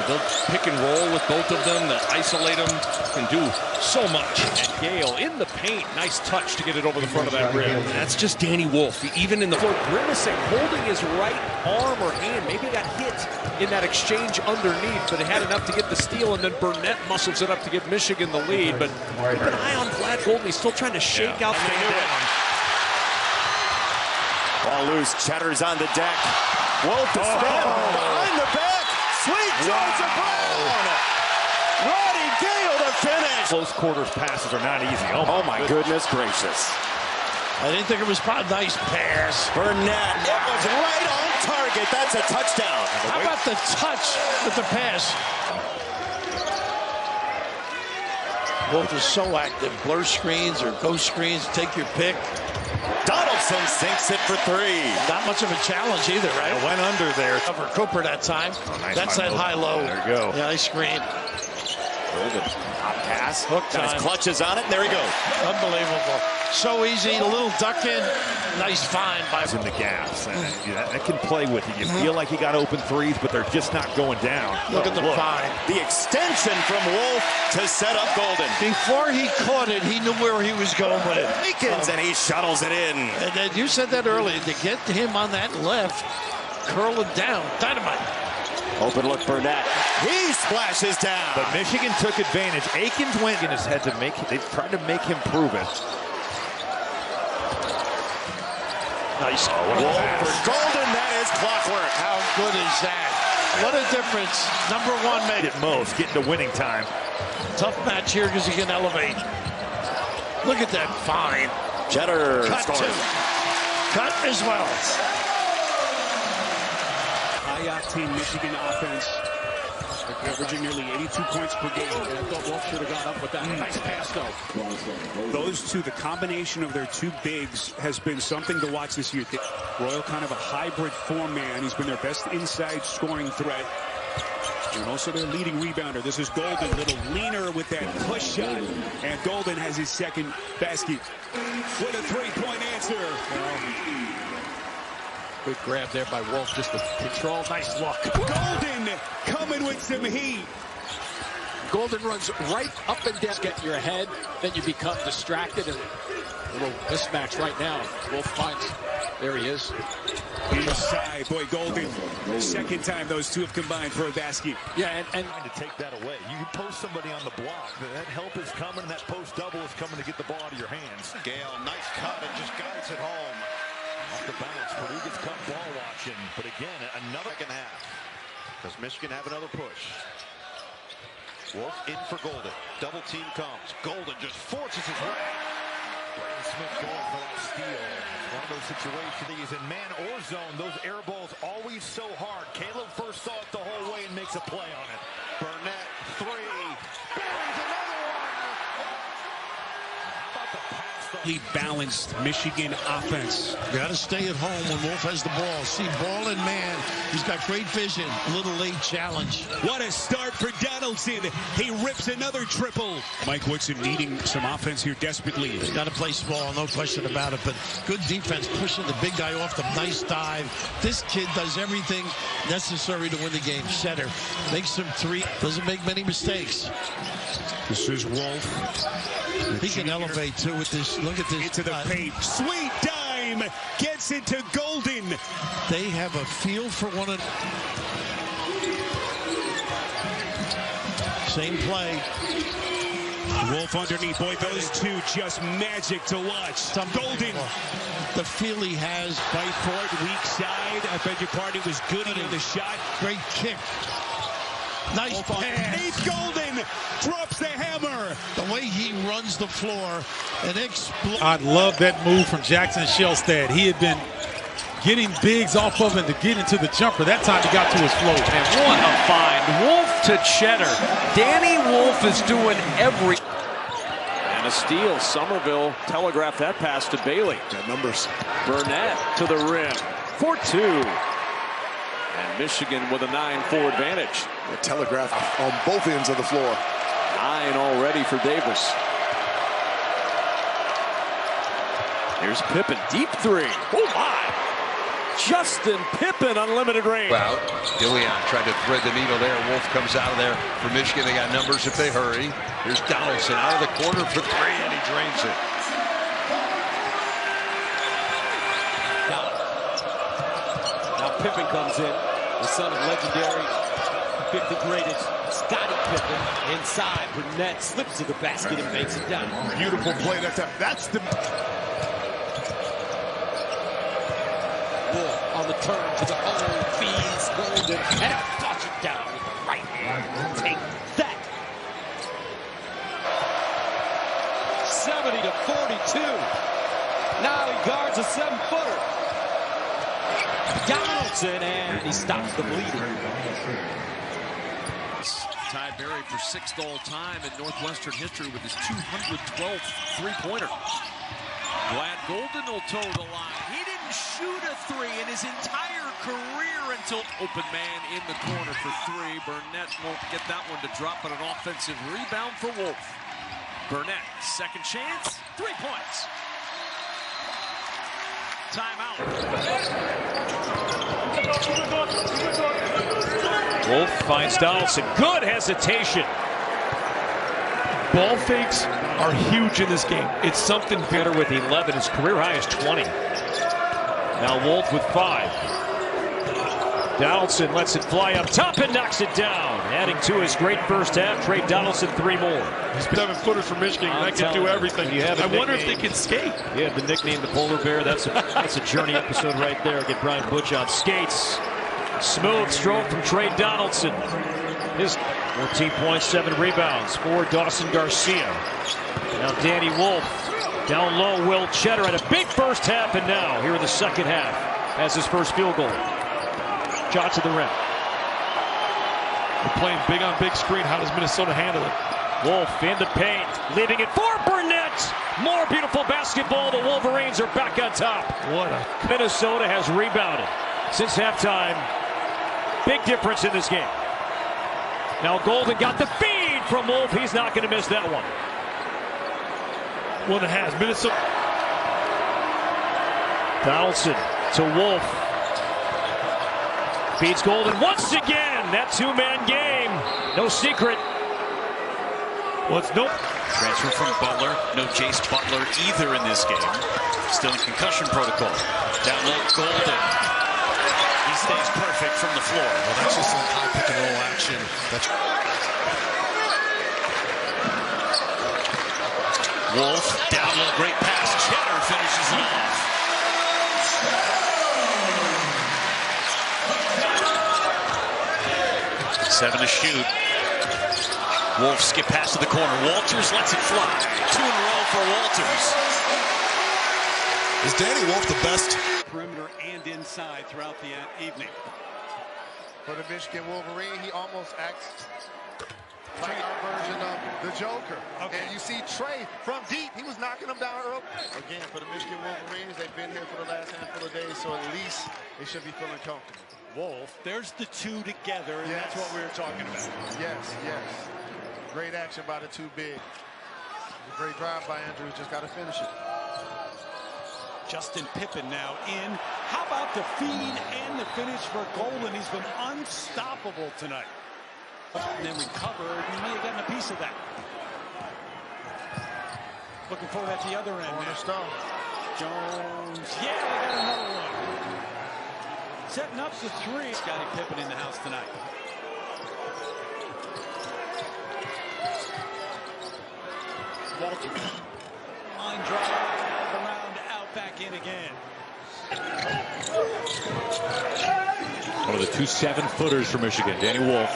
Speaker 20: They'll pick and roll with both of them. They'll isolate them. Can do so much.
Speaker 4: And Gale in the paint. Nice touch to get it over the front of that rim.
Speaker 20: That's just Danny Wolf. Even in the
Speaker 4: floor, grimacing, holding his right arm or hand. Maybe got hit in that exchange underneath, but it had enough to get the steal, and then Burnett muscles it up to give Michigan the lead. But keep an eye on Glad Golden. He's still trying to shake out the
Speaker 3: ball loose. Cheddar's on the deck. Wolf is behind the back. Sweet Georgia Brown. Roddy Gale to finish.
Speaker 20: Close quarters passes are not easy.
Speaker 3: Oh my goodness gracious.
Speaker 25: I didn't think it was a nice pass.
Speaker 3: Burnett. It was right on target. That's a touchdown.
Speaker 25: How about the touch with the pass? Wolf is so active. Blur screens or ghost screens. Take your pick.
Speaker 3: Donaldson sinks it for 3.
Speaker 25: Not much of a challenge either, right?
Speaker 3: It went under there.
Speaker 25: Cover Cooper that time.
Speaker 3: Oh, nice.
Speaker 25: That's that high-low.
Speaker 3: There you go.
Speaker 25: Yeah, nice screen.
Speaker 3: Golden. Top pass.
Speaker 25: Hook
Speaker 3: Got his clutches on it, and there he goes.
Speaker 25: Unbelievable. So easy. A little duck in. Nice find by...
Speaker 13: In the gaps. That can play with you. You feel like he got open threes, but they're just not going down.
Speaker 25: Look at the find.
Speaker 3: The extension from Wolf to set up Golden.
Speaker 25: Before he caught it, he knew where he was going with it.
Speaker 3: Akins, and he shuttles it in.
Speaker 25: And then you said that earlier. To get him on that left, curl it down. Dynamite.
Speaker 3: Open look, Burnett. He splashes down.
Speaker 5: But Michigan took advantage. Akins went in his head to make. They tried to make him prove it.
Speaker 18: Nice.
Speaker 3: Wolf for Golden. That is clockwork.
Speaker 18: How good is that? What a difference. Number one made it.
Speaker 5: Most getting to winning time.
Speaker 18: Tough match here because he can elevate. Look at that fine.
Speaker 3: Cheddar
Speaker 18: Cut
Speaker 3: scores.
Speaker 18: two. Cut as well.
Speaker 7: High-octane Michigan offense. They're averaging nearly 82 points per game. And I thought Wolf should have gone up with that. Nice pass, though. Those two, the combination of their two bigs has been something to watch this year. Royal, kind of a hybrid four-man. He's been their best inside scoring threat. And also their leading rebounder. This is Golden, a little leaner with that push shot. And Golden has his second basket. With a three-point answer.
Speaker 4: Good grab there by Wolf, just to control. Nice look.
Speaker 7: Golden coming with some heat.
Speaker 4: Golden runs right up and down. Get in your head, then you become distracted, and a little mismatch right now. Wolf finds, there he is.
Speaker 7: Inside, boy, Golden. Second time those two have combined for a basket.
Speaker 5: Yeah, and
Speaker 22: to take that away. You can post somebody on the block. That help is coming. That post double is coming to get the ball out of your hands.
Speaker 10: Gale, nice cut and just guides it home.
Speaker 22: Off the bounce. Purdue gets caught ball watching. But again, another
Speaker 10: Second half. Does Michigan have another push? Wolf in for Golden. Double team comes. Golden just forces his way.
Speaker 22: Braden Smith going for that steal. One of those situations, he's in man or zone. Those air balls always so hard. Caleb first saw it the whole way and makes a play on it.
Speaker 10: Burnett, three.
Speaker 22: Buries another one. How about the pass?
Speaker 7: Balanced Michigan offense.
Speaker 25: Got to stay at home when Wolf has the ball. See, ball and man, he's got great vision. A little late challenge.
Speaker 7: What a start for Donaldson. He rips another triple. Mike Woodson needing some offense here desperately.
Speaker 25: He's got to play small, no question about it. But good defense, pushing the big guy off the nice dive. This kid does everything necessary to win the game. Cheddar makes some three, doesn't make many mistakes.
Speaker 7: This is Wolf.
Speaker 25: He can elevate too with this. Look at this.
Speaker 7: Into the paint. Sweet dime. Gets into Golden.
Speaker 25: They have a feel for one another. Same play.
Speaker 7: Wolf underneath. Boy, those two just magic to watch. Golden.
Speaker 25: The feel he has.
Speaker 7: Fight for it. Weak side. I beg your pardon. It was Goody on the shot.
Speaker 25: Great kick. Nice pass.
Speaker 7: Nate Golden drops the hammer.
Speaker 25: The way he runs the floor and explodes.
Speaker 11: I love that move from Jackson Shelstad. He had been getting bigs off of him to get into the jumper. That time he got to his float.
Speaker 20: And what a find. Wolf to Cheddar. Danny Wolf is doing every. And a steal. Somerville telegraphed that pass to Bailey.
Speaker 11: Got numbers.
Speaker 20: Burnett to the rim for two. And Michigan with a 9-4 advantage.
Speaker 11: The telegraph on both ends of the floor.
Speaker 20: 9 already for Davis. Here's Pippen, deep three. Oh my! Justin Pippen, unlimited range.
Speaker 12: Out. DeLeon tried to thread the needle there. Wolf comes out of there for Michigan. They got numbers if they hurry. Here's Donaldson out of the corner for three, and he drains it.
Speaker 19: Now Pippen comes in, the son of legendary 50 greatest Scottie Pippen inside. Burnett slips to the basket and makes it down.
Speaker 11: Beautiful play that time. That's the.
Speaker 19: Wolf on the turn to the hole, feeds Golden, and flush it down with the right hand. Take that. 70 to 42. Now he guards a 7-footer. Donaldson, and he stops the bleeding.
Speaker 4: Ty Berry for 6th all-time in Northwestern history with his 212th three-pointer. Glad Golden will toe the line. He didn't shoot a three in his entire career until open man in the corner for three. Burnett won't get that one to drop, but an offensive rebound for Wolf. Burnett, second chance, 3 points. Timeout.
Speaker 20: Wolf finds Donaldson. Good hesitation.
Speaker 7: Ball fakes are huge in this game. It's something
Speaker 20: better with 11. His career high is 20. Now Wolf with 5. Donaldson lets it fly up top and knocks it down. Adding to his great first half, Trey Donaldson 3 more.
Speaker 11: 7-footers for Michigan. That can do everything. I wonder if they can skate.
Speaker 20: You have the nickname the Polar Bear. That's a Journey episode right there. Get Brian Butch on skates. Smooth stroke from Trey Donaldson. His 14 points, 7 rebounds for Dawson Garcia. Now Danny Wolf down low. Will Cheddar had a big first half, and now here in the second half has his first field goal. Shot to the rim.
Speaker 11: We're playing big on big screen. How does Minnesota handle it?
Speaker 20: Wolf in the paint, leaving it for Burnett. More beautiful basketball. The Wolverines are back on top. Minnesota has rebounded since halftime. Big difference in this game. Now Golden got the feed from Wolf. He's not going to miss that one.
Speaker 11: Well, it has. Minnesota.
Speaker 20: Donaldson to Wolf. Feeds Golden once again. That two-man game. No secret.
Speaker 11: Well, it's nope.
Speaker 1: Transfer from Butler. No Jace Butler either in this game. Still in concussion protocol. Down low, Golden. He stays perfect from the floor.
Speaker 22: Well, that's just some high pick and roll action.
Speaker 1: Wolf, down low, great pass. Cheddar finishes it off. Seven to shoot. Wolf skip pass to the corner. Walters lets it fly. 2 in a row for Walters.
Speaker 22: Is Danny Wolf the best?
Speaker 7: Perimeter and inside throughout the evening.
Speaker 21: For the Michigan Wolverine, he almost acts like our version of the Joker. Okay. And you see Trey from deep. He was knocking them down early. Again, for the Michigan Wolverines, they've been here for the last handful of days, so at least they should be feeling comfortable.
Speaker 7: Wolf, there's the two together, and that's what we were talking about.
Speaker 21: Yes, yes. Great action by the two big. Great drive by Andrews, just got to finish it.
Speaker 7: Justin Pippen now in. How about the feed and the finish for Golden? He's been unstoppable tonight. And then recovered. He may have gotten a piece of that. Looking for it at the other end.
Speaker 21: Cornerstone.
Speaker 7: Jones. Yeah, they got another one. Setting up the three. Scottie Pippen in the house tonight. Walter. Line drive around, out, back in again.
Speaker 13: One of the 2 7-footers for Michigan, Danny Wolf.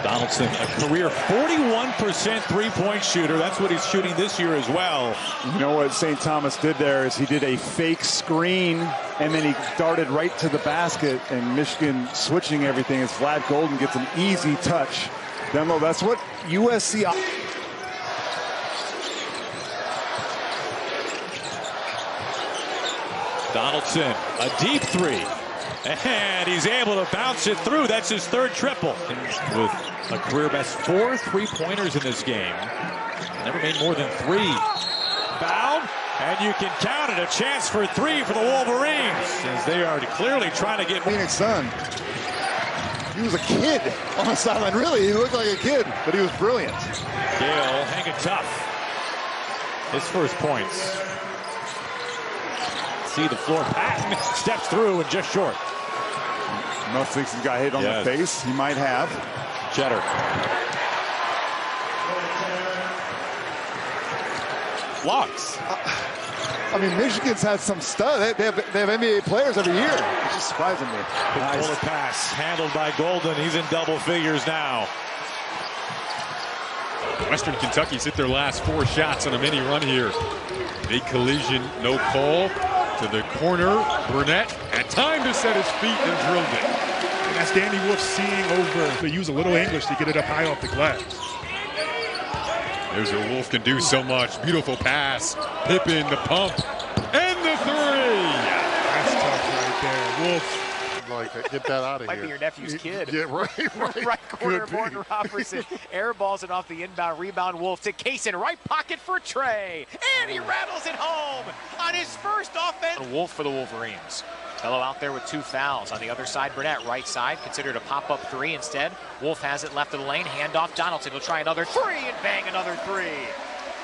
Speaker 13: Donaldson, a career 41% three-point shooter. That's what he's shooting this year as well.
Speaker 3: You know what St. Thomas did there is he did a fake screen, and then he darted right to the basket, and Michigan switching everything as Vlad Golden gets an easy touch. Demo, that's what USC...
Speaker 13: Donaldson, a deep three. And he's able to bounce it through. That's his 3rd triple. With a career best 4 3-pointers in this game. Never made more than 3. Foul, and you can count it. A chance for 3 for the Wolverines, as they are clearly trying to get
Speaker 3: Phoenix Sun. He was a kid on the sideline. Really, he looked like a kid, but he was brilliant.
Speaker 13: Gale hanging tough. His first points. See the floor pass, steps through and just short.
Speaker 3: No thinks he got hit on the face. He might have.
Speaker 13: Cheddar. Blocks.
Speaker 3: I mean, Michigan's had some stud. They have NBA players every year. It's just surprising me.
Speaker 13: Nice. Pass handled by Golden. He's in double figures now.
Speaker 6: Western Kentucky's hit their last 4 shots on a mini run here. Big collision, no call. To the corner, Burnett had time to set his feet and drilled it.
Speaker 11: And that's Danny Wolf seeing over. They use a little English to get it up high off the glass.
Speaker 6: There's where Wolf can do so much. Beautiful pass. Pippen, the pump, and the 3.
Speaker 21: That's tough right there. Wolf. Like, get that out of
Speaker 14: Might
Speaker 21: here.
Speaker 14: be your nephew's kid.
Speaker 21: Yeah, right.
Speaker 14: Right corner, Morgan Robertson airballs it off the inbound rebound. Wolf to Kaysen, right pocket for Trey. And he rattles it home on his first offense. Wolf for the Wolverines. Fellow out there with 2 fouls. On the other side, Burnett, right side, considered a pop-up 3 instead. Wolf has it left of the lane, handoff. Donaldson will try another 3 and bang another 3.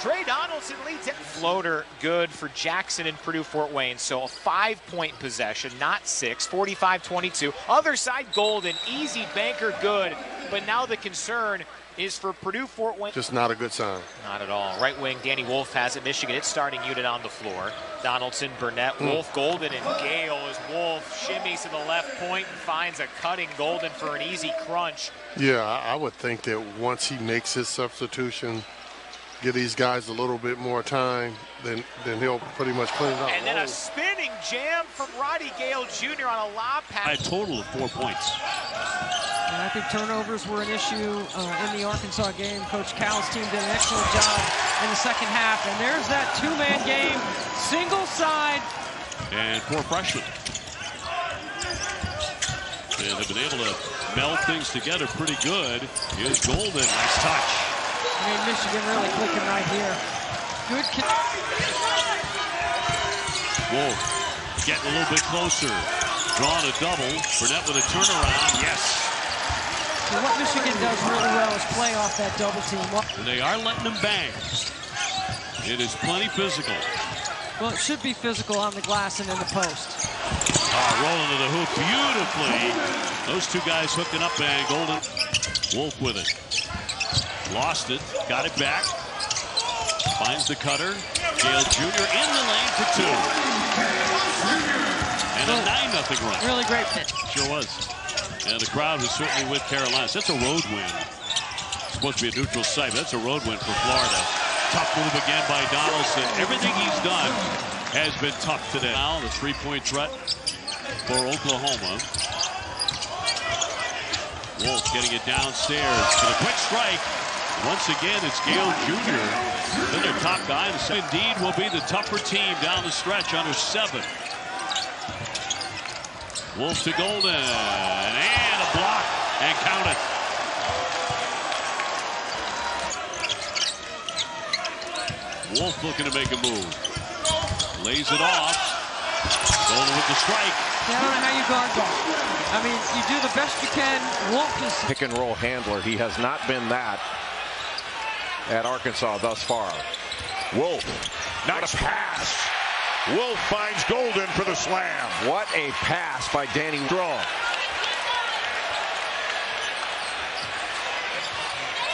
Speaker 14: Trey Donaldson leads it. Floater good for Jackson and Purdue Fort Wayne. So a 5-point possession, not 6, 45-22. Other side, Golden, easy banker, good. But now the concern is for Purdue Fort Wayne.
Speaker 21: Just not a good sign.
Speaker 14: Not at all. Right wing, Danny Wolf has it. Michigan, its starting unit on the floor. Donaldson, Burnett, Wolf, Golden, and Gale as Wolf shimmies to the left point and finds a cutting Golden for an easy crunch.
Speaker 21: Yeah, I would think that once he makes his substitution, give these guys a little bit more time, then he'll pretty much clean it up.
Speaker 14: And then a spinning jam from Roddy Gale Jr. on a lob pass.
Speaker 1: A total of 4 points.
Speaker 15: And I think turnovers were an issue in the Arkansas game. Coach Cal's team did an excellent job in the second half. And there's that two-man game, single side.
Speaker 1: And 4 freshmen. And they've been able to meld things together pretty good. Here's Golden, nice touch.
Speaker 15: I mean, Michigan really clicking right here. Good.
Speaker 1: Wolf getting a little bit closer. Drawing a double. Burnett with a turnaround. Yes.
Speaker 15: So what Michigan does really well is play off that double team.
Speaker 1: And they are letting them bang. It is plenty physical.
Speaker 15: Well, it should be physical on the glass and in the post.
Speaker 1: Rolling to the hoop beautifully. Those two guys hooking up and Golden. Wolf with it. Lost it. Got it back. Finds the cutter. Gale Jr. in the lane for 2. And a 9-0 run.
Speaker 15: Really great pitch.
Speaker 1: Sure was. And the crowd was certainly with Carolina. That's a road win. It's supposed to be a neutral site, but that's a road win for Florida. Tough move again by Donaldson. Everything he's done has been tough today. Now the 3-point threat for Oklahoma. Wolf getting it downstairs for the quick strike. Once again, it's Gale Jr. Then their top guy. Indeed will be the tougher team down the stretch under 7. Wolf to Golden, and a block, and count it. Wolf looking to make a move. Lays it off. Golden with the strike.
Speaker 15: Yeah, I don't know how you guard that. I mean, you do the best you can. Wolf is...
Speaker 18: Pick and roll handler. He has not been that at Arkansas thus far.
Speaker 8: Wolf, nice pass. Wolf finds Golden for the slam.
Speaker 18: What a pass by Danny
Speaker 8: Strong.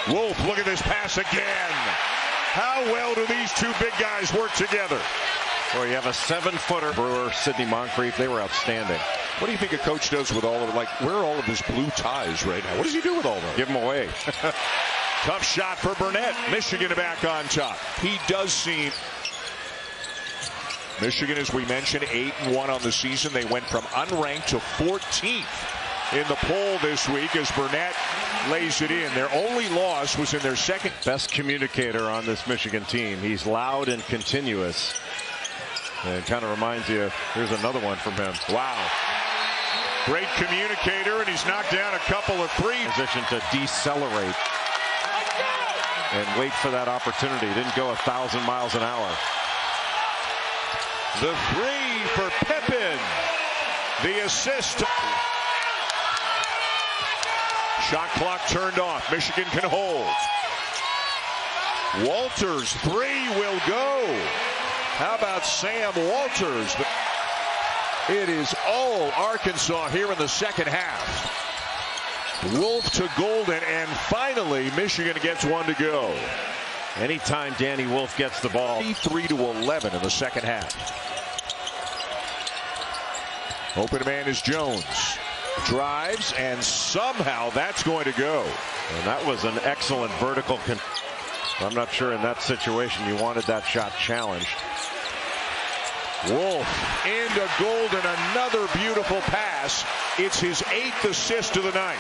Speaker 8: Wolf, look at this pass again. How well do these two big guys work together?
Speaker 18: Well, you have a 7-footer. Brewer, Sidney Moncrief, they were outstanding.
Speaker 8: What do you think a coach does with all of it? Like, where are all of his blue ties right now? What does he do with all of them?
Speaker 18: Give them away.
Speaker 8: Tough shot for Burnett. Michigan back on top. He does seem... Michigan, as we mentioned, 8-1 on the season. They went from unranked to 14th in the poll this week as Burnett lays it in. Their only loss was in their second.
Speaker 18: Best communicator on this Michigan team. He's loud and continuous. And it kind of reminds you, here's another one from him.
Speaker 8: Wow. Great communicator, and he's knocked down a couple of threes.
Speaker 18: Position to decelerate and wait for that opportunity. Didn't go 1,000 miles an hour.
Speaker 8: The 3 for Pippen. The assist. Shot clock turned off. Michigan can hold. Walters, 3 will go. How about Sam Walters? It is all Arkansas here in the second half. Wolf to Golden, and finally Michigan gets one to go.
Speaker 18: Anytime Danny Wolf gets the ball.
Speaker 8: 3-11 in the second half. Open man is Jones. Drives, and somehow that's going to go.
Speaker 18: And that was an excellent vertical. I'm not sure in that situation you wanted that shot challenged.
Speaker 8: Wolf into Golden, another beautiful pass. It's his 8th assist of the night.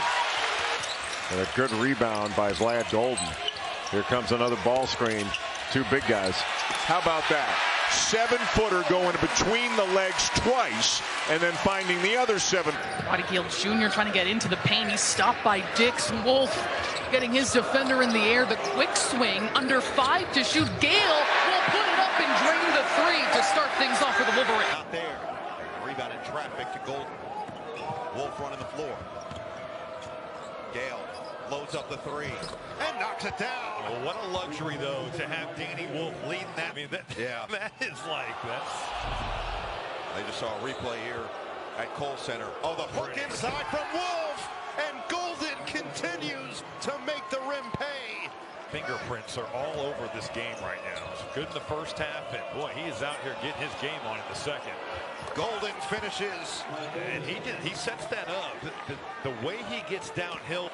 Speaker 18: And a good rebound by Vlad Golden. Here comes another ball screen. 2 big guys.
Speaker 8: How about that? 7-footer going between the legs twice and then finding the other 7.
Speaker 16: Roddy Gale Jr. trying to get into the paint. He's stopped by Dix. Wolf getting his defender in the air. The quick swing under 5 to shoot. Gale will put it up and drain the 3 to start things off for the Wolverines.
Speaker 10: Not there. Rebound in traffic to Golden. Wolf running the floor. Gale Loads up the three and knocks it down.
Speaker 5: Well, what a luxury, though, to have Danny Wolf leading that. I mean, that is like, that's...
Speaker 10: They just saw a replay here at Kohl Center. Oh, the hook inside from Wolf, and Golden continues to make the rim pay.
Speaker 5: Fingerprints are all over this game right now. It's good in the first half, and boy, he is out here getting his game on in the second.
Speaker 10: Golden finishes,
Speaker 5: and he sets that up. The way he gets downhill.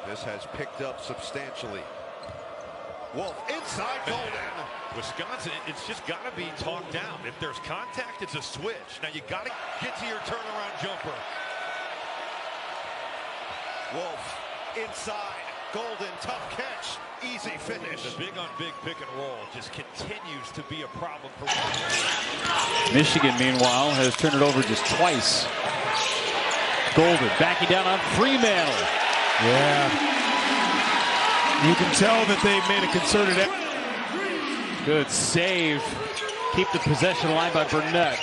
Speaker 10: This has picked up substantially. Wolf inside Golden.
Speaker 5: Wisconsin, it's just got to be talked down. If there's contact, it's a switch. Now you got to get to your turnaround jumper.
Speaker 10: Wolf inside. Golden, tough catch. Easy finish.
Speaker 5: The big on big pick and roll just continues to be a problem for
Speaker 13: Michigan, meanwhile, has turned it over just twice. Golden backing down on Freemantle.
Speaker 11: Yeah. You can tell that they made a concerted effort.
Speaker 13: Good save. Keep the possession line by Burnett.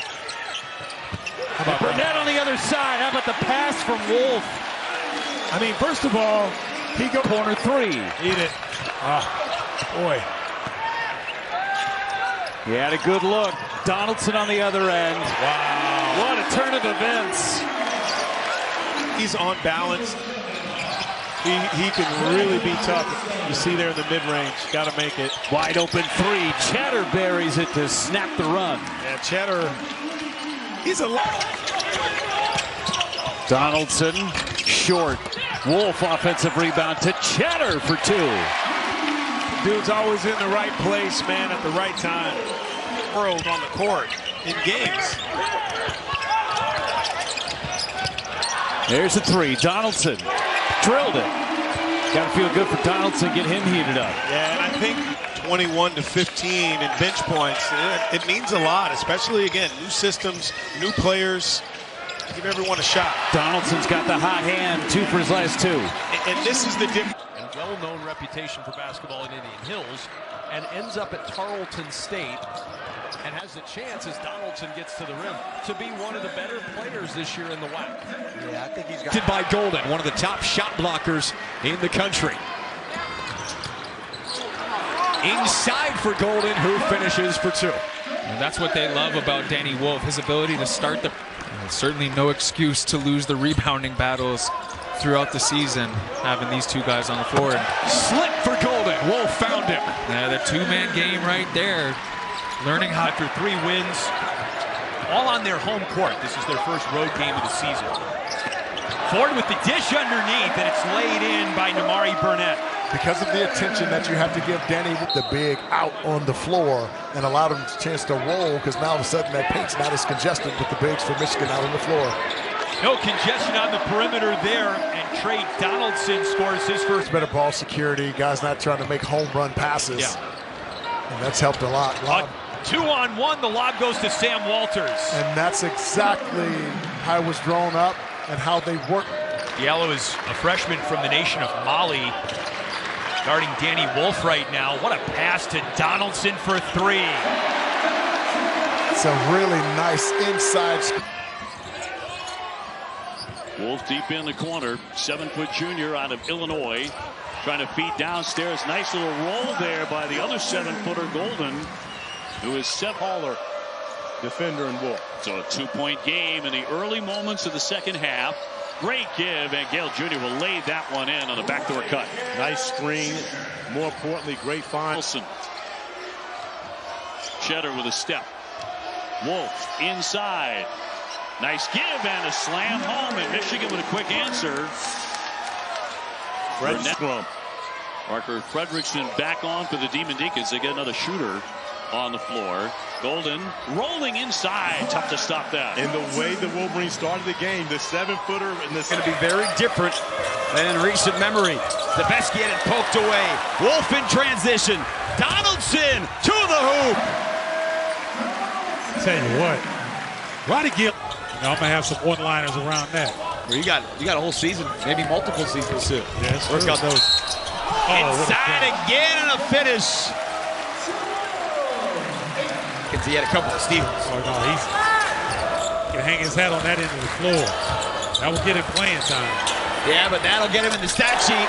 Speaker 13: Burnett on the other side. How about the pass from Wolf?
Speaker 11: I mean, first of all, he goes
Speaker 13: corner three.
Speaker 11: Eat it. Oh, boy.
Speaker 13: He had a good look. Donaldson on the other end. Wow. What a turn of events.
Speaker 11: He's on balance. He can really be tough. You see there in the mid-range. Got to make it.
Speaker 13: Wide open three. Cheddar buries it to snap the run.
Speaker 11: Yeah, Cheddar. He's a lot.
Speaker 13: Donaldson short. Wolf offensive rebound to Cheddar for two.
Speaker 11: Dude's always in the right place, man, at the right time. World on the court in games.
Speaker 13: There's a three. Donaldson drilled it. Got to feel good for Donaldson, get him heated up.
Speaker 11: Yeah, and I think 21 to 15 in bench points, it means a lot, especially, again, new systems, new players. Give everyone a shot.
Speaker 13: Donaldson's got the hot hand, 2 for his last 2.
Speaker 11: And this is the difference.
Speaker 4: And well-known reputation for basketball in Indian Hills, and ends up at Tarleton State, and has a chance as Donaldson gets to the rim to be one of the better players this year in the WAC.
Speaker 10: Yeah, I think he's got.
Speaker 20: By Golden, one of the top shot blockers in the country. Inside for Golden, who finishes for 2.
Speaker 2: And that's what they love about Danny Wolf, his ability to start the. Certainly no excuse to lose the rebounding battles throughout the season, having these two guys on the floor.
Speaker 20: Slip for Golden. Wolf found him.
Speaker 2: Yeah, the two-man game right there. Learning how
Speaker 9: after 3 wins, all on their home court. This is their first road game of the season. Ford with the dish underneath, and it's laid in by Nimari Burnett.
Speaker 17: Because of the attention that you have to give Danny the big out on the floor and allowed him a chance to roll, because now all of a sudden that paint's not as congested with the bigs for Michigan out on the floor.
Speaker 9: No congestion on the perimeter there, and Trey Donaldson scores his first.
Speaker 17: Better ball security, guys not trying to make home run passes.
Speaker 9: Yeah.
Speaker 17: And that's helped a lot.
Speaker 9: 2-on-1, the lob goes to Sam Walters.
Speaker 17: And that's exactly how it was drawn up and how they work.
Speaker 9: Diallo is a freshman from the nation of Mali, guarding Danny Wolf right now. What a pass to Donaldson for 3.
Speaker 17: It's a really nice inside.
Speaker 1: Wolf deep in the corner, 7-foot junior out of Illinois, trying to feed downstairs. Nice little roll there by the other 7-footer Golden, who is Seth Haller, defender and Wolf. So a 2-point game in the early moments of the second half. Great give, and Gale Jr. will lay that one in on a backdoor cut.
Speaker 11: Nice screen. More importantly, great find.
Speaker 1: Wilson. Cheddar with a step. Wolf inside. Nice give and a slam home, and Michigan with a quick answer. Scrum. Parker Fredrickson back on for the Demon Deacons. They get another shooter on the floor. Golden rolling inside. Tough to stop that.
Speaker 11: And the way the Wolverines started the game, the 7-footer, and this is
Speaker 20: going to be very different than in recent memory. Zabeski had it poked away. Wolf in transition. Donaldson to the hoop.
Speaker 11: Tell you what, Roddy Gill. I'm gonna have some one-liners around that.
Speaker 20: Well, you got a whole season, maybe multiple seasons too.
Speaker 11: Yes,
Speaker 20: work out those.
Speaker 9: Inside again and a finish.
Speaker 20: He had a couple of steals.
Speaker 11: Oh no, he can hang his hat on that end of the floor. That will get him playing time.
Speaker 12: Yeah, but that'll get him in the stat sheet.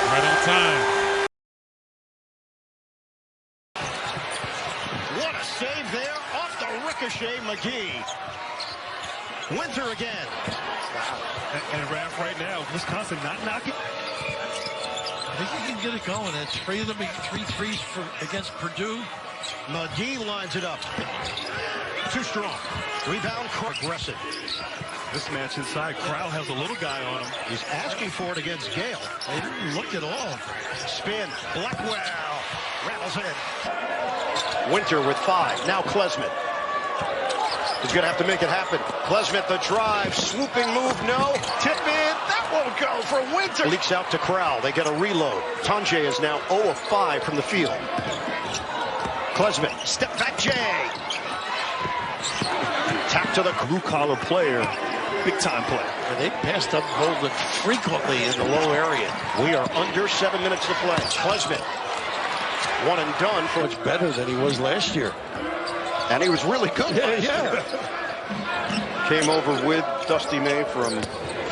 Speaker 6: Right on time.
Speaker 22: What a save there off the ricochet, McGee. Winter again. Wow. And right now, Wisconsin not knocking.
Speaker 19: I think he can get it going. And 3 of them, 3 threes against Purdue.
Speaker 22: McGee lines it up. Too strong. Rebound, aggressive. This match inside, Crowell has a little guy on him. He's asking for it against Gale.
Speaker 19: They didn't look at all.
Speaker 22: Spin. Blackwell rattles in.
Speaker 23: Winter with 5. Now Klesmit. He's going to have to make it happen. Klesmit the drive. Swooping move. No. Tip in. That won't go for Winter. Leaks out to Crowell. They get a reload. Tonje is now 0 of 5 from the field. Klesmit. Step back Jay. Tap to the blue-collar player. Big-time player.
Speaker 19: And they passed up Golden frequently in the low area.
Speaker 23: We are under 7 minutes to play. Klesmit. One and done. For
Speaker 19: much better than he was last year.
Speaker 23: And he was really good.
Speaker 19: Yeah.
Speaker 23: Came over with Dusty May from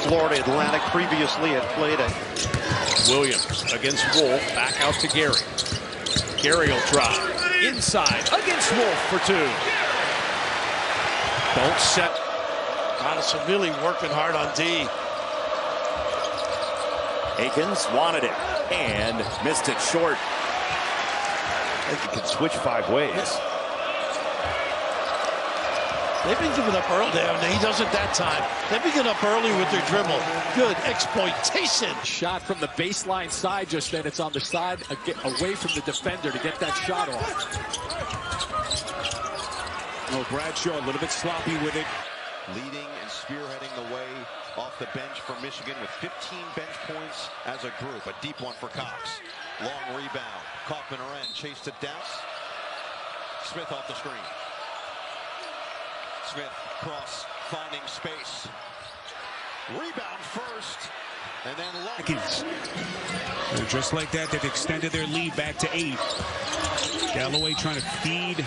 Speaker 23: Florida Atlantic. Previously had played at
Speaker 20: Williams against Wolf. Back out to Gary. Gary will drive. Inside against Wolf for 2. Don't set.
Speaker 19: Madison really working hard on D.
Speaker 24: Akins wanted it and missed it short.
Speaker 23: He can switch 5 ways.
Speaker 19: They've been giving up early. He doesn't that time. They've been getting up early with their dribble. Good exploitation.
Speaker 4: Shot from the baseline side just then. It's on the side away from the defender to get that shot off. Oh, Bradshaw a little bit sloppy with it.
Speaker 10: Leading and spearheading the way off the bench for Michigan with 15 bench points as a group. A deep one for Cox. Long rebound. Kaufman-Uren chased to Douse. Smith off the screen. Smith cross finding space. Rebound first. And then
Speaker 7: Atkins. And just like that, they've extended their lead back to 8. Galloway trying to feed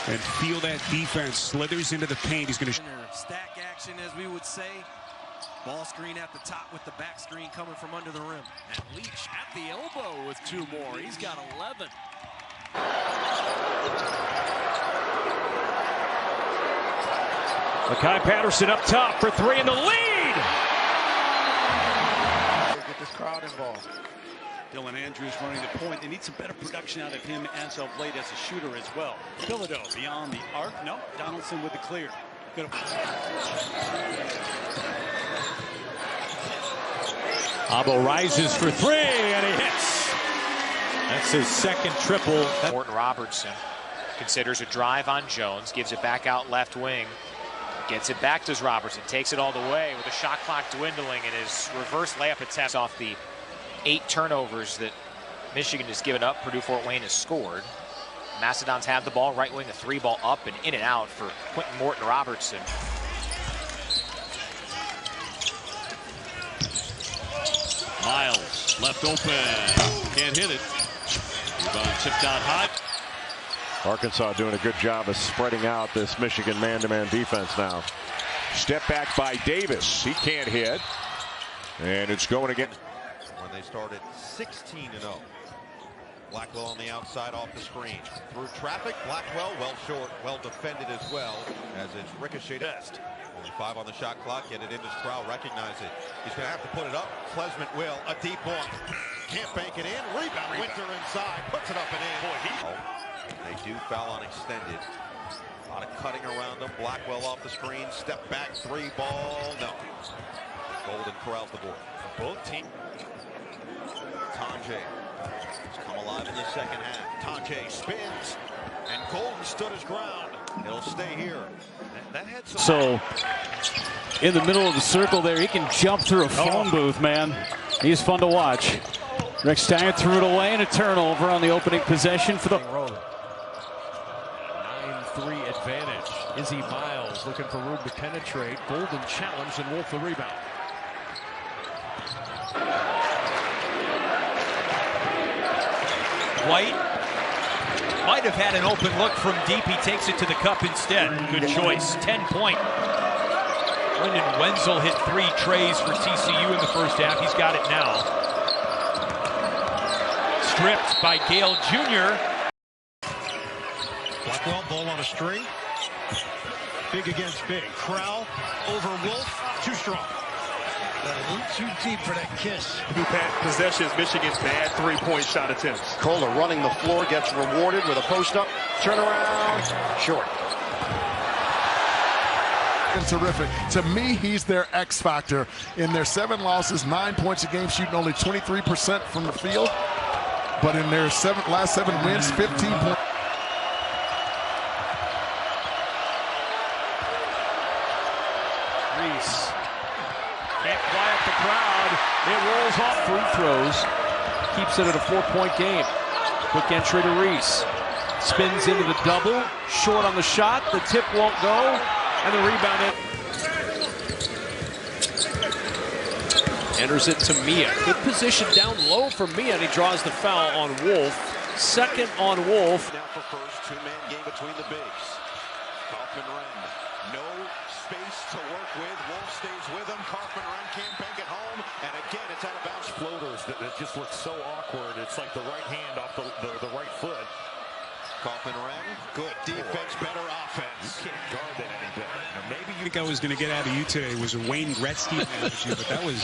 Speaker 7: and feel that defense. Slithers into the paint. He's going to
Speaker 25: stack action, as we would say. Ball screen at the top with the back screen coming from under the rim. And Leach at the elbow with 2 more. He's got 11.
Speaker 20: Makai Patterson up top for 3 in the lead.
Speaker 22: Get this crowd involved.
Speaker 7: Dylan Andrews running the point. They need some better production out of him as of late as a shooter as well. Philadelphia beyond the arc. No, Donaldson with the clear. Good.
Speaker 13: Abo rises for 3 and he hits. That's his second triple.
Speaker 14: Morton Robertson considers a drive on Jones, gives it back out left wing. Gets it back to Robertson, takes it all the way with the shot clock dwindling, and his reverse layup attempt off the 8 turnovers that Michigan has given up. Purdue-Fort Wayne has scored. Macedons have the ball, right wing, a 3 ball up and in and out for Quentin Morton Robertson.
Speaker 1: Miles left open, can't hit it. Rebound tipped out hot.
Speaker 18: Arkansas doing a good job of spreading out this Michigan man-to-man defense now. Step back by Davis. He can't hit. And it's going again.
Speaker 10: When they started 16-0. Blackwell on the outside off the screen. Through traffic, Blackwell well short, well defended as well as it's ricocheted. Only 5 on the shot clock, get it into Stroud, recognize it. He's going to have to put it up. Klesmit will, a deep one. Can't bank it in, rebound. Winter inside, puts it up and in. Boy, they do foul on extended. A lot of cutting around them. Blackwell off the screen, step back, 3 ball, no. Golden corrals the board. Both teams. Tonje has come alive in the second half. Tonje spins, and Golden stood his ground. He'll stay here. That had some.
Speaker 1: So, in the middle of the circle there, he can jump through a phone booth, man. He's fun to watch. Rick Stein threw it away and a turnover on the opening possession for the
Speaker 4: 9-3 advantage. Izzy Miles looking for room to penetrate. Golden challenge and Wolf the rebound.
Speaker 9: White might have had an open look from deep. He takes it to the cup instead. Good choice. 10-point Brendan Wenzel hit 3 trays for TCU in the first half. He's got it now. Stripped by Gale Jr.
Speaker 22: Blackwell, ball on a string. Big against big. Crowell over Wolf. Too strong. Too deep for that kiss.
Speaker 3: Possessions, Michigan's bad three-point shot attempts.
Speaker 23: Kohler running the floor, gets rewarded with a post-up. Turnaround. Short.
Speaker 17: Terrific. To me, he's their X factor. In their 7 losses, 9 points a game, shooting only 23% from the field. But in their last 7 wins, 15 points.
Speaker 4: Reese can't quiet the crowd. It rolls off free throws. Keeps it at a 4-point game. Quick entry to Reese. Spins into the double. Short on the shot. The tip won't go. And the rebound enters it to Mia. Good position down low for Mia, and he draws the foul on Wolf. Second on Wolf.
Speaker 10: Now for first, 2-man game between the bigs. Kaufman-Renn, no space to work with. Wolf stays with him. Kaufman-Renn can't bank it home. And again, it's out of bounds.
Speaker 5: Floaters that just look so awkward. It's like the right hand off the right foot.
Speaker 10: Kaufman-Renn, good defense, better offense.
Speaker 5: You can't guard that any better. Now maybe
Speaker 7: I think I was going to get out of you today was a Wayne Gretzky analogy, but that was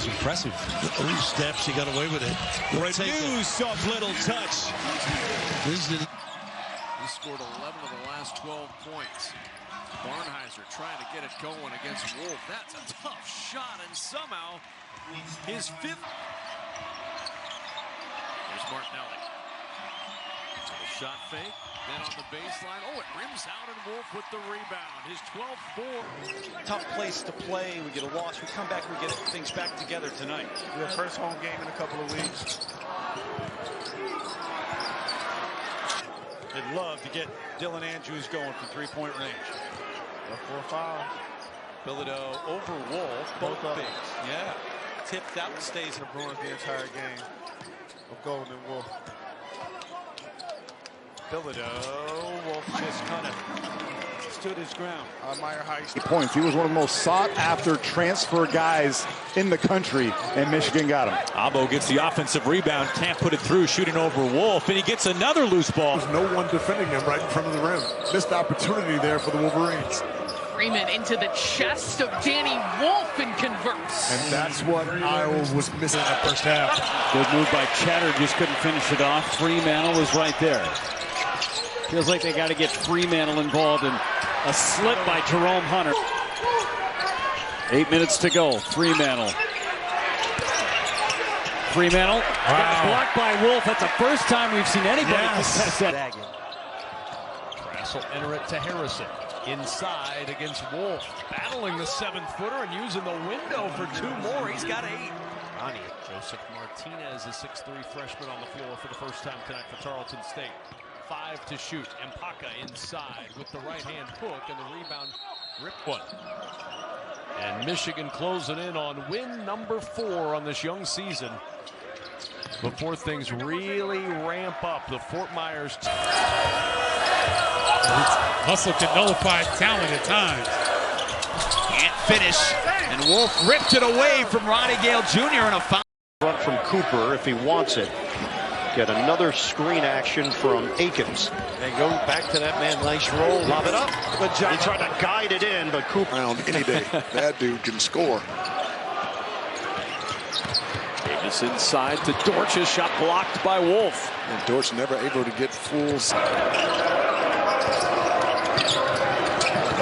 Speaker 7: impressive.
Speaker 19: 3 steps, he got away with it.
Speaker 7: Renew soft little touch.
Speaker 25: He scored 11 of the last 12 points. Barnheiser trying to get it going against Wolf. That's a tough shot, and somehow his 5th. There's Martinelli. Shot fake, then on the baseline. Oh, it rims out, and Wolf with the rebound. His 12th board.
Speaker 12: Tough place to play. We get a loss. We come back, we get things back together tonight.
Speaker 22: Their first home game in a couple of weeks.
Speaker 12: They'd love to get Dylan Andrews going from 3-point range.
Speaker 22: Up for a foul.
Speaker 12: Bilodeau over Wolf, both bigs. Yeah. Tipped out, stays in
Speaker 22: Ruined the entire game of Golden Wolf.
Speaker 12: Bilodeau, Wolf just kind of stood his ground.
Speaker 22: Meyer Heiss.
Speaker 8: Points. He was one of the most sought-after transfer guys in the country, and Michigan got him.
Speaker 13: Abo gets the offensive rebound, can't put it through, shooting over Wolf, and he gets another loose ball.
Speaker 17: There's no one defending him right in front of the rim. Missed opportunity there for the Wolverines.
Speaker 15: Freeman into the chest of Danny Wolf and converts.
Speaker 17: And that's what Iowa was missing in that first half.
Speaker 1: Good move by Cheddar, just couldn't finish it off. Fremantle was right there. Feels like they got to get Fremantle involved in a slip by Jerome Hunter. 8 minutes to go. Fremantle. Got blocked by Wolf. That's the first time we've seen anybody contest that.
Speaker 4: Trass will enter it to Harrison. Inside against Wolf. Battling the 7-footer and using the window for 2 more. He's got 8. Ronnie. Joseph Martinez, a 6'3" freshman on the floor for the first time tonight for Tarleton State. 5 to shoot. Mpaka inside with the right-hand hook, and the rebound ripped one. And Michigan closing in on win number 4 on this young season before things really ramp up. The Fort Myers.
Speaker 6: Hustle can nullify talent at times.
Speaker 12: Can't finish. And Wolf ripped it away from Ronnie Gale Jr. in a foul.
Speaker 23: Run from Cooper if he wants it. Get another screen action from Akins.
Speaker 19: They go back to that man. Nice roll.
Speaker 23: Lob it up.
Speaker 19: Good job.
Speaker 23: He tried to guide it in, but Cooper.
Speaker 17: Any day. That dude can score.
Speaker 4: Davis inside to Dortch. Shot blocked by Wolf.
Speaker 17: And Dortch never able to get full.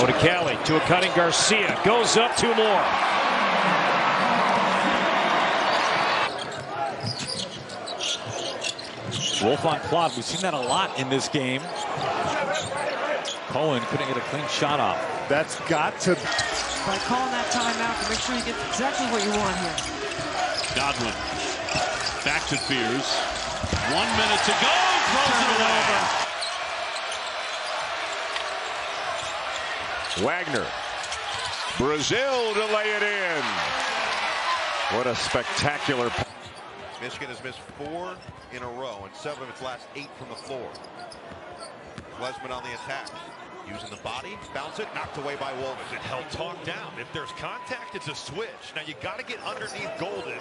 Speaker 20: Odicali to a cutting Garcia. Goes up 2 more.
Speaker 13: Wolf on Claude. We've seen that a lot in this game. Cohen couldn't get a clean shot off.
Speaker 17: That's got to.
Speaker 16: By calling that timeout to make sure you get exactly what you want here.
Speaker 1: Godwin back to Fears. 1 minute to go. Throws it away.
Speaker 18: Wagner. Brazil to lay it in. What a spectacular.
Speaker 10: Michigan has missed 4 in a row and 7 of its last 8 from the floor. Klesmit on the attack. Using the body, bounce it, knocked away by Wolf.
Speaker 5: It held talk down. If there's contact, it's a switch. Now you got to get underneath Golden.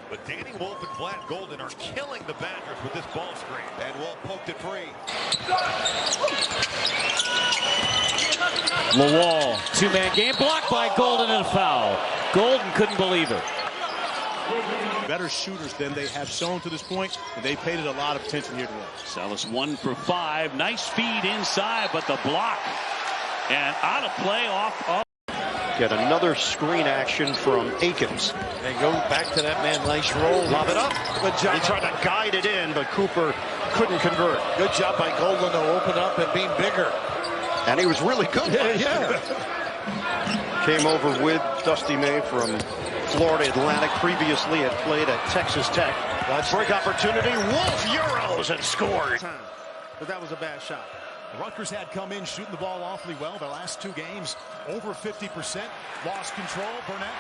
Speaker 5: But Danny Wolf and Vlad Golden are killing the Badgers with this ball screen.
Speaker 10: And Wolf poked it free.
Speaker 20: Lawal, two-man game, blocked by Golden and a foul. Golden couldn't believe it.
Speaker 7: Better shooters than they have shown to this point, and they paid it a lot of attention here today.
Speaker 1: Salas 1 for 5. Nice feed inside, but the block. And out of play off.
Speaker 23: Get another screen action from Akins. And go back to that man. Nice roll. Lob it up. Good job. He tried to guide it in, but Cooper couldn't convert. Good job by Golden to open up and be bigger. And he was really good. Yeah. Came over with Dusty May from Florida Atlantic. Previously had played at Texas Tech. Break opportunity. Wolf Euros and scored.
Speaker 7: But that was a bad shot.
Speaker 2: Rutgers had come in shooting the ball awfully well their last 2 games. Over 50%. Lost control. Burnett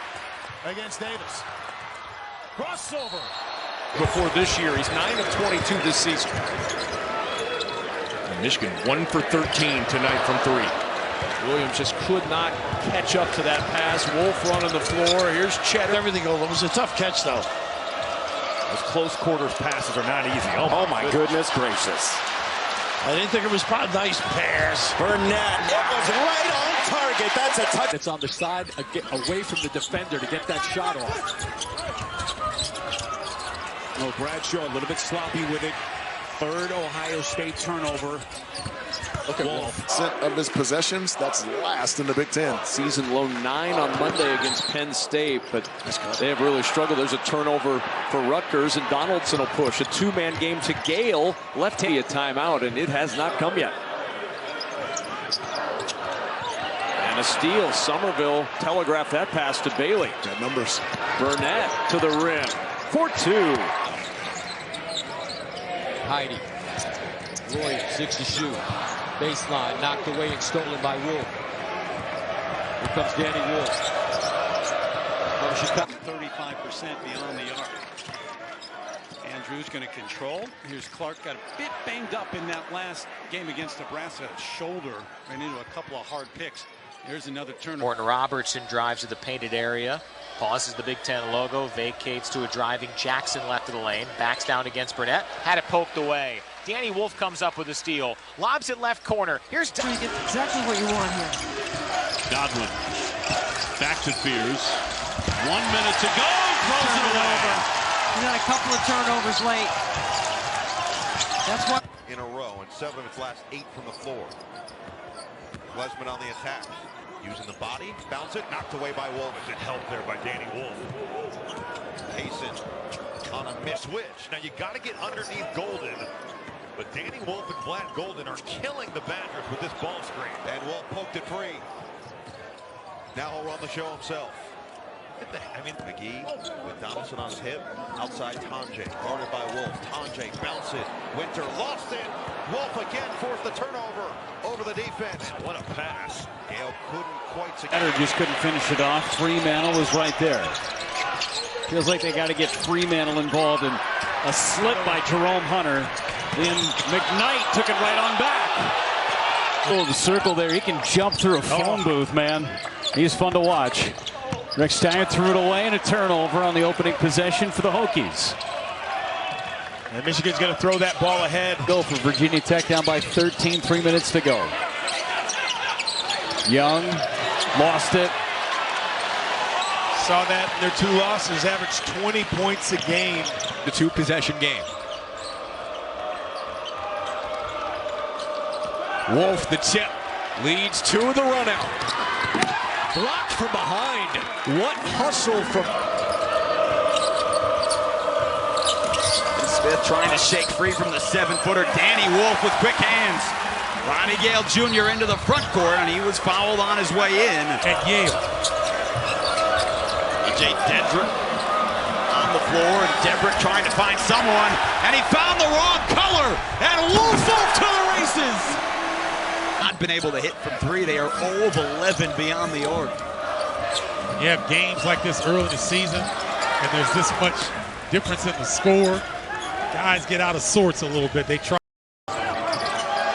Speaker 2: against Davis. Crossover.
Speaker 9: Before this year, he's 9 of 22 this season. And Michigan 1 for 13 tonight from 3. Williams just could not catch up to that pass. Wolf running the floor. Here's Cheddar.
Speaker 19: Everything over. It was a tough catch, though.
Speaker 9: Those close quarters passes are not easy.
Speaker 19: Oh my goodness gracious. I didn't think it was a nice pass.
Speaker 12: Burnett, it was right on target. That's a touch.
Speaker 4: It's on the side, away from the defender to get that shot off.
Speaker 7: Oh, Bradshaw a little bit sloppy with it. Third Ohio State turnover.
Speaker 17: Look at Wolf. Of his possessions, that's last in the Big Ten.
Speaker 4: Season low 9 on Monday against Penn State, but they have really struggled. There's a turnover for Rutgers, and Donaldson will push. A 2-man game to Gale. Left-hand a timeout, and it has not come yet. And a steal. Somerville telegraphed that pass to Bailey.
Speaker 17: Got numbers.
Speaker 4: Burnett to the rim. 4-2.
Speaker 11: Heidi. Williams, 6 to shoot. Baseline, knocked away and stolen by Wolf. Here comes Danny Wolf.
Speaker 7: 35% beyond the arc. Andrews going to control. Here's Clark, got a bit banged up in that last game against Nebraska. Shoulder ran into a couple of hard picks. There's another turnover.
Speaker 14: Morton Robertson drives to the painted area, pauses the Big Ten logo, vacates to a driving Jackson left of the lane, backs down against Burnett, had it poked away. Danny Wolf comes up with a steal, lobs it left corner. Here's
Speaker 16: you get exactly what you want here.
Speaker 1: Godwin back to Fears. 1 minute to go. Throws it away.
Speaker 16: You got a couple of turnovers late. That's what.
Speaker 10: In a row, and 7 of its last 8 from the floor. Klesmit on the attack. Using the body, bounce it, knocked away by Wolf.
Speaker 5: It helped there by Danny Wolf.
Speaker 10: Payson on a miss switch. Now you got to get underneath Golden. But Danny Wolf and Vlad Golden are killing the Badgers with this ball screen. And Wolf poked it free. Now he'll run the show himself. I mean, McGee with Donaldson on his hip. Outside Tonje, guarded by Wolf. Tonje bounce it. Winter lost it. Wolf again forced the turnover over the defense.
Speaker 5: What a pass.
Speaker 10: Gale couldn't quite secure.
Speaker 1: Better just couldn't finish it off. Fremantle was right there. Feels like they got to get Fremantle involved, in a slip by Jerome Hunter. Then McKnight took it right on back. Oh, the circle there. He can jump through a phone booth, man. He's fun to watch. Rex Steiner threw it away, and a turnover on the opening possession for the Hokies.
Speaker 9: And Michigan's going to throw that ball ahead.
Speaker 1: Go for Virginia Tech, down by 13, 3 minutes to go. Young lost it.
Speaker 9: Saw that in their 2 losses, averaged 20 points a game. The 2-possession game. Wolf, the tip, leads to the run out. Blocked from behind. What hustle from...
Speaker 12: Smith trying to shake free from the 7-footer. Danny Wolf with quick hands. Ronnie Gale Jr. into the front court, and he was fouled on his way in.
Speaker 9: At Yale.
Speaker 12: E.J. Dedrick on the floor, and Dedrick trying to find someone, and he found the wrong color, and Wolf off to the races. Not been able to hit from 3. They are 0 of 11 beyond the arc.
Speaker 6: You have games like this early in the season, and there's this much difference in the score. Guys get out of sorts a little bit. They try.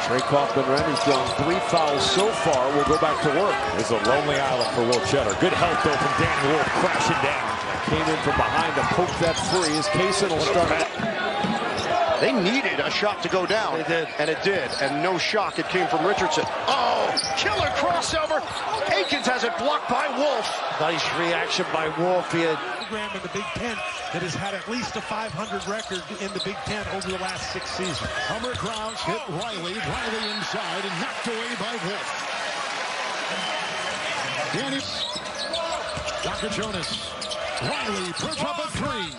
Speaker 20: Trey Kaufman-Renn, who's drawn 3 fouls so far, will go back to work.
Speaker 13: This is a lonely island for Will Cheddar. Good help, though, from Danny Wolf, crashing down.
Speaker 20: Came in from behind to poke that free as Kaysen will start it.
Speaker 23: They needed a shot to go down. They did. And it did. And no shock. It came from Richardson. Oh, killer crossover. Akins has it blocked by Wolf.
Speaker 19: Nice reaction by Wolf. He had
Speaker 3: program in the Big Ten that has had at least a 500 record in the Big Ten over the last 6 seasons.
Speaker 2: Hummer Krause hit Riley. Riley inside and knocked away by Wolf. Danny. Dr. Jonas. Riley puts up a 3.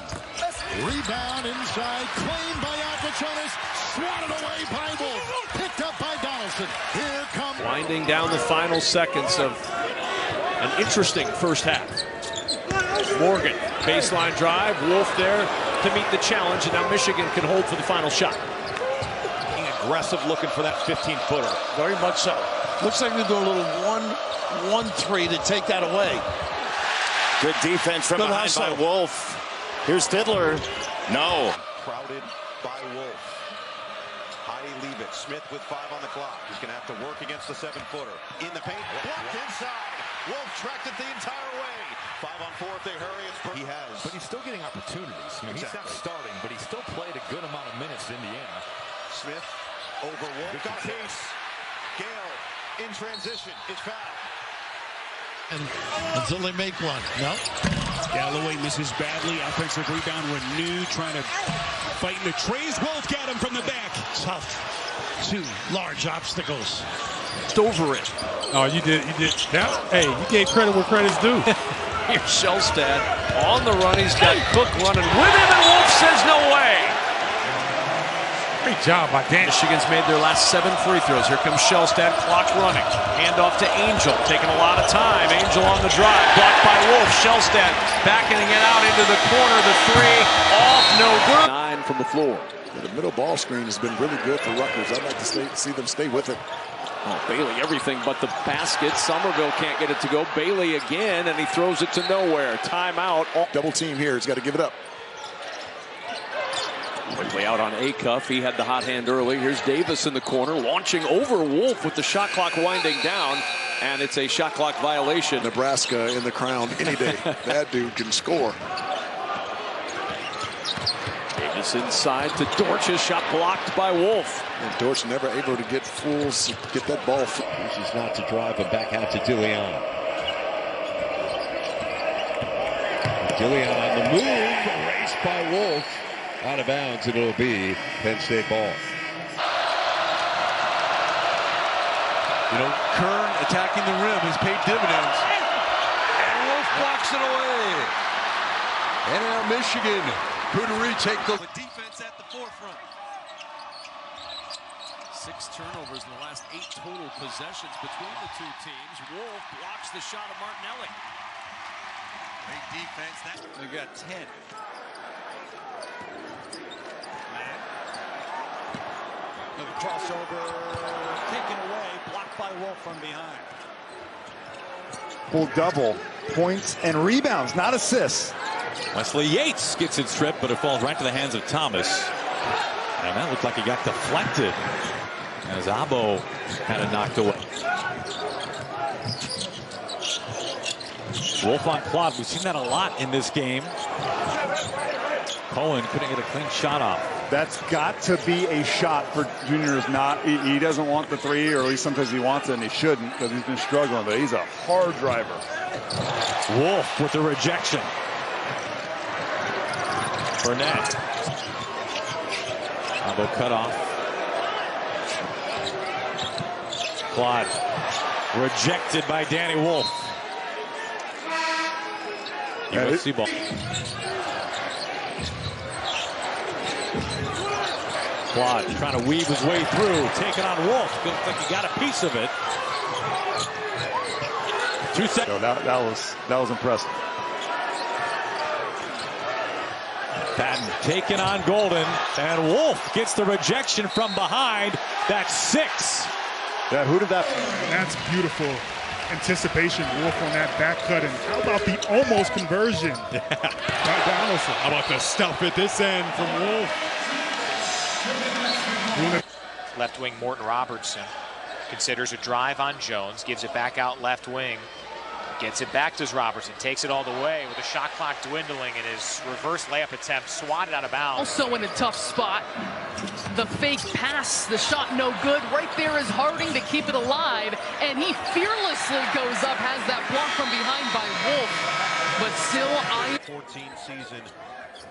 Speaker 2: Rebound inside, claimed by Jonas, swatted away by Wolf, picked up by Donaldson. Here comes
Speaker 4: winding down the final seconds of an interesting first half. Morgan, baseline drive, Wolf there to meet the challenge, and now Michigan can hold for the final shot.
Speaker 12: Being aggressive, looking for that 15-footer.
Speaker 19: Very much so. Looks like they're doing a little 1-3 to take that away.
Speaker 12: Good defense from behind by Wolf. Here's Fiddler. No.
Speaker 10: Crowded by Wolf. Heidi leave it. Smith with 5 on the clock. He's going to have to work against the 7-footer. In the paint. Blocked inside. Wolf tracked it the entire way. 5 on 4 if they hurry. He has.
Speaker 5: But he's still getting opportunities. I mean, he's not starting, but he still played a good amount of minutes in Indiana.
Speaker 10: Smith over Wolf. Got a case. Gale in transition is fouled.
Speaker 19: And until they make one. No.
Speaker 3: Galloway misses badly. Offensive rebound. Renew trying to fight in the trays. Wolf got him from the back.
Speaker 19: Tough. 2 large obstacles.
Speaker 4: Just over it.
Speaker 6: Oh, you did. That, hey, you gave credit where credit's due.
Speaker 4: Here's Shellstad on the run. He's got Cook running with him, and Wolf says no way.
Speaker 6: Great job by Dan.
Speaker 4: Michigan's made their last 7 free throws. Here comes Shellstad, clock running. Handoff to Angel, taking a lot of time. Angel on the drive, blocked by Wolf. Shellstad backing it out into the corner. The 3 off, no good. 9 from the floor.
Speaker 17: The middle ball screen has been really good for Rutgers. I'd like to see them stay with it.
Speaker 4: Oh, Bailey, everything but the basket. Somerville can't get it to go. Bailey again, and he throws it to nowhere. Timeout.
Speaker 17: Double team here. He's got to give it up.
Speaker 4: Quickly out on Acuff. He had the hot hand early. Here's Davis in the corner, launching over Wolf with the shot clock winding down, and it's a shot clock violation.
Speaker 17: Nebraska in the crown any day. That dude can score.
Speaker 4: Davis inside to Dortch's shot blocked by Wolf.
Speaker 17: And Dortch never able to get that ball.
Speaker 13: This is not to drive him back out to DeLeon. DeLeon on the move, erased by Wolf. Out of bounds, and it'll be Penn State ball.
Speaker 12: You know, Kern attacking the rim has paid dividends. And Wolf blocks it away. And now Michigan could retake the
Speaker 3: defense at the forefront. 6 turnovers in the last 8 total possessions between the 2 teams. Wolf blocks the shot of Martinelli.
Speaker 12: Great defense. They got 10.
Speaker 2: Another crossover taken away, blocked by Wolf from behind.
Speaker 8: Full double, points and rebounds, not assists.
Speaker 13: Wesley Yates gets it stripped, but it falls right to the hands of Thomas. And that looked like it got deflected as Abo had it knocked away. Wolf on Claude. We've seen that a lot in this game. Cohen couldn't get a clean shot off.
Speaker 8: That's got to be a shot for Junior. He doesn't want the 3, or at least sometimes he wants it and he shouldn't because he's been struggling, but he's a hard driver.
Speaker 13: Wolf with the rejection. Burnett. Abo cut off. Claude rejected by Danny Wolf. USC ball. Claude trying to weave his way through, taking on Wolf. Looks like he got a piece of it. 2 seconds.
Speaker 8: So that was impressive.
Speaker 13: Patton taking on Golden, and Wolf gets the rejection from behind. That's 6.
Speaker 8: Yeah, who did that?
Speaker 21: That's beautiful anticipation, Wolf on that back cut. And how about the almost conversion?
Speaker 6: Yeah. Donaldson. How about the stuff at this end from Wolf?
Speaker 14: Left wing Morton Robertson considers a drive on Jones, gives it back out left wing. Gets it back to Robertson, takes it all the way with the shot clock dwindling, and his reverse layup attempt swatted out of bounds.
Speaker 15: Also in a tough spot. The fake pass, the shot no good. Right there is Harding to keep it alive, and he fearlessly goes up, has that block from behind by Wolf. But still,
Speaker 10: 14 season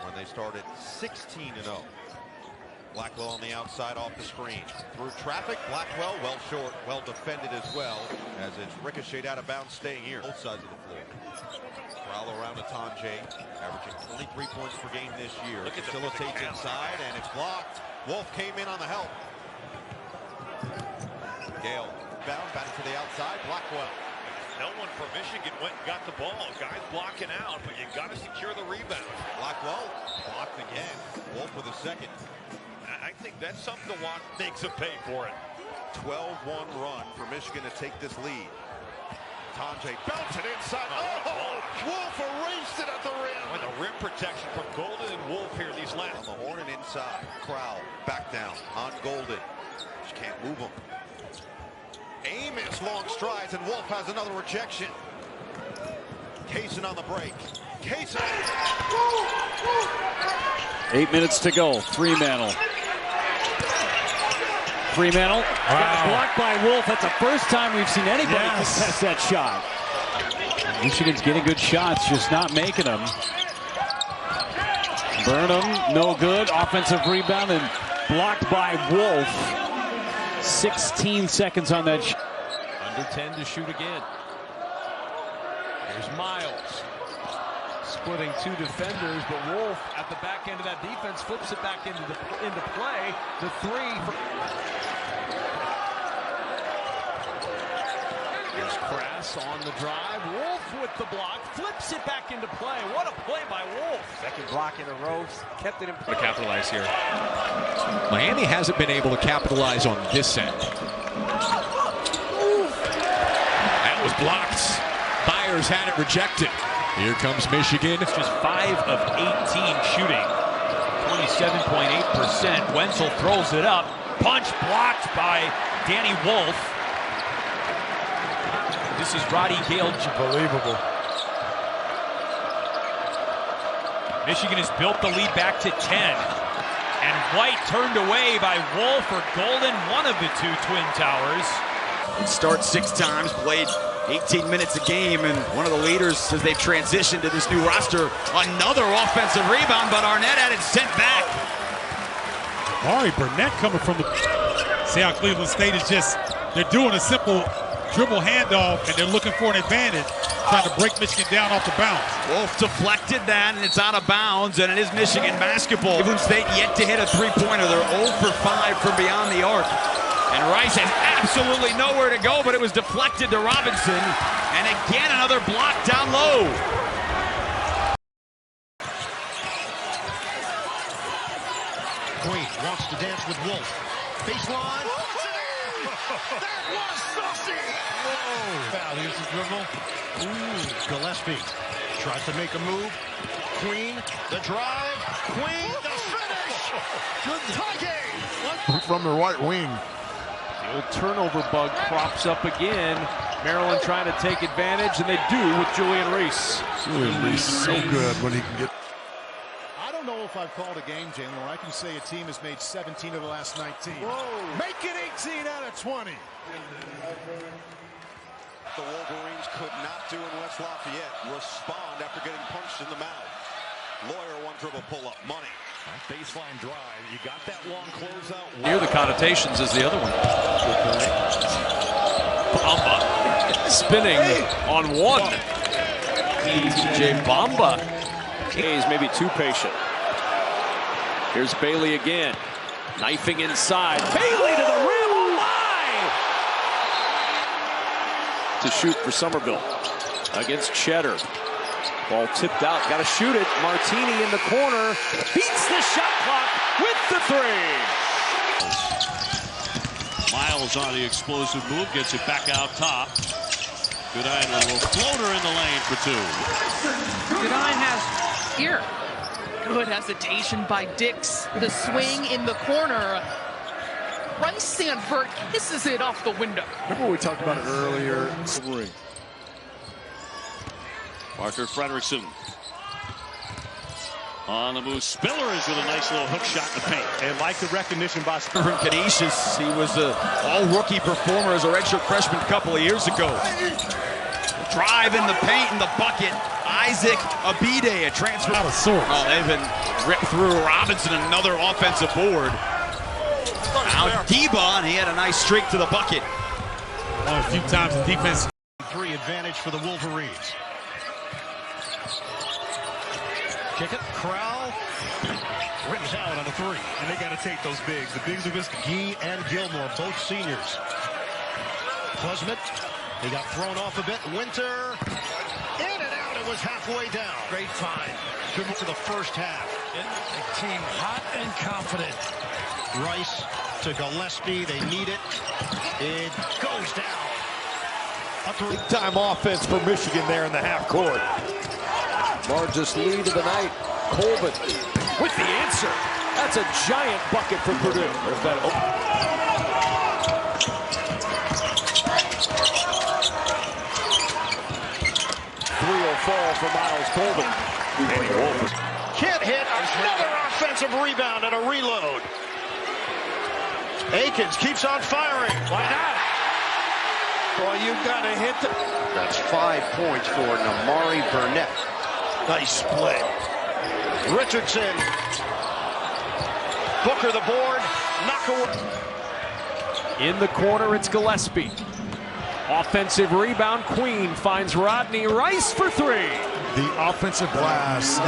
Speaker 10: when they started 16-0. Blackwell on the outside off the screen. Through traffic, Blackwell well short, well defended as well, as it's ricocheted out of bounds, staying here. Both sides of the floor. Prowl around Atonje, averaging 23 points per game this year. Facilitates inside, and it's blocked. Wolf came in on the help. Gale, bound back to the outside, Blackwell.
Speaker 5: No one from Michigan went and got the ball. Guys blocking out, but you got to secure the rebound.
Speaker 10: Blackwell blocked again. Wolf with a second.
Speaker 5: I think that's something to watch. Makes him pay for it.
Speaker 10: 12-1 run for Michigan to take this lead. Tonje belts it inside. Oh, Wolf erased it at the rim.
Speaker 5: With the rim protection from Golden and Wolf here these last.
Speaker 10: On the horn and inside. Crowell back down on Golden. Just can't move him. Amos long strides, and Wolf has another rejection. Kaysen on the break. Kaysen.
Speaker 1: 8 minutes to go. Fremantle. Fremantle got blocked by Wolf. That's the first time we've seen anybody contest that shot. Michigan's getting good shots, just not making them. Burnham, no good. Offensive rebound and blocked by Wolf. 16 seconds on that shot.
Speaker 20: Under 10 to shoot again. Here's Miles. Splitting two defenders, but Wolf at the back end of that defense flips it back into play. The three. Here's Crass on the drive. Wolf with the block, flips it back into play. What a play by Wolf.
Speaker 11: Second block in a row, kept it in play.
Speaker 13: To capitalize here. Miami hasn't been able to capitalize on this end. That was blocked. Byers had it rejected. Here comes Michigan.
Speaker 9: It's just 5 of 18 shooting. 27.8%. Wenzel throws it up. Punch blocked by Danny Wolf. This is Roddy Gale.
Speaker 19: Unbelievable.
Speaker 9: Michigan has built the lead back to 10. And White turned away by Wolf or Golden, one of the two Twin Towers.
Speaker 12: Starts 6 times, played 18 minutes a game, and one of the leaders as they've transitioned to this new roster. Another offensive rebound, but Arnett had it sent back.
Speaker 6: Ari Burnett coming from the... See how Cleveland State is just... They're doing a simple dribble handoff, and they're looking for an advantage, trying to break Michigan down off the bounce.
Speaker 12: Wolf deflected that, and it's out of bounds, and it is Michigan basketball. Cleveland State yet to hit a three-pointer. They're 0 for 5 from beyond the arc. And Rice has absolutely nowhere to go, but it was deflected to Robinson. And again, another block down low.
Speaker 23: Queen wants to dance with Wolf. Baseline. That was saucy. Whoa. Foul. Here's the dribble. Gillespie tries to make a move. Queen, the drive. Queen, the finish. Good tie game.
Speaker 17: From the right wing.
Speaker 4: The old turnover bug crops up again. Maryland trying to take advantage, and they do with Julian Reese.
Speaker 17: Julian Reese is so good when he can get...
Speaker 2: I don't know if I've called a game, Jalen, where I can say a team has made 17 of the last 19.
Speaker 23: Whoa.
Speaker 2: Make it 18 out of 20.
Speaker 10: The Wolverines could not do in West Lafayette. Respond after getting punched in the mouth. Lawyer one dribble pull-up. Money.
Speaker 5: Baseline drive. You got that long closeout.
Speaker 20: Near the connotations is the other one. Bamba spinning on one. TJ Bamba.
Speaker 4: He's maybe too patient. Here's Bailey again. Knifing inside. Bailey to the rim. Oh my! To shoot for Somerville against Cheddar. Ball tipped out. Got to shoot it. Martini in the corner. Beats the shot clock with the three.
Speaker 1: Miles on the explosive move. Gets it back out top. Goodine a little floater in the lane for 2.
Speaker 15: Goodine has here. Good hesitation by Dix. The swing in the corner. Rice Sanford kisses it off the window.
Speaker 17: Remember we talked about it earlier.
Speaker 1: Parker Frederickson on the move. Spillers with a nice little hook shot in the paint.
Speaker 12: And like the recognition by Stephen Canisius, he was an all-rookie performer as a redshirt freshman a couple of years ago. Drive in the paint in the bucket. Isaac Abide, a transfer.
Speaker 6: Out of sorts.
Speaker 12: Oh, they've been ripped through. Robinson, another offensive board. Now Deba, and he had a nice streak to the bucket.
Speaker 6: A few times the defense.
Speaker 23: 3 advantage for the Wolverines. Kick it, Corral. Rims out on a 3. And they got to take those bigs. The bigs are just Gee and Gilmore, both seniors. Klesmit, he got thrown off a bit. Winter, in and out, it was halfway down. Great find. Good to the first half. The team hot and confident. Rice to Gillespie, they need it. It goes down.
Speaker 7: Big time offense for Michigan there in the half court. Largest lead of the night. Colvin with the answer. That's a giant bucket for Purdue. There's that. Three will fall for Miles Colvin.
Speaker 23: Can't hit. Another offensive rebound and a reload. Akins keeps on firing. Why not? Well, you got to hit the... That's 5 points for Namari Burnett. Nice play. Richardson. Booker the board.
Speaker 4: In the corner, it's Gillespie. Offensive rebound. Queen finds Rodney Rice for 3.
Speaker 17: The offensive glass.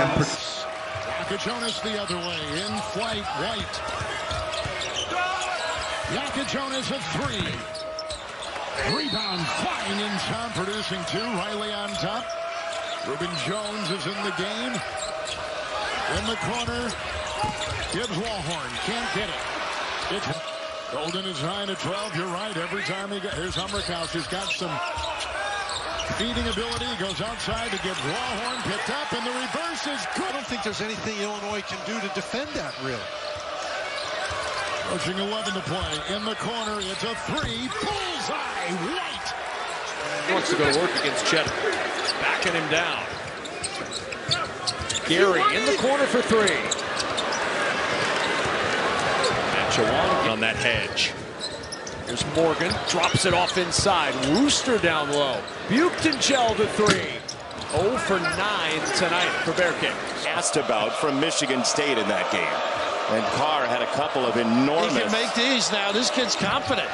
Speaker 2: Jonas the other way. In flight, White. Jonas a 3. Rebound flying inside, producing 2. Riley on top. Reuben Jones is in the game. In the corner. Gibbs Wallhorn can't get it. Golden is 9 to 12. You're right. Every time he here's Hummerkaus, who's got some feeding ability. He goes outside to get Wallhorn picked up, and the reverse is good. I don't think there's anything Illinois can do to defend that, really. Pushing 11 to play. In the corner, it's a 3. Bullseye. White.
Speaker 4: He wants to go to work against Cheddar. Backing him down. Gary in the corner for 3. And Chawan on that hedge. Here's Morgan. Drops it off inside. Wooster down low. Buchtenschel to 3. 0 for 9 tonight for Bear King.
Speaker 18: Asked about from Michigan State in that game. And Carr had a couple of enormous...
Speaker 19: He can make these now. This kid's confident.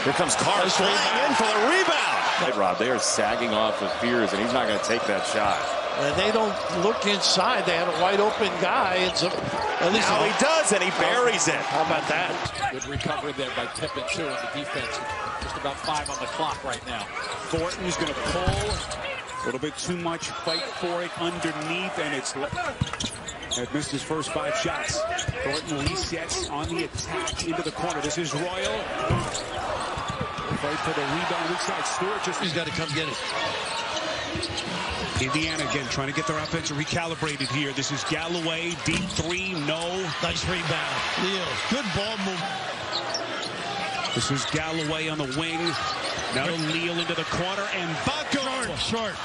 Speaker 18: Here comes Carr flying in for the rebound. Rob, they are sagging off with fears, and he's not going to take that shot.
Speaker 19: And they don't look inside. They had a wide open guy. It's at least
Speaker 18: now he does, and he buries it.
Speaker 19: How about that?
Speaker 22: Good recovery there by Pippen, too, in the defense. Just about 5 on the clock right now.
Speaker 3: Thornton's going to pull. A little bit too much fight for it underneath, and it's... Had missed his first 5 shots. Thornton resets on the attack into the corner. This is Royal. Fight for the rebound. Looks like Stewart just...
Speaker 19: He's got to come get it.
Speaker 3: Indiana again trying to get their offense recalibrated here. This is Galloway. Deep 3. No.
Speaker 19: Nice rebound. Leo. Good ball move.
Speaker 3: This is Galloway on the wing. Now Leal into the corner. And Bucko.
Speaker 19: Short.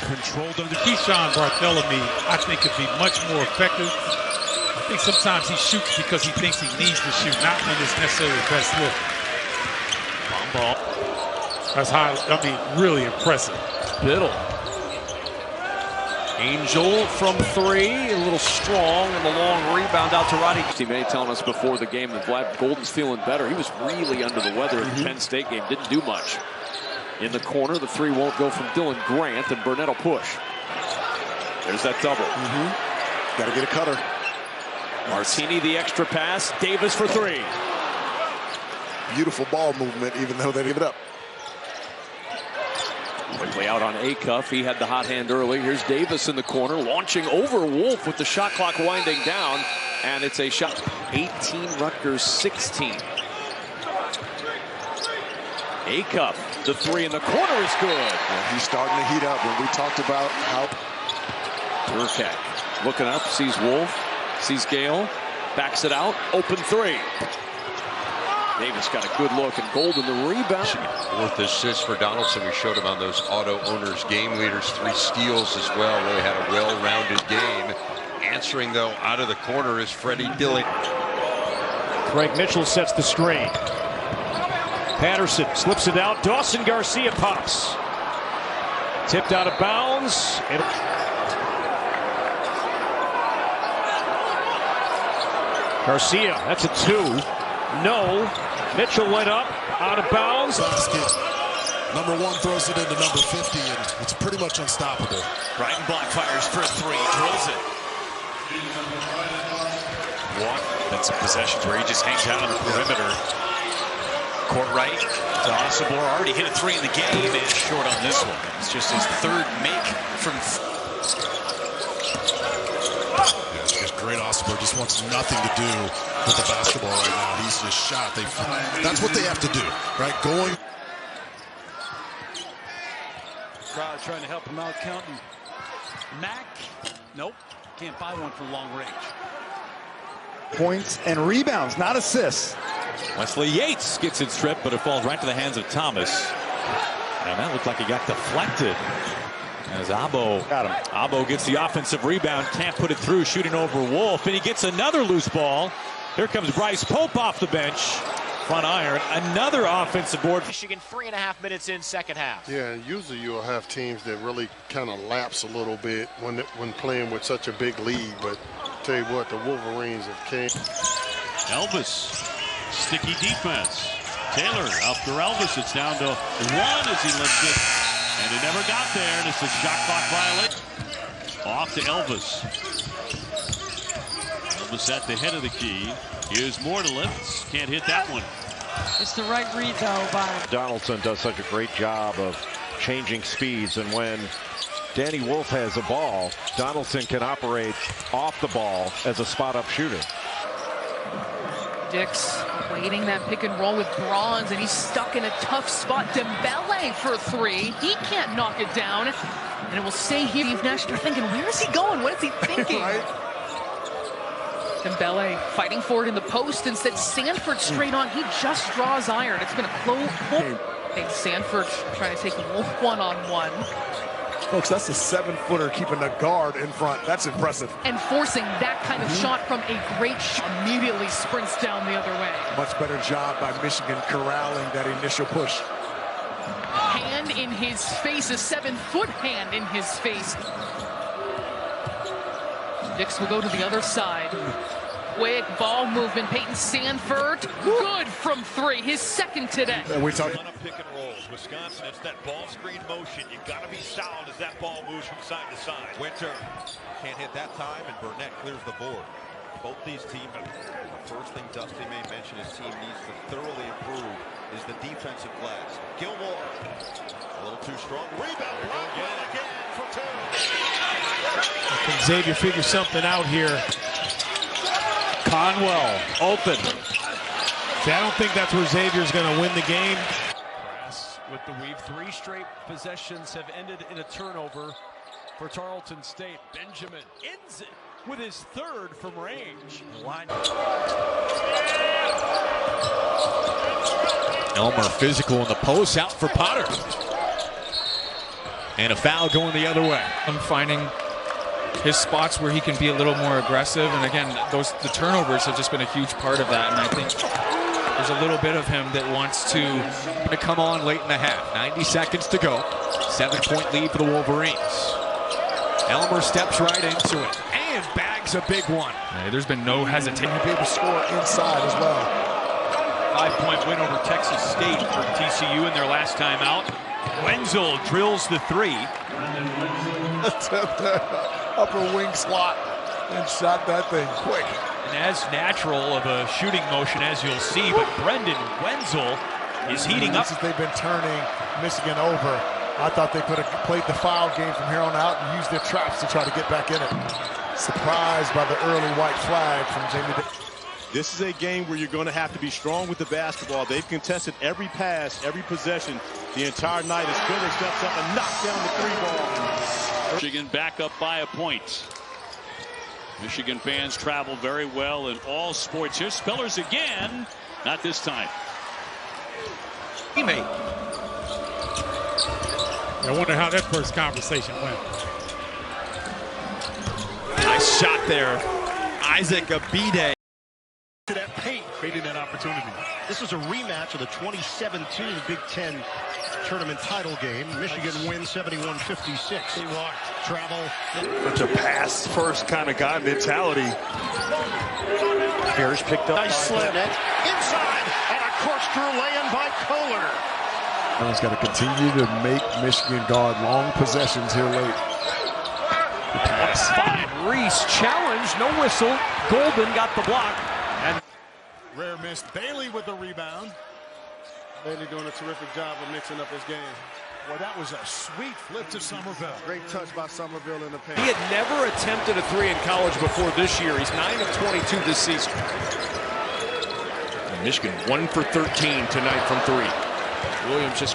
Speaker 6: Controlled under Keyshawn Bartholomew, I think could be much more effective. I think sometimes he shoots because he thinks he needs to shoot, not when it's necessarily the best look. Ball. That's really impressive.
Speaker 4: Biddle. Angel from 3, a little strong, and the long rebound out to Roddy. Teammate telling us before the game that Vlad Golden's feeling better. He was really under the weather in the Penn State game, didn't do much. In the corner, the 3 won't go from Dylan Grant, and Burnett will push. There's that double.
Speaker 17: Got to get a cutter.
Speaker 4: Martini, the extra pass. Davis for 3.
Speaker 17: Beautiful ball movement, even though they give it up.
Speaker 4: Quickly out on Acuff. He had the hot hand early. Here's Davis in the corner, launching over Wolf with the shot clock winding down. And it's a shot. 18, Rutgers 16. Acuff, the 3 in the corner is good.
Speaker 17: Well, he's starting to heat up when we talked about how...
Speaker 4: Burkett looking up, sees Wolf, sees Gale. Backs it out. Open three. Davis got a good look, and Golden the rebound.
Speaker 8: Fourth assist for Donaldson. We showed him on those Auto Owners game leaders. 3 steals as well. Really had a well-rounded game. Answering, though, out of the corner is Freddie Dillon.
Speaker 20: Craig Mitchell sets the screen. Patterson slips it out. Dawson Garcia pops. Tipped out of bounds. Garcia, that's a 2. No. Mitchell went up, out of bounds.
Speaker 2: Number 1 throws it into number 50, and it's pretty much unstoppable.
Speaker 12: Brighton block fires for a 3, drills it. That's some possessions where he just hangs out on the perimeter. Court right to Osobor, already hit a 3 in the game, and short on this one. It's just his 3rd make from.
Speaker 2: Yeah, it's just great. Osobor just wants nothing to do with the basketball right now. He's just shot. That's what they have to do, right? Going.
Speaker 3: Crowd trying to help him out, counting. Mack, nope, can't buy one from long range.
Speaker 16: Points and rebounds, not assists.
Speaker 13: Wesley Yates gets it stripped, but it falls right to the hands of Thomas. And that looked like he got deflected. As Abo gets the offensive rebound, can't put it through, shooting over Wolf, and he gets another loose ball. Here comes Bryce Pope off the bench. Front iron, another offensive board.
Speaker 14: Michigan 3.5 minutes in second half.
Speaker 21: Yeah, usually you'll have teams that really kind of lapse a little bit when playing with such a big lead, but tell you what, the Wolverines have came.
Speaker 1: Elvis, sticky defense. Taylor up for Elvis. It's down to 1 as he lifts it. And it never got there, and it's a shot clock violation. Off to Elvis. Elvis at the head of the key. Here's more to lift. Can't hit that one.
Speaker 24: It's the right read, though, by
Speaker 7: Donaldson does such a great job of changing speeds, and when Danny Wolf has a ball, Donaldson can operate off the ball as a spot-up shooter.
Speaker 15: Dix waiting that pick and roll with Bronze, and he's stuck in a tough spot. Dembele for 3. He can't knock it down, and it will stay here. Steve Nash, you're thinking, where is he going? What is he thinking?
Speaker 17: Right?
Speaker 15: Dembele fighting for it in the post. Instead, Sanford straight on. He just draws iron. It's been a close game. Sanford trying to take Wolf one-on-one.
Speaker 17: Folks, that's a 7-footer keeping the guard in front. That's impressive.
Speaker 15: And forcing that kind of shot from a great shot. Immediately sprints down the other way.
Speaker 17: Much better job by Michigan corralling that initial push.
Speaker 15: Hand in his face, a 7-foot hand in his face. Dix will go to the other side. Quick ball movement. Peyton Sanford, good from 3, his 2nd today.
Speaker 5: We're talking on a pick and rolls. Wisconsin, it's that ball screen motion. You got to be solid as that ball moves from side to side.
Speaker 10: Winter can't hit that time, and Burnett clears the board. Both these teams, the first thing Dusty may mention his team needs to thoroughly improve is the defensive glass. Gilmore, a little too strong. Rebound, again for 2.
Speaker 6: I think Xavier figures something out here.
Speaker 4: Conwell, open.
Speaker 6: See, I don't think that's where Xavier's going to win the game.
Speaker 4: With the weave, 3 straight possessions have ended in a turnover for Tarleton State. Benjamin ends it with his 3rd from range.
Speaker 12: Elmer physical in the post, out for Potter. And a foul going the other way.
Speaker 25: I'm finding his spots where he can be a little more aggressive, and again, the turnovers have just been a huge part of that, and I think there's a little bit of him that wants to
Speaker 12: come on late in the half. 90 seconds to go. 7-point lead for the Wolverines. Elmer steps right into it and bags a big one.
Speaker 25: There's been no hesitation.
Speaker 17: Be able to score inside as well.
Speaker 9: 5-point win over Texas State for TCU in their last time out. Wenzel drills the 3.
Speaker 17: Upper wing slot and shot that thing quick.
Speaker 9: And as natural of a shooting motion as you'll see, but Brendan Wenzel is heating up.
Speaker 17: Since they've been turning Michigan over, I thought they could have played the foul game from here on out and used their traps to try to get back in it. Surprised by the early white flag from Jamie.
Speaker 26: This is a game where you're going to have to be strong with the basketball. They've contested every pass, every possession the entire night as Spiller steps up and knocks down the 3 ball.
Speaker 1: Michigan back up by a point. Michigan fans travel very well in all sports. Here's Spillers again. Not this time.
Speaker 9: Teammate.
Speaker 6: I wonder how that first conversation went.
Speaker 12: Nice shot there. Isaac Abide.
Speaker 8: To that paint, creating that opportunity. This is a rematch of the 2017 Big Ten tournament title game. Michigan wins 71-56. Travel.
Speaker 11: Such a pass first kind of guy mentality.
Speaker 8: Bears picked up. Nice slam. Inside and a corkscrew lay-in by Kohler.
Speaker 17: He's got to continue to make Michigan guard long possessions here late.
Speaker 4: Fine. Reese challenged, no whistle. Golden got the block. And
Speaker 17: Rare missed. Bailey with the rebound.
Speaker 21: Bailey doing a terrific job of mixing up his game.
Speaker 2: Well, that was a sweet flip to Somerville.
Speaker 21: Great touch by Somerville in the paint.
Speaker 4: he had never attempted a three in college before this year. He's 9 of 22 this season.
Speaker 20: And Michigan 1 for 13 tonight from three. Williams just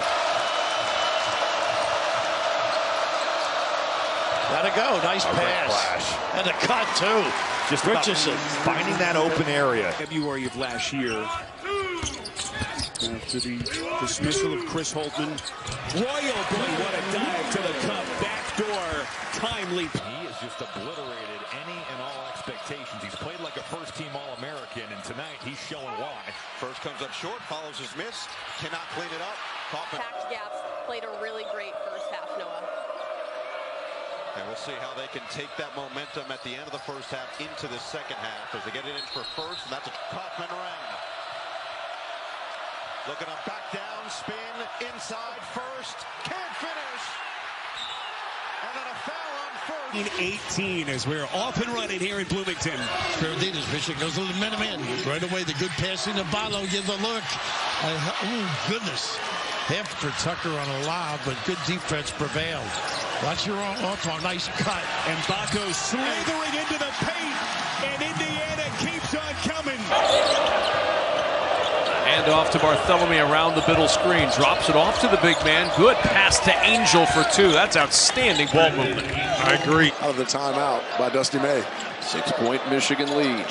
Speaker 8: Let it go. Nice pass. And a cut, too.
Speaker 11: Just
Speaker 8: Richardson
Speaker 11: finding that open area.
Speaker 3: February of last year. After the dismissal of Chris Holtman. Royal, boy, what a dive to the cup. Backdoor, timely.
Speaker 5: He has just obliterated any and all expectations. He's played like a first-team All-American, and tonight he's showing why.
Speaker 10: First comes up short, follows his miss, cannot clean it up. Kaufman.
Speaker 18: Packed gaps, played a really great first half, Noah.
Speaker 10: And we'll see how they can take that momentum at the end of the first half into the second half as they get it in for first, and that's a Kaufman-Renn. Looking to back down, spin, inside first, can't finish. And then a foul on first.
Speaker 3: 18 as we're off and running here in Bloomington.
Speaker 8: Ferraditas, Michigan goes to the minimum. Right away, the good passing to Ballo gives a look. Oh, goodness. After Tucker on a lob, but good defense prevailed. Watch your off, nice cut.
Speaker 3: And Baco slithering into the paint, and Indiana keeps on coming.
Speaker 4: Hand off to Bartholomew around the middle screen. Drops it off to the big man. Good pass to Angel for two. That's outstanding ball movement.
Speaker 17: I agree. Out of the timeout by Dusty May.
Speaker 7: 6-point Michigan lead.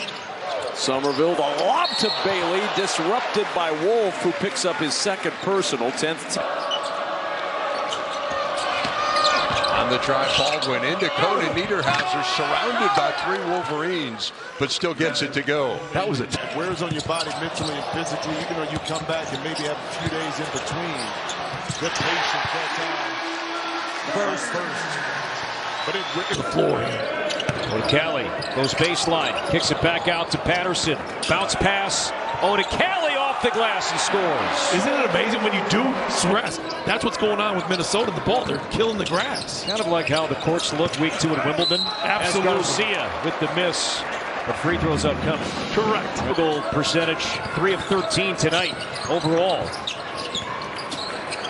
Speaker 7: Somerville, the lob to Bailey, disrupted by Wolf, who picks up his second personal, 10th.
Speaker 19: On the drive, Baldwin into Conan Niederhauser, surrounded by three Wolverines, but still gets it to go.
Speaker 17: That was it. Wears on your body mentally and physically, even though you come back and maybe have a few days in between. Good patience that time. First. But it ripped the floor.
Speaker 20: O'Calley goes baseline, kicks it back out to Patterson. Bounce pass. O'Calley off the glass and scores.
Speaker 6: Isn't it amazing when you do stress? That's what's going on with Minnesota. The ball, they're killing the grass.
Speaker 20: Kind of like how the courts look week 2 in Wimbledon.
Speaker 6: Absolutely.
Speaker 20: As Garcia with the miss. But free throws upcoming.
Speaker 6: Correct.
Speaker 20: Field goal percentage 3 of 13 tonight overall.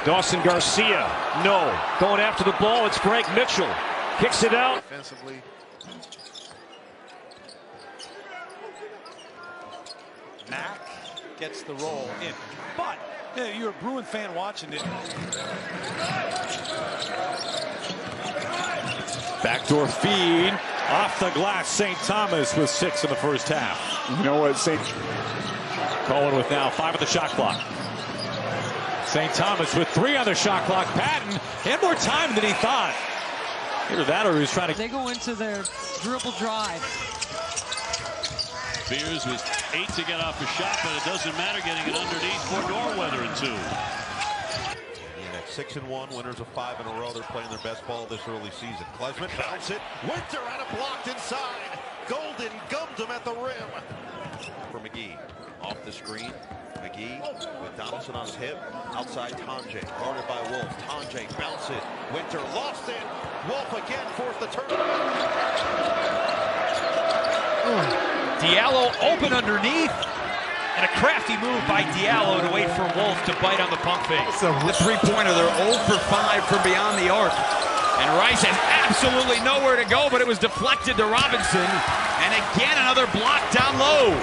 Speaker 20: Dawson Garcia, no. Going after the ball, it's Frank Mitchell. Kicks it out.
Speaker 21: Defensively.
Speaker 22: Mack gets the roll in. But you're a Bruin fan watching it.
Speaker 13: Backdoor feed off the glass. St. Thomas with 6 in the first half.
Speaker 16: You know what, St.
Speaker 13: Colin with now 5 on the shot clock. St. Thomas with 3 on the shot clock. Patton had more time than he thought. Either that or he was trying to.
Speaker 24: They go into their dribble drive.
Speaker 1: Beers with 8 to get off the shot, but it doesn't matter getting it underneath for Norweather in 2.
Speaker 10: And at 6-1, winners of 5 in a row. They're playing their best ball this early season. Klesmit bounce it. Winter had it blocked inside. Golden gummed him at the rim. For McGee. Off the screen. McGee with Donaldson on his hip. Outside Tonje. Guarded by Wolf. Tonje bounce it. Winter lost it. Wolf again forced the turnover.
Speaker 9: Diallo open underneath, and a crafty move by Diallo to wait for Wolf to bite on the pump fake.
Speaker 12: The three-pointer, they're 0 for 5 from beyond the arc.
Speaker 9: And Rice has absolutely nowhere to go, but it was deflected to Robinson. And again, another block down low.